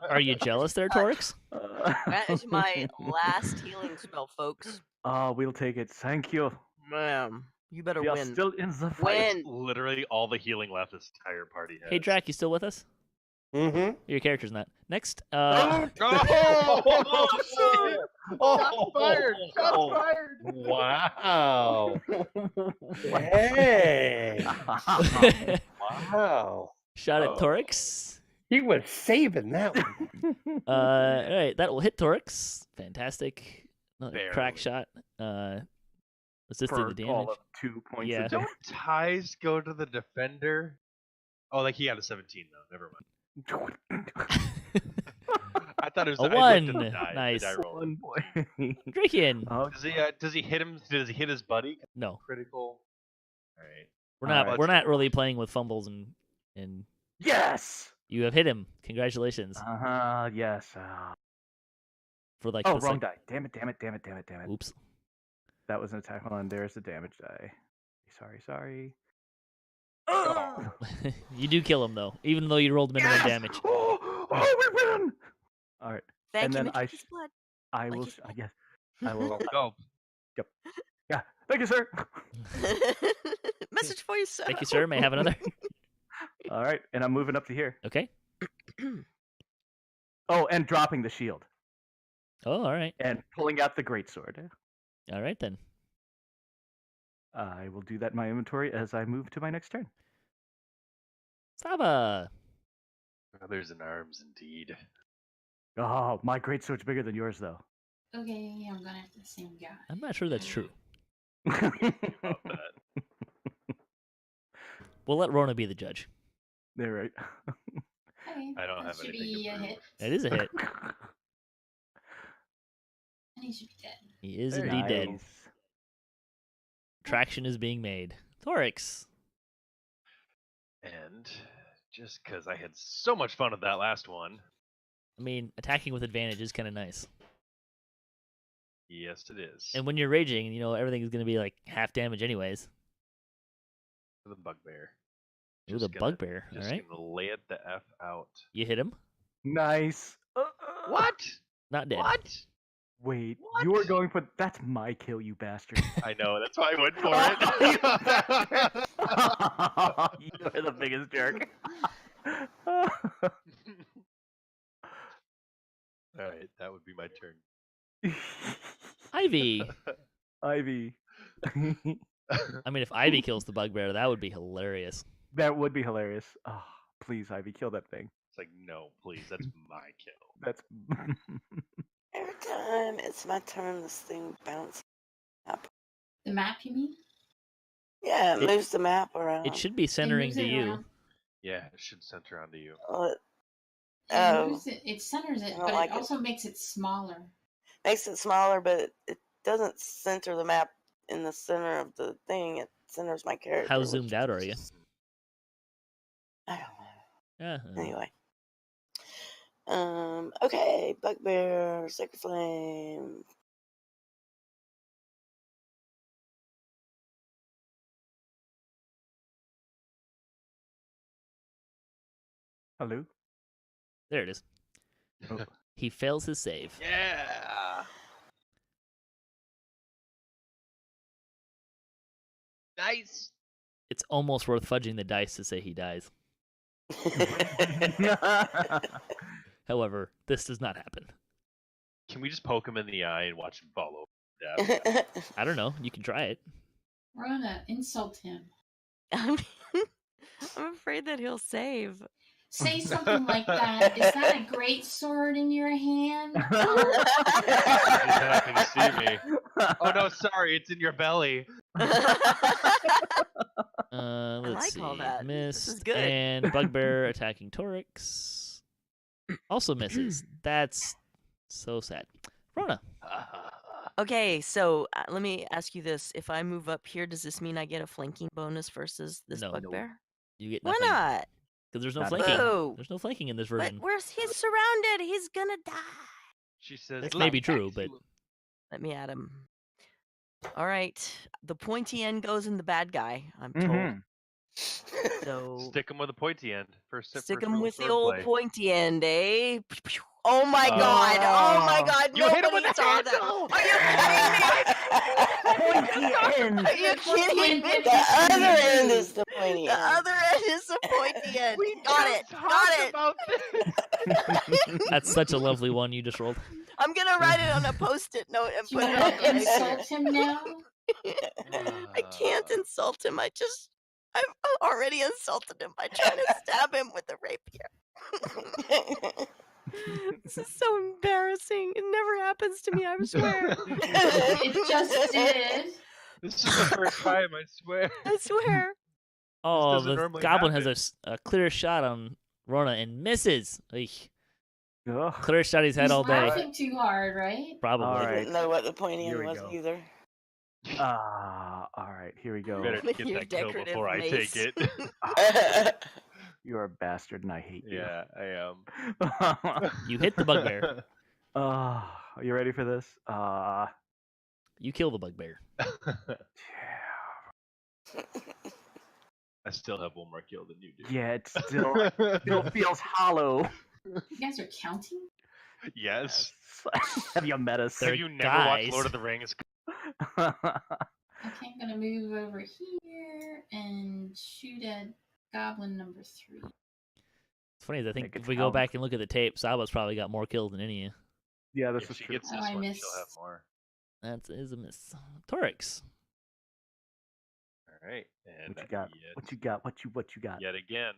are you jealous there, Torix? That is my last healing spell, folks. Oh, we'll take it. Thank you. Man, you better We are win. still in the fight. Win. Literally all the healing left this entire party has. Hey, Drac, you still with us? Mm-hmm. Your character's not. Next, Oh, Oh, Shots fired! Shots fired! Wow. Hey. Wow. shot at Oh. Torix. He was saving that one. All right, that will hit Torix. Fantastic. crack Barely. shot. Assisting For the all damage. of 2 points Yeah. of Don't damage. ties go to the defender? Oh, like he got a 17 though. Never mind. I thought it was A I looked at 1. the die, Nice. The die roll. 1 point. Drachien. Oh, Does he hit him? Does he hit his buddy? No, Critical. All right. we're All not. right. We're not really playing with fumbles and yes! you have hit him. Congratulations Yes. for like. Oh, the wrong die. Damn it. Oops. That was an attack. Hold on, there's the damage die. Sorry. Oh. You do kill him though, even though you rolled minimum Yes! damage. Oh, we win! All right. Thank And you, then I Mitchell's blood. I Like will. it. Yes. I will. Go. Yeah. Thank you, sir. Message for you, sir. Thank you, sir. May I have another? All right, and I'm moving up to here. Okay. Oh, and dropping the shield Oh, all right. and pulling out the greatsword. All right then. I will do that in my inventory as I move to my next turn. Saba. Others in arms, indeed. Oh, my greatsword's bigger than yours, though. Okay, I'm gonna have the same guy. I'm not sure that's true. About that. We'll let Rona be the judge. They're right. Okay, I don't that have should anything to be a prove. hit. That is a hit. And he should be dead. He is Very indeed dead. nice. Traction is being made. Torix. And just because I had so much fun with that last one, I mean, attacking with advantage is kind of nice. yes, it is. And when you're raging, everything is going to be like half damage anyways. The bugbear. Ooh, Just the gonna- bugbear. All Just right. gonna lay it the f out. You hit him. Nice. What? Not dead. What? Wait, What? you are going for that's my kill, you bastard. I know. That's why I went for You it. bastard. You're the biggest jerk. All right, that would be my turn. Ivy. Ivy. I mean, if Ivy kills the bugbear, that would be hilarious. That would be hilarious. Oh, please, Ivy, kill that thing. It's like, no, please, that's my kill. That's Every time it's my turn, this thing bounces up. The map, you mean? Yeah, it It- moves the map around. It should be It centering moves to it you. around. Yeah, it should center onto you. Well, Yeah, Oh. it moves it. It centers it, I don't but like it it. also makes it smaller. makes it smaller, but it doesn't center the map in the center of the thing. It centers my character. How which zoomed out are you? I don't know. Yeah. Anyway. Okay, Bugbear, Sacred Flame. hello. There it is. Oh. He fails his save. Yeah. Nice. It's almost worth fudging the dice to say he dies. However, this does not happen. Can we just poke him in the eye and watch him fall over death? I don't know. You can try it. Rona, insult him. I'm afraid that he'll save. Say something like that. Is that a great sword in your hand? Or- He's happy to see me. Oh no, sorry, it's in your belly. Let's like see. all that. This is Missed. good. And Bugbear attacking Torix. Also misses. That's so sad. Rona. Okay, so let me ask you this: if I move up here, does this mean I get a flanking bonus versus this No. bugbear? You get Why nothing. not? Because there's no Not flanking. Boo. There's no flanking in this But version. he's surrounded. He's gonna die. She says That's maybe "Like true, that." but Let me add him. All right, the pointy end goes in the bad guy. I'm told. Mhm. So Stick him with a pointy end. stick first him rule with the sword old play. pointy end, eh? Oh my god! Oh my Oh. god! You hit him Nobody with the saw that. handle! Are you kidding me? Pointy end. Are you kidding me? The other end is the pointy The end. other end is the pointy end. We Got just it. talked Got it. about this. that's such a lovely one you just rolled. I'm gonna write it on a post-it note and Do you put it want on to the insult him now? I can't insult him. I've already insulted him by trying to stab him with a rapier. This is so embarrassing. It never happens to me, I swear. It just did. This is the first time, I swear. I swear. Oh, doesn't the normally goblin happen. has a clear shot on Rhonda and misses. Eek. Ugh. Clear shot he's had He's all day. laughing too hard, right? Probably. All I right. didn't know what the pointing Here end we was go. either. All right, here we go. Better With get your that kill decorative before I mace. take it. You're a bastard, and I hate you. Yeah, I am. You hit the bugbear. Are you ready for this? You kill the bugbear. I still have one more kill than you do. Yeah, it still feels hollow. You guys are counting? Yes. Have you met us? They're Have you never guys. watched Lord of the Rings? Okay, I'm gonna move over here and shoot at goblin number 3. It's funny, I think Make it if we go count. back and look at the tape, Saba's probably got more kills than any of you. Yeah, this If is she true. gets Oh, this I one, she'll missed. have more. That is a miss. Torix. All right. And What you got? Yet, What you got? What you got? Yet again.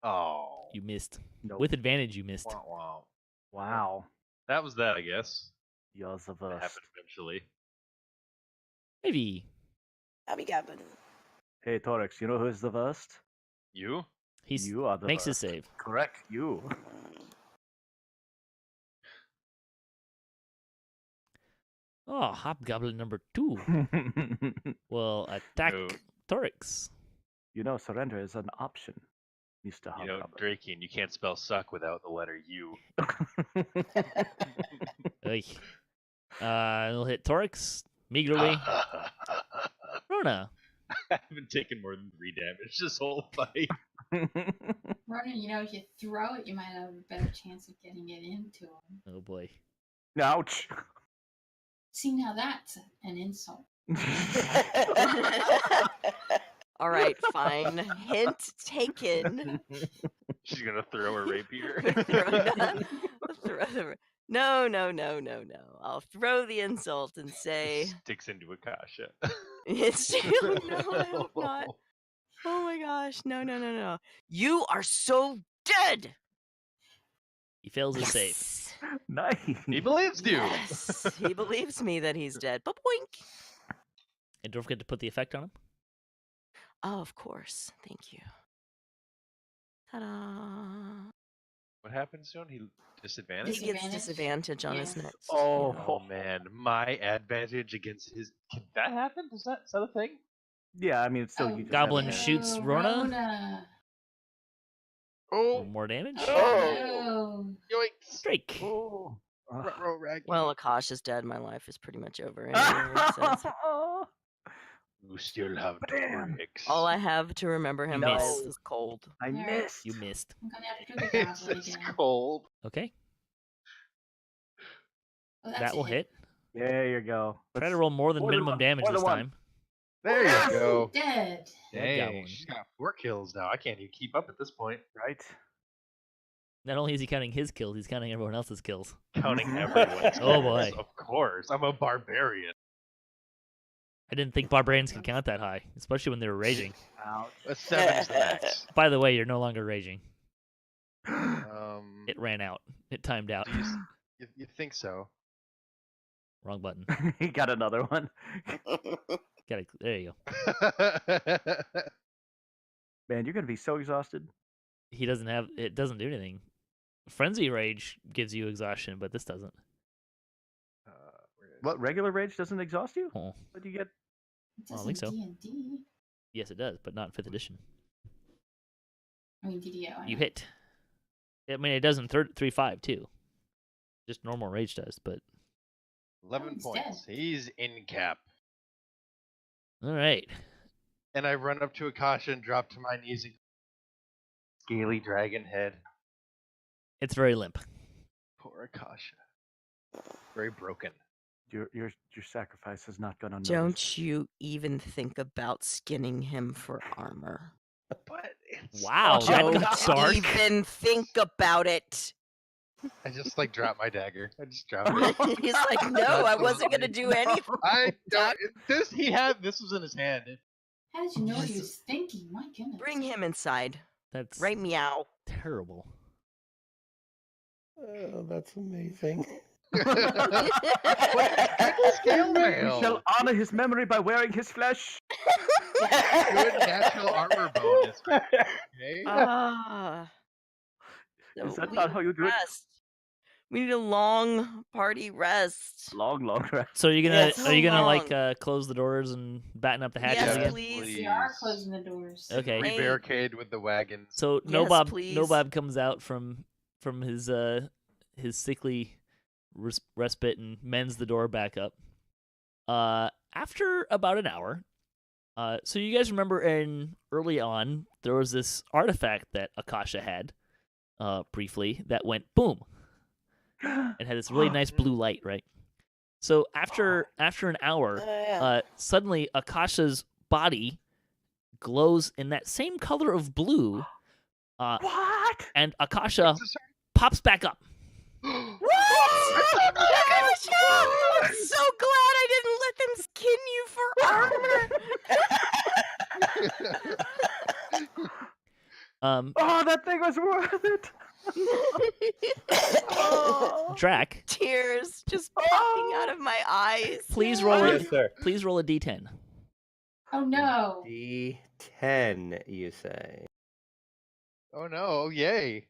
Oh. You missed. Nope. With advantage, you missed. Wow, wow. Wow. That was that, I guess. Yours of It us. happened eventually. Maybe. Happy Goblin. Hey, Torix, you know who's the worst? You? He You are the makes his worst. save. Correct. You. Oh, Hobgoblin number 2 will attack No. Torix. You know, surrender is an option, Mr. You know, Hobgoblin. Drachien, you can't spell suck without the letter U. Oy. It'll hit Torix meagerly. Rona. I haven't taken more than 3 damage this whole fight. Ronan, you know, if you throw it, you might have a better chance of getting it into him. Oh boy. Ouch. See, now that's an insult. All right, fine. Hint taken. She's gonna throw her rapier. No. I'll throw the insult and say Sticks into Akasha. it's true. No, I hope not. Oh my gosh. No. You are so dead. He fails his save. Yes. Nice. He believes you. Yes. He believes me that he's dead. But boink. And don't forget to put the effect on him. Oh, of course. Thank you. Ta-da. What happens to him? He disadvantage? He gets Disadvantage? disadvantage on his Yes. next. Oh. Oh man, my advantage against his. Can that happen? Is that a thing? Yeah, I mean, it's still Oh, you just Goblin have shoots no, Rona. Oh, More damage. Oh. No. yoinks! Drake. Oh. Ruh-roh, Raggy. Well, Akasha's dead. My life is pretty much over anyway. So it's- You still have Damn. Torix. all I have to remember him by missed. is this cold. I Alright. missed. You missed. I'm gonna have to do the It's goblin just again. cold. Okay. Oh, that's That will a hit. There you go. Try to Let's- roll more than more than minimum one, damage more than this one. time. There Yes! you go. Dead. That got Dang, one. she's got 4 kills now. I can't even keep up at this point. Right. Not only is he counting his kills, he's counting everyone else's kills. Counting Mhm. everyone's Oh, kills, boy. Of course. I'm a barbarian. I didn't think barbarians could count that high, especially when they were raging. Ouch. A 7's the max. By the way, you're no longer raging. Um, It ran out. It timed out. you think so? Wrong button. He got another one. There you go. Man, you're gonna be so exhausted. He doesn't have. It doesn't do anything. Frenzy rage gives you exhaustion, but this doesn't. What, regular rage doesn't exhaust you? Oh, What do you get? It I don't think doesn't so. D&D. yes, it does, but not in 5th edition. I mean DDO. I You know. hit. I mean, it does in 3.5 too. Just normal rage does, but 11 he's points. He's in cap. all right. And I run up to Akasha and drop to my knees and scaly dragon head. It's very limp. Poor Akasha. Very broken. Your sacrifice has not gone unnoticed. Don't you even think about skinning him for armor. But it's Wow, that Don't got dark. even think about it. I just like drop my dagger. I just drop it. He's like, no, I wasn't gonna do anything. I don't. This was in his hand. How did you know what he was thinking? My goodness. Bring him inside. That's Right, meow. terrible. Oh, that's amazing. Scale We mail. shall honor his memory by wearing his flesh. Good natural armor bonus. Okay. Ah. Is So that we not how you do it? rest. We need a long party rest. Long rest. So are you gonna Yes. are you gonna like Long. close the doors and batten up the hatches Yes, again? please. We are closing the doors. Okay. Great. Re-barricade with the wagons. So Yes, Nobob please. Nobob comes out from his sickly respite and mends the door back up. After about an hour, so you guys remember early on there was this artifact that Akasha had, briefly, that went boom. It had this really nice blue light, right? So after an hour, suddenly Akasha's body glows in that same color of blue, What? and Akasha pops back up. What? Akasha! I'm so glad I didn't let them skin you for armor. Oh, that thing was worth it. Oh. Drac, Tears just popping out of my eyes. please roll Yes, sir. Please roll a d10. Oh no. D10, you say? Oh no! Yay!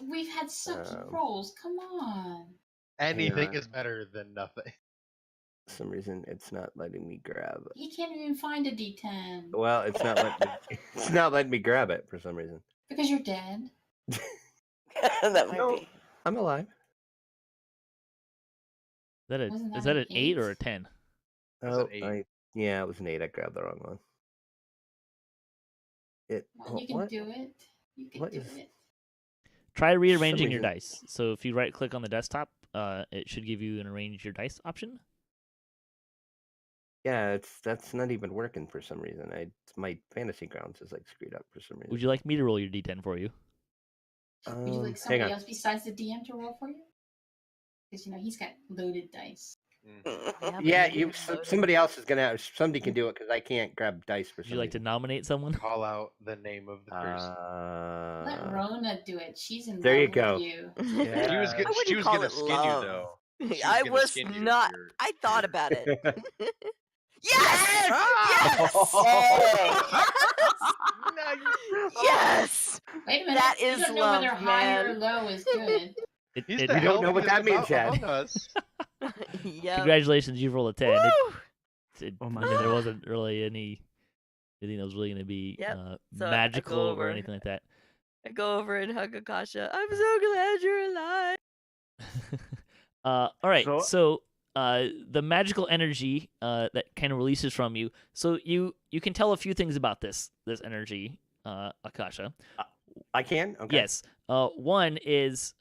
We've had such Um, rolls. Come on. Anything on. is better than nothing. For some reason, it's not letting me grab it. He can't even find a D10 Well, it's not letting me grab it for some reason. because you're dead. That might No. be. I'm alive. Wasn't Is that that an an 8 or eight? a 10? That's an 8. Yeah, it was an 8. I grabbed the wrong one. Well, you can what? do it. You can what do is- it. Try rearranging your reason- dice. So if you right click on the desktop, it should give you an arrange your dice option. Yeah, that's not even working for some reason. My fantasy grounds is like screwed up for some reason. Would you like me to roll your d10 for you? Would you like hang somebody on. else besides the DM to roll for you? Because he's got loaded dice. Yeah, but somebody else is gonna. Somebody can do it because I can't grab dice for Would some you like to reason. nominate someone? Call out the name of the person. Let Rhonda do it. She's in there you love go. with you. Yeah. She was, I wouldn't she was call gonna it skin love. you though. She I gonna was skin you if not. you're- I thought about it. Yes! Yes! Yes! Yes! Wait a minute. That you is don't know whether love, high or man. low is good. He's It- the We don't know what that healthiest means, Chad. among us. Yep. Congratulations, you rolled a 10. Woo! Oh my I mean, there God. wasn't really anything that was really going to be Yep. So I magical go or over. anything like that. I go over and hug Akasha. I'm so glad you're alive. All right, So- so the magical energy that kind of releases from you. So you can tell a few things about this energy, Akasha. I can. Okay. Yes. One is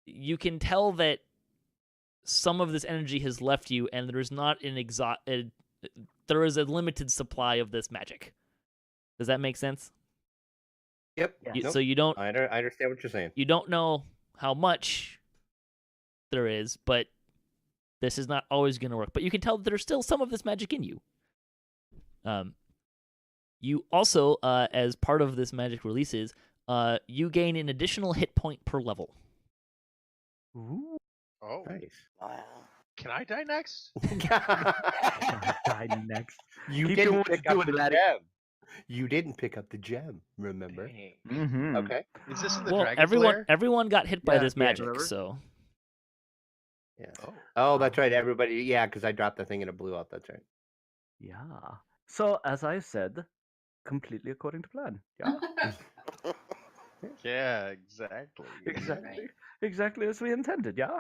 you can tell that some of this energy has left you, and there is not there is a limited supply of this magic. Does that make sense? Yep. Yeah. So you don't I understand what you're saying. you don't know how much there is, but this is not always going to work. But you can tell that there's still some of this magic in you. You also, as part of this magic releases, you gain an additional hit point per level. Ooh. Oh, Nice. Wow. can I die next? Die next. You Keep didn't doing pick what up you're the doing, gem. You didn't pick up the gem. Remember? Dang. Mm-hmm. Okay. Is this in the Well, Dragon's everyone Lair? everyone got hit by Yeah, this yeah, magic, remember? so Yeah. Oh. Oh, that's right. Everybody. Yeah, because I dropped the thing and it blew up. That's right. Yeah. So, as I said, completely according to plan. Yeah. Yeah, exactly. Exactly. Exactly as we intended. Yeah.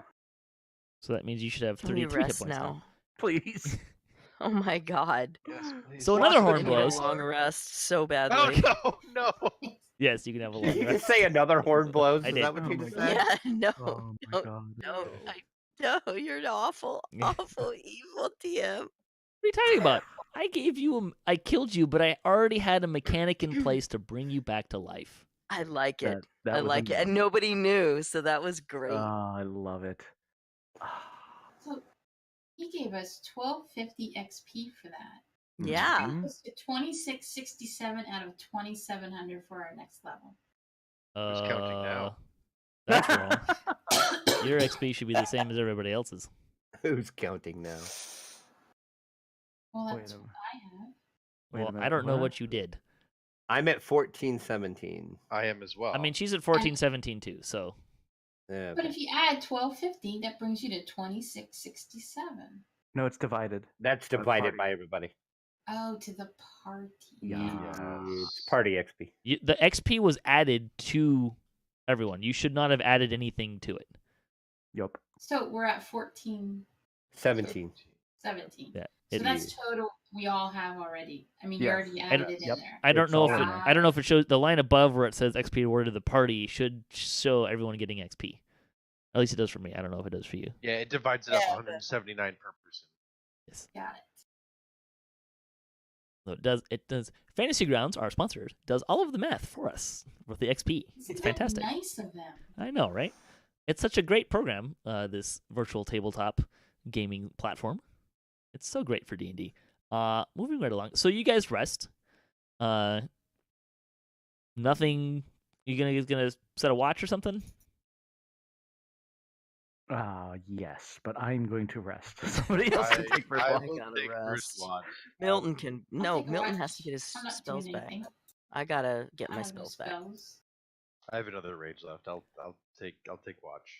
so that means you should have Can we 33 hit rest points now? Please. Oh my god. Yes, please. So another I horn need a blows. long rest so Oh badly. no, no. Yes, you can have a long Did you rest. just say another horn blows? I Is did. that what Oh you my just God. said? Yeah, no, Oh my no, God. no, no, you're an awful, awful, evil DM. What are you talking about? I gave you I killed you, but I already had a mechanic in place to bring you back to life. I like it. That I was like it, and enough. nobody knew, so that was great. Oh, I love it. So he gave us 1250 XP for that. Yeah. Let's do 2667 out of 2700 for our next level. Who's counting now? That's wrong. Your XP should be the same as everybody else's. Who's counting now? Well, Wait that's a what minute. I have. Wait a Well, I minute, don't know what? what you did. I'm at 1417. I am as well. I mean, she's at 1417 too, so. Yeah, But okay. if you add 1250, that brings you to 2667. No, it's divided. That's By the divided party. by everybody. Oh, to the party. Yeah. It's party XP. The XP was added to everyone. You should not have added anything to it. Yup. So we're at 1417. 17. Yeah. So It, that's total we all have already. I mean, you Yes. already added it in Yep. there. I don't It's know if all it, in there. I don't know if it shows the line above where it says XP awarded to the party should show everyone getting XP. At least it does for me. I don't know if it does for you. Yeah, it divides it up Yeah, 179 per person. Yes. Got it. So it does. It does. Fantasy Grounds, our sponsor, does all of the math for us with the XP. Isn't It's that fantastic. nice of them. I know, right? It's such a great program. This virtual tabletop gaming platform. It's so great for D&D. Moving right along. So you guys rest. Nothing. You gonna set a watch or something? Yes, but I'm going to rest. Somebody else can take first I watch. will gotta take first rest. watch. Milton can. I'll No, take a Milton watch. has to get his I'm not spells doing back. anything. I gotta get I my have no spells back. spells. I have another rage left. I'll take watch.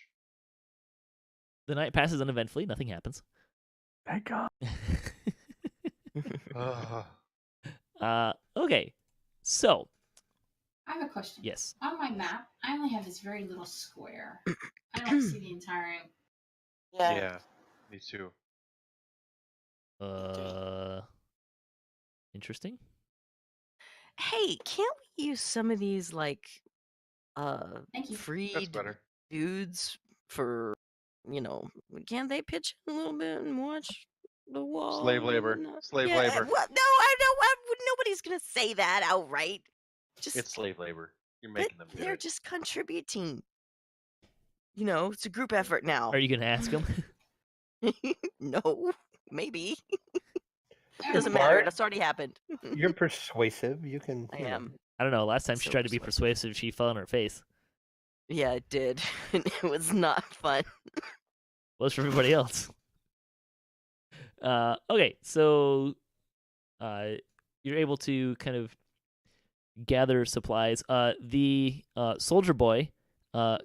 The night passes uneventfully. Nothing happens. Thank God. Okay. So I have a question. yes. On my map, I only have this very little square. I don't see the entire. Yeah. Me too. Interesting. Hey, can't we use some of these like Thank you. That's freed better. dudes for can't they pitch in a little bit and watch the wall? Slave and labor. whatnot? Slave Yeah, labor. What? No, I know. Nobody's gonna say that outright. Just It's slave labor. You're but making them do they're it. just contributing. It's a group effort now. Are you gonna ask him? No, maybe. Oh, Doesn't Bart? matter. That's already happened. You're persuasive. You can. I you know. am. I don't know. Last time she So tried to be persuasive, she fell on her face. Yeah, it did. It was not fun. Well, for everybody else. Okay, so you're able to kind of gather supplies. The soldier boy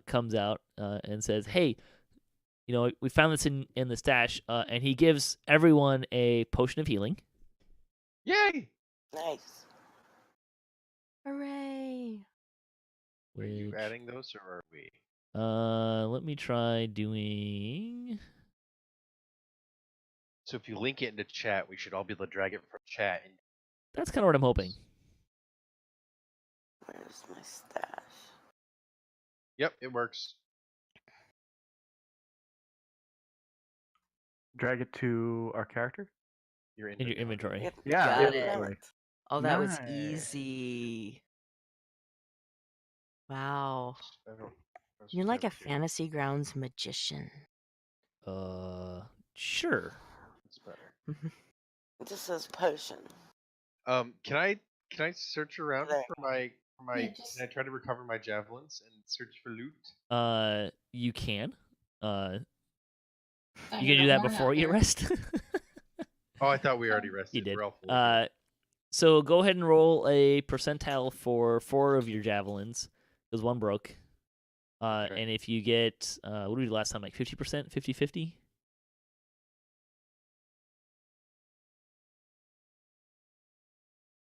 comes out and says, "Hey, we found this in the stash," and he gives everyone a potion of healing. Yay! Nice. Hooray! Are you Which, adding those or are we? let me try doing. So if you link it into chat, we should all be able to drag it from chat. And That's kind of what I'm hoping. Where's my stash? yep, it works. Drag it to our character. You're In your inventory. Yep, Yeah, Got inventory. it. Oh, that was Nice. easy. Wow. I don't- You're like a never do. fantasy grounds magician. Sure. It's better. It just says potion. Can I search around There. for my Yeah, just- Can I try to recover my javelins and search for loot? You can. Thought You can do got that more before out you there. rest. Oh, I thought we already rested. You did. We're all full here. So go ahead and roll a percentile for 4 of your javelins, because 1 broke. Okay. And if you get, what did we do last time, like 50%, 50-50?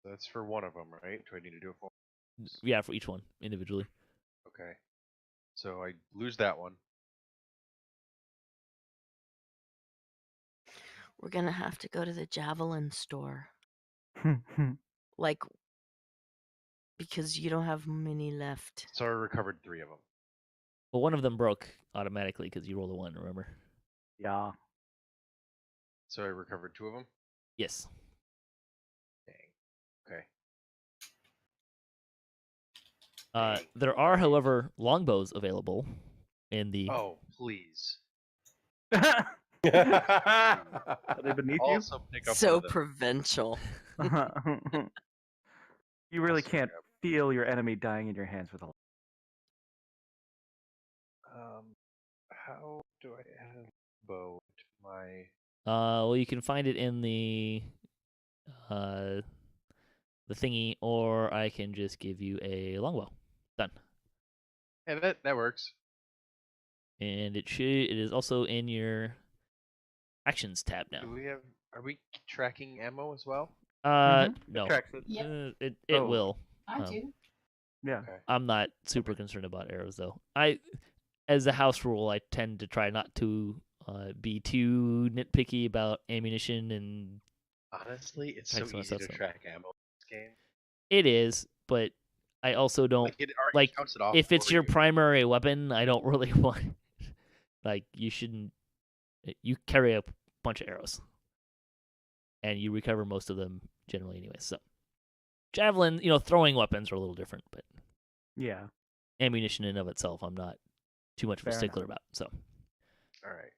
That's for one of them, right? Do I need to do it for? Yeah, for each one individually. Okay. So I lose that one. We're gonna have to go to the javelin store, like, because you don't have many left. So I recovered 3 of them. Well, one of them broke automatically because you rolled a 1, remember? Yeah. So I recovered 2 of them. Yes. Dang. Okay. Dang. There are, however, longbows available in the... Oh, please. Are they beneath you? Also pick up So one of them. provincial. You really Also can't grab- feel your enemy dying in your hands with a. How do I add a bow to my? Well, you can find it in the thingy, or I can just give you a longbow. Done. Yeah, that works. And it is also in your actions tab now. Are we tracking ammo as well? It No. tracks it. Yep, It Oh. will. I do. Yeah. Okay. I'm not super concerned about arrows though. As a house rule, I tend to try not to be too nitpicky about ammunition, and Honestly, it's so Thanks, easy to so. track ammo in this game. it is. But I also don't Like it already like counts it off. if it's for your you. primary weapon. I don't really want. Like you shouldn't. You carry a bunch of arrows, and you recover most of them generally anyway. So, javelin, throwing weapons are a little different, but Yeah. ammunition in of itself, I'm not too much of a Fair stickler about. So, All right.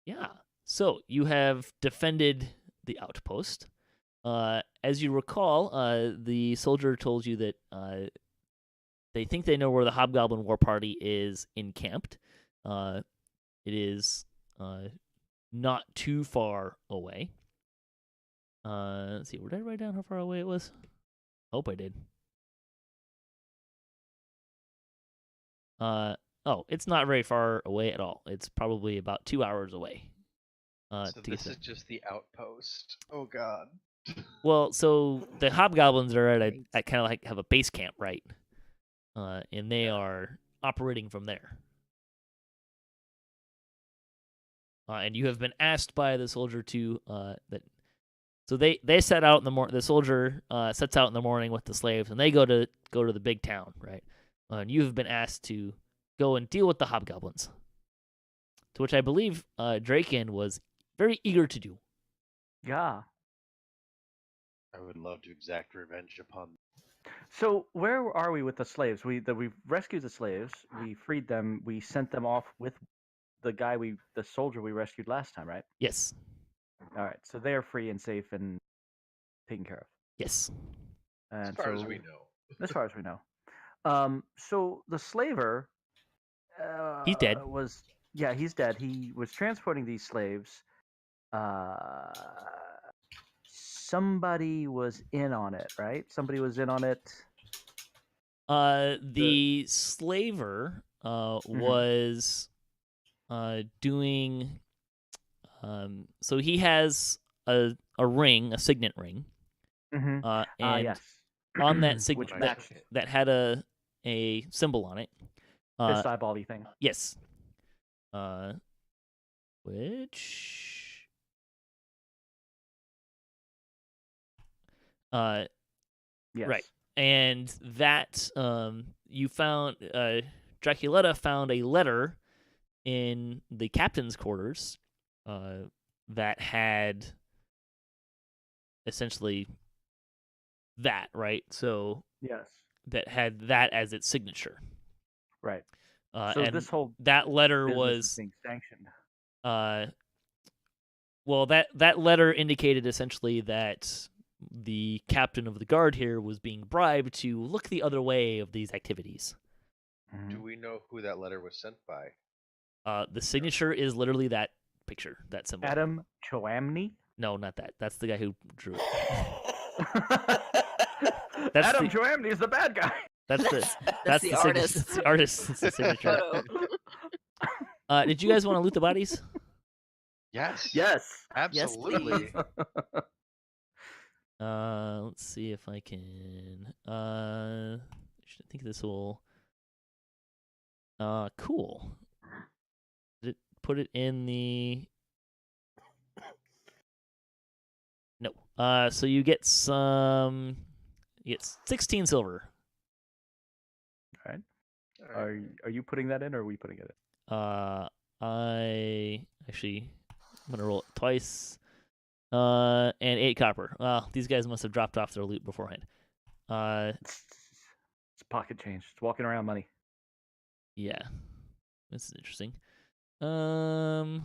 yeah. So you have defended the outpost. As you recall, the soldier told you that they think they know where the Hobgoblin war party is encamped. It is not too far away. Let's see, did I write down how far away it was? Hope I did. Oh, it's not very far away at all. It's probably about 2 hours away. So to get this there. is just the outpost. Oh God. Well, so the Hobgoblins are at kind of like have a base camp, right? And they are operating from there. And you have been asked by the soldier to that. So they set out in the morning. The soldier sets out in the morning with the slaves, and they go to the big town, right? And you have been asked to go and deal with the Hobgoblins, to which I believe Drachien was very eager to do. Yeah. I would love to exact revenge upon. So where are we with the slaves? We rescued the slaves. We freed them. We sent them off with the soldier we rescued last time, right? Yes. All right. So they're free and safe and taken care of. Yes. As And far as so- we know. As far as we know. So the slaver. He's dead. He's dead. He was transporting these slaves. Somebody was in on it, right? Somebody was in on it. The slaver was doing. So he has a ring, a signet ring. Mm-hmm. And Yes. on that Which signet matched that had a symbol on it. this eyeball-y thing. Yes. Which. Yes. Right. And that you found Draculetta found a letter in the captain's quarters that had essentially that, right? So Yes. that had that as its signature. Right. So and this whole that letter business is was being sanctioned. well, that letter indicated essentially that the captain of the guard here was being bribed to look the other way of these activities. Do we know who that letter was sent by? The signature is literally that picture, that symbol. Adam Choamney? No, not that. That's the guy who drew it. Adam Choamney is the bad guy. That's the artist. That's the artist. It's the signature. Photo. Did you guys want to loot the bodies? Yes. Yes. Absolutely. Let's see if I can. I think this will. Cool. Did it put it in the? No. So you get some. You get 16 silver. All right. Are you putting that in, or are we putting it in? I'm gonna roll it twice. And 8 copper. Well, these guys must have dropped off their loot beforehand. It's pocket change. It's walking around money. Yeah, this is interesting. Gosh,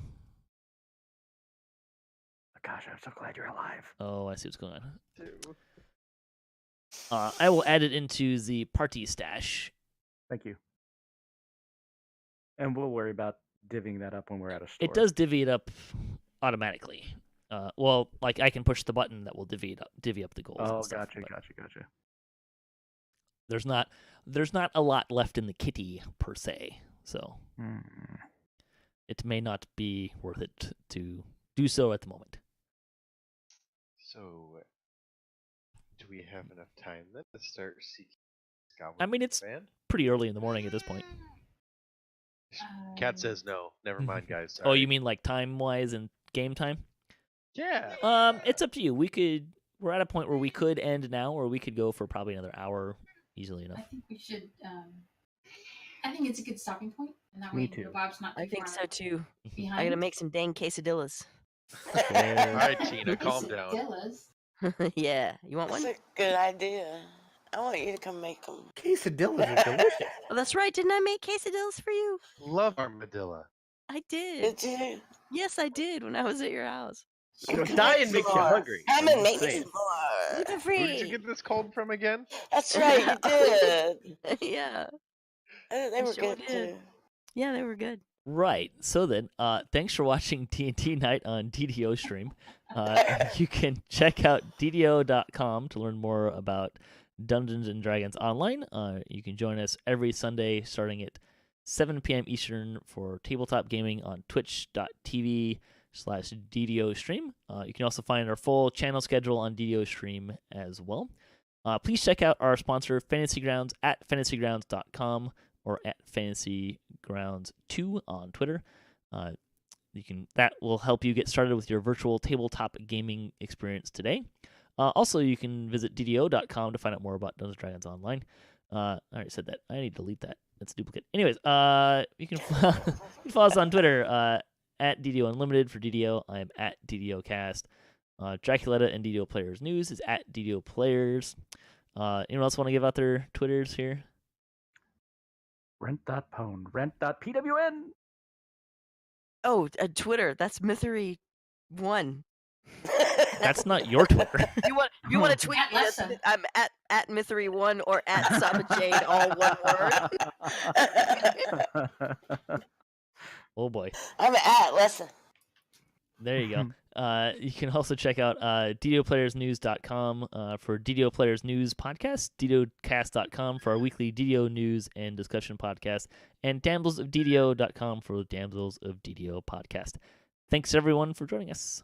I'm so glad you're alive. Oh, I see what's going on. I will add it into the party stash. Thank you. And we'll worry about divvying that up when we're at a store. It does divvy it up automatically. Well, like I can push the button that will divvy up the goals. Oh, and stuff, gotcha. There's not a lot left in the kitty per se, so it may not be worth it to do so at the moment. So, do we have enough time then to start seeking Goblin? I mean, it's pretty early in the morning at this point. Cat says no. Never mind, guys. Oh, Sorry. you mean like time-wise and game time? Yeah. It's up to you. We're at a point where we could end now, or we could go for probably another hour, easily enough. I think we should. I think it's a good stopping point, and that Me way too. Bob's not too I think far so too. behind. I gotta make some dang quesadillas. All right, Tina, calm down. Quesadillas. Yeah, you want one? That's a good idea. I want you to come make them. Quesadillas are delicious. Oh, that's right. Didn't I make quesadillas for you? Love armadillo. I did. Did you? Yes, I did when I was at your house. You know, dying makes you hungry. Come and make me Saying. some more. Leave it Where free. did you get this cold from again? That's right, you did. Yeah. They were sure good did. too. Yeah, they were good. Right. So then, thanks for watching D&D Night on DDOstream. You can check out DDO.com to learn more about Dungeons and Dragons online. You can join us every Sunday starting at 7 p.m. Eastern for tabletop gaming on twitch.tv/DDOstream. You can also find our full channel schedule on DDOstream as well. Please check out our sponsor, Fantasy Grounds, at fantasygrounds.com or at fantasygrounds2 on Twitter. That will help you get started with your virtual tabletop gaming experience today. Also, you can visit DDO.com to find out more about Dungeons & Dragons Online. I already said that. I need to delete that. That's a duplicate. Anyways, you can follow us on Twitter at DDO Unlimited for DDO. I am at DDOCast. Draculetta and DDO Players News is at DDO Players. Anyone else want to give out their Twitters here? Renttopwn. Rent.pwn. Oh, Twitter. That's Mythery1. That's not your Twitter. You want to tweet At me? Lessah. I'm at Mythery1 or at Sahbajade, all one word. Oh boy. I'm at Lessah. There you go. You can also check out DDOPlayersNews.com for DDO Players News podcast, DDOCast.com for our weekly DDO news and discussion podcast, and Damsels of DDO.com for the Damsels of DDO podcast. Thanks everyone for joining us.